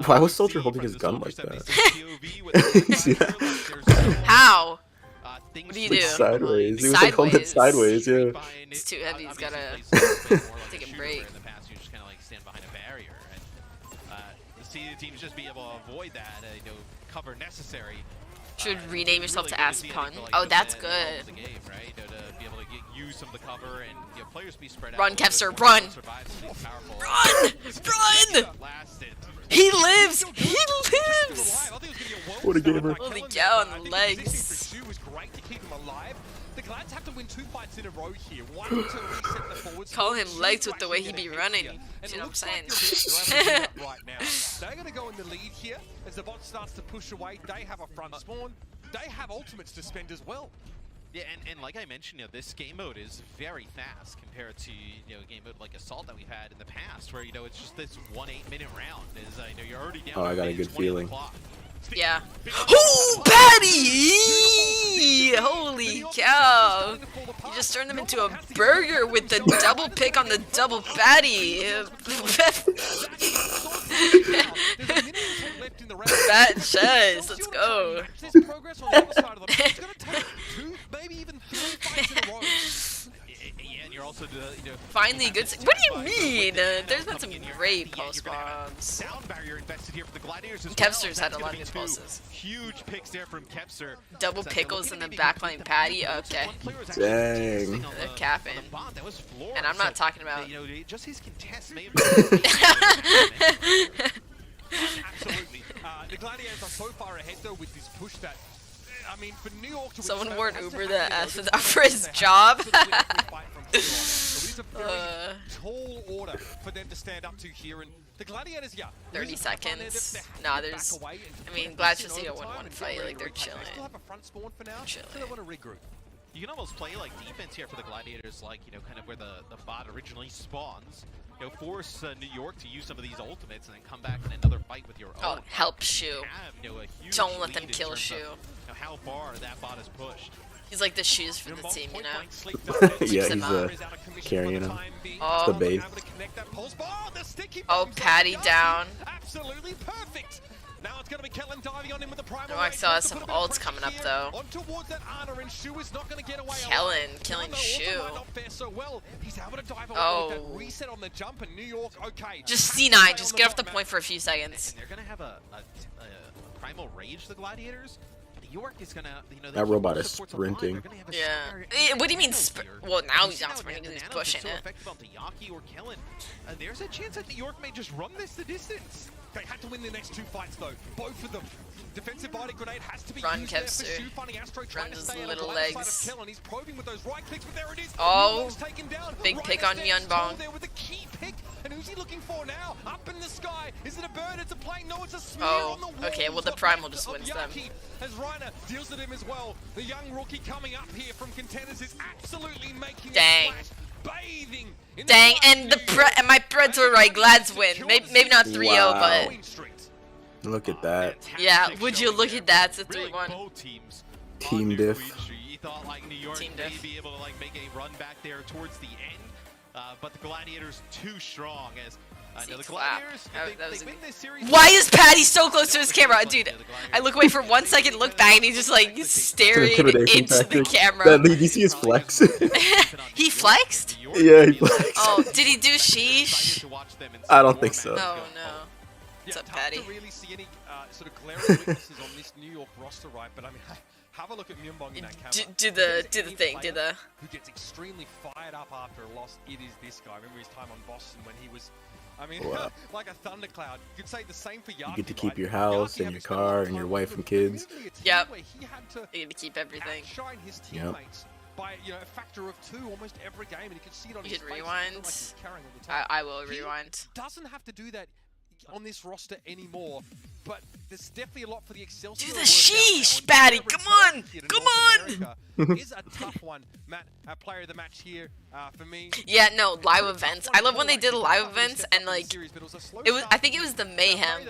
Why was Soldier holding his gun like that? See that? How? What do you do? Sideways. He was like holding it sideways, yeah. It's too heavy, he's gotta take a break. In the past, you just kind of like stand behind a barrier, and you see the teams just be able to avoid that, you know, cover necessary. Should rename yourself to Aspen. Like, Oh, that's the good. the game, right? You know, to be able to use some of the cover and, you know, players be spread out. Run, a little bit Kevster, more, run! survive some of these powerful- Run! Run! Lasted. He lives! He lives! What a gamer. Holy cow on the legs. Shu was great to keep him alive. The Glads have to win 2 fights in a row here. One to reset the forwards. Call him legs with the way he be running. And You know what I'm it saying? looks like right now. They're going to go in the lead here as the bot starts to push away. They have a front spawn. They have ultimates to spend as well. Yeah, and like I mentioned, you know, this game mode is very fast compared to, you know, a game mode like Assault that we've had in the past, where, you know, it's just this 1 8-minute round. Is you know, you're already down. Oh, I got a to good 20 on the feeling. clock. Yeah. Oh, Patty! Holy cow! You just turned him into a burger with the double pick on the double patty. Fat chest, let's go. Yeah, and you're also, you know, Finally good. What do you mean? There's been some great pulse bombs. sound barrier invested here for the Gladiators as Kevster's well. had a That's lot gonna of good be pulses. Huge picks there from Kevster. Double pickles in the backline patty. Okay. Dang. They're capping. And I'm not talking about. You know, just his contest may have Absolutely. The Gladiators are so far ahead though with this push that, I mean, for New York to Someone win, warned has to Uber have that the the Aspen's ability out for his to job. absolutely have to fight from here on out. So it is a very tall order for them to stand up to here, and the Gladiators, yeah. 30 seconds. Nah, there's. I mean, Glad's just gonna win one fight. Like, they're chilling. They still have a front spawn for now, so they Chilling. want to regroup. You can almost play like defense here for the Gladiators, like, you know, kind of where the bot originally spawns. You know, force New York to use some of these ultimates and then come back in another fight with your Oh, own. help Shu. Have, you know, a huge Don't let them lead in kill terms Shu. of, you know, how far that bot is pushed. He's like the shoes for the team, you know? Yeah, he's carrying him. Oh. The base. Oh, Patty down. Absolutely perfect. Now it's going to be Kellen diving on him with the primal. Oh, I still have some ults coming up, though. On towards that Ana, and Shu is not going to get away. Kellen killing Shu. Not fair so well. He's able to dive away Oh. with that reset on the jump, and New York, okay. Just C9, just get off the point for a few seconds. And they're gonna have a primal rage, the Gladiators. New York is gonna, you know, That robot is sprinting. Yeah. What do you mean well, now he's not sprinting because he's pushing so it. effective onto Yaki or Kellen. There's a chance that New York may just run this the distance. They had to win the next 2 fights though. Both of them. Defensive body grenade has to be Run, used there for Kevster. Shu, finding Astro trying Runs to his stay out little of the left side legs. of Kellen. He's probing with those right clicks, but there it is. Oh, New York's taken down. big Right pick on stands Myeonbong. tall there with a key pick. And who's he looking for now? Up in the sky. Is it a bird? It's a plane. No, it's a smear Oh, on the wall. okay, well, the Primal just wins them. As Reiner deals at him as well. The young rookie coming up here from Contenders is absolutely making Dang. a splash. bathing in Dang, the and and my Preds were right. Glads win. Maybe not 3-0, Wow. but Look at that. yeah. Would you look at that? It's a Really 3-1. both teams Team on New diff. Queen Street. You thought like New York Team may diff. be able to like make a run back there towards the end, but the Gladiators too strong as See, the clap. Gladiators. That was they a win good- this series. Why is Patty so close to his camera, dude? I look away for 1 second, look back, and he's just like It's an staring intimidation into the tactic. camera. Did you see his flex? He flexed? Yeah, he flexed. Oh, did he do sheesh? I don't think so. Oh no. What's up, tough Patty? to really see any sort of glaring weaknesses on this New York roster, right? But I mean, have a look at Myunbong in that camera. Do the thing. Do the. Who gets extremely fired up after a loss? It is this guy. Remember his time on Boston when he was, I mean, Wow. like a thundercloud. You could say the same for Yaki. You get to keep right? your house Yaki and having your spent a lot car of and your time wife with and them, kids. really a team Yep. where he had to You get to keep everything. outshine his Yep. teammates by a factor of 2 almost every game, and you could see it on You his should face. It rewind. felt like he was carrying all the time. I will He rewind. doesn't have to do that on this roster anymore, but there's definitely a lot for the Excelsior. Do to the work out now, sheesh, and Batty, their come return on, here to come North on. America is a tough one. Matt, our player of the match here for me. Yeah, no, live events. I love when they did live events and like it was. I think it was the Mayhem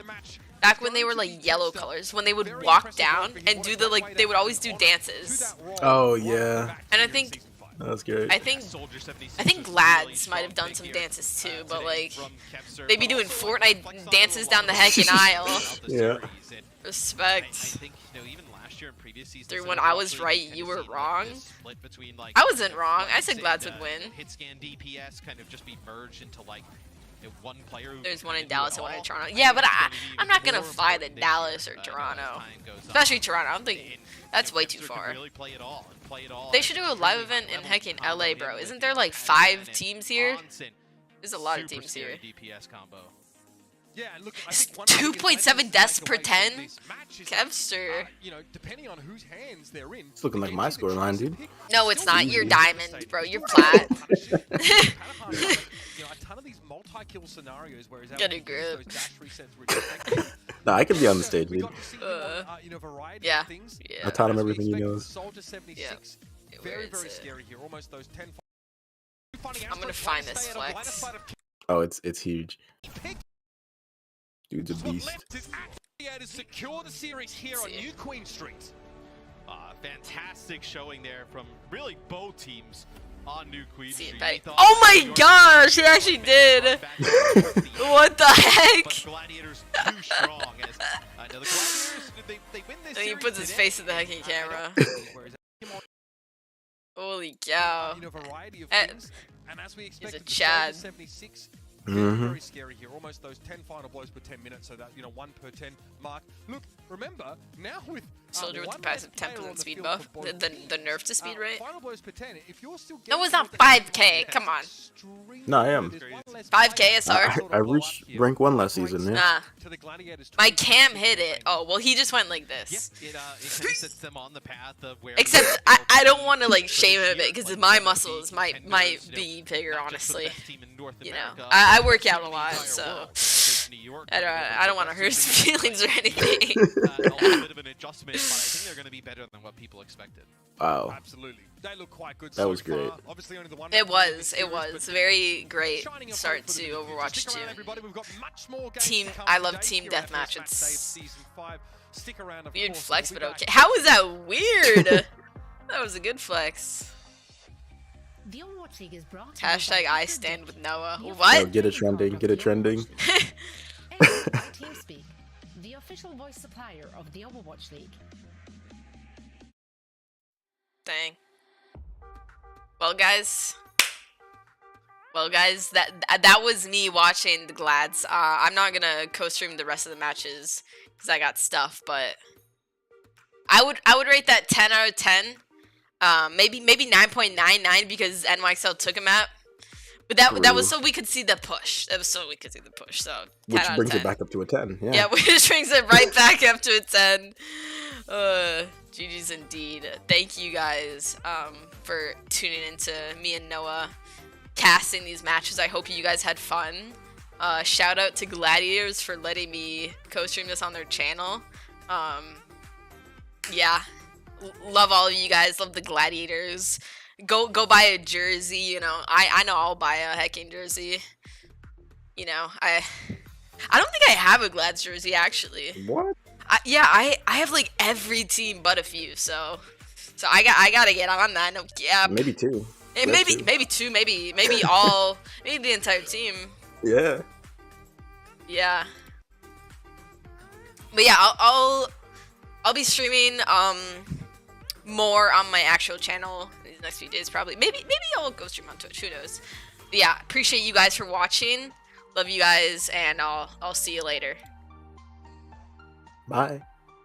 back when they were like yellow colors. When they would walk down and do the like, they would always do dances. Oh yeah, And I think that was great. I think Glads might have done some dances too, but like they'd be doing Fortnite dances down the heckin' aisle. Yeah. Respect. think even last year in previous seasons. Through when I was right, you were wrong. I wasn't wrong. I said Glads would win. Hit scan DPS kind of just be merged into like one player. There's one in Dallas and one in Toronto. Yeah, but I'm not gonna fly to Dallas or Toronto. Especially Toronto. I'm thinking that's way too far. They should do a live event in heckin' LA, bro. Isn't there like 5 teams here? There's a lot of teams here. DPS combo. Yeah, and look, I It's think one of the biggest 2.7 lessons deaths to per take away 10? from this match is Kevster. that, depending on whose hands they're in. It's looking like my scoreline, dude. No, it's not. You're Easy. diamond, bro. You're plat. A ton of these multi-kill scenarios where he's able Get to a use grip. those dash resets really effectively. Nah, I could be on the stage, We dude. got to see him on, a variety Yeah. of things. Yeah. I taught him As we everything he expected, knows. Soldier 76, Yeah, very, where is very it? scary here. Almost those 10. I'm gonna find this flex. Oh, it's huge. Pick Dude's a what beast. left is actually to secure the series here on See. New Queen Street. Fantastic showing there from really both teams on New Queen See it, Street. Patty. We thought Oh my New York gosh, he actually did. back towards the end. What the heck? But Gladiators too strong as the Gladiators they win this And he series puts his today. face in the heckin' camera. Holy cow. Variety of Eh, things. And as we a expected, the Chad. Soldier 76 Mhm. very scary here. Almost those 10 final blows per 10 minutes, so that 1 per 10 mark. Look, remember now with Soldier with the one passive less player tempo on and the speed field buff. for both The teams, nerf to speed rate. Final blows per 10. If you're still No, it's getting not the 5K, that's come on. extremely No, I am. good. There's one less 5K player SR. sort of I blow reached up here. rank 1 last season, yeah. Nah. To the Gladiators My 20. cam hit it. Oh, well, he just went like this. It kind of sets them on the path of where. Except I don't want to like shame him a bit because my muscles might be bigger, honestly. You know, I work out a lot, so I don't want to hurt his feelings or anything. A little bit of an adjustment, but I think they're going to be better than what people expected. Wow. Absolutely. They look quite good That so was great. far. Obviously only the one It round in was. this It series, was but very great shining a start hope for to the future. Overwatch Stick around, 2. everybody. We've got much more games Team- to come I love today team here at our deathmatch, first match it's- day of season 5. Stick around, of Weird course, flex, we'll but be okay. back. How was that weird? That was a good flex. The Overwatch League is brought to Hashtag you by I Aspen. stand with Noah. Yo, What? get it trending, get it trending. And by TeamSpeak, the official voice supplier of the Overwatch League. Dang. Well, guys. That was me watching the Glads. I'm not gonna co-stream the rest of the matches because I got stuff, but I would rate that 10 out of 10. Maybe 9.99 because NYXL took a map. But that was so we could see the push. That was so we could see the push. So 10 Which out of brings 10. it back up to a 10. Yeah. Yeah, which brings it right back up to a 10. GG's indeed. Thank you guys for tuning into me and Noah casting these matches. I hope you guys had fun. Shout out to Gladiators for letting me co-stream this on their channel. Yeah. Love all of you guys. Love the Gladiators. go buy a jersey. You know, I know I'll buy a hecking jersey. You know, I don't think I have a Glads jersey actually. What? I have like every team but a few, so I gotta get on that. No, yeah. Maybe two. Maybe two, maybe all, maybe the entire team. Yeah. Yeah. But yeah, I'll be streaming more on my actual channel these next few days probably. Maybe I'll go stream on Twitch. Who knows? But yeah, appreciate you guys for watching. Love you guys, and I'll see you later. Bye.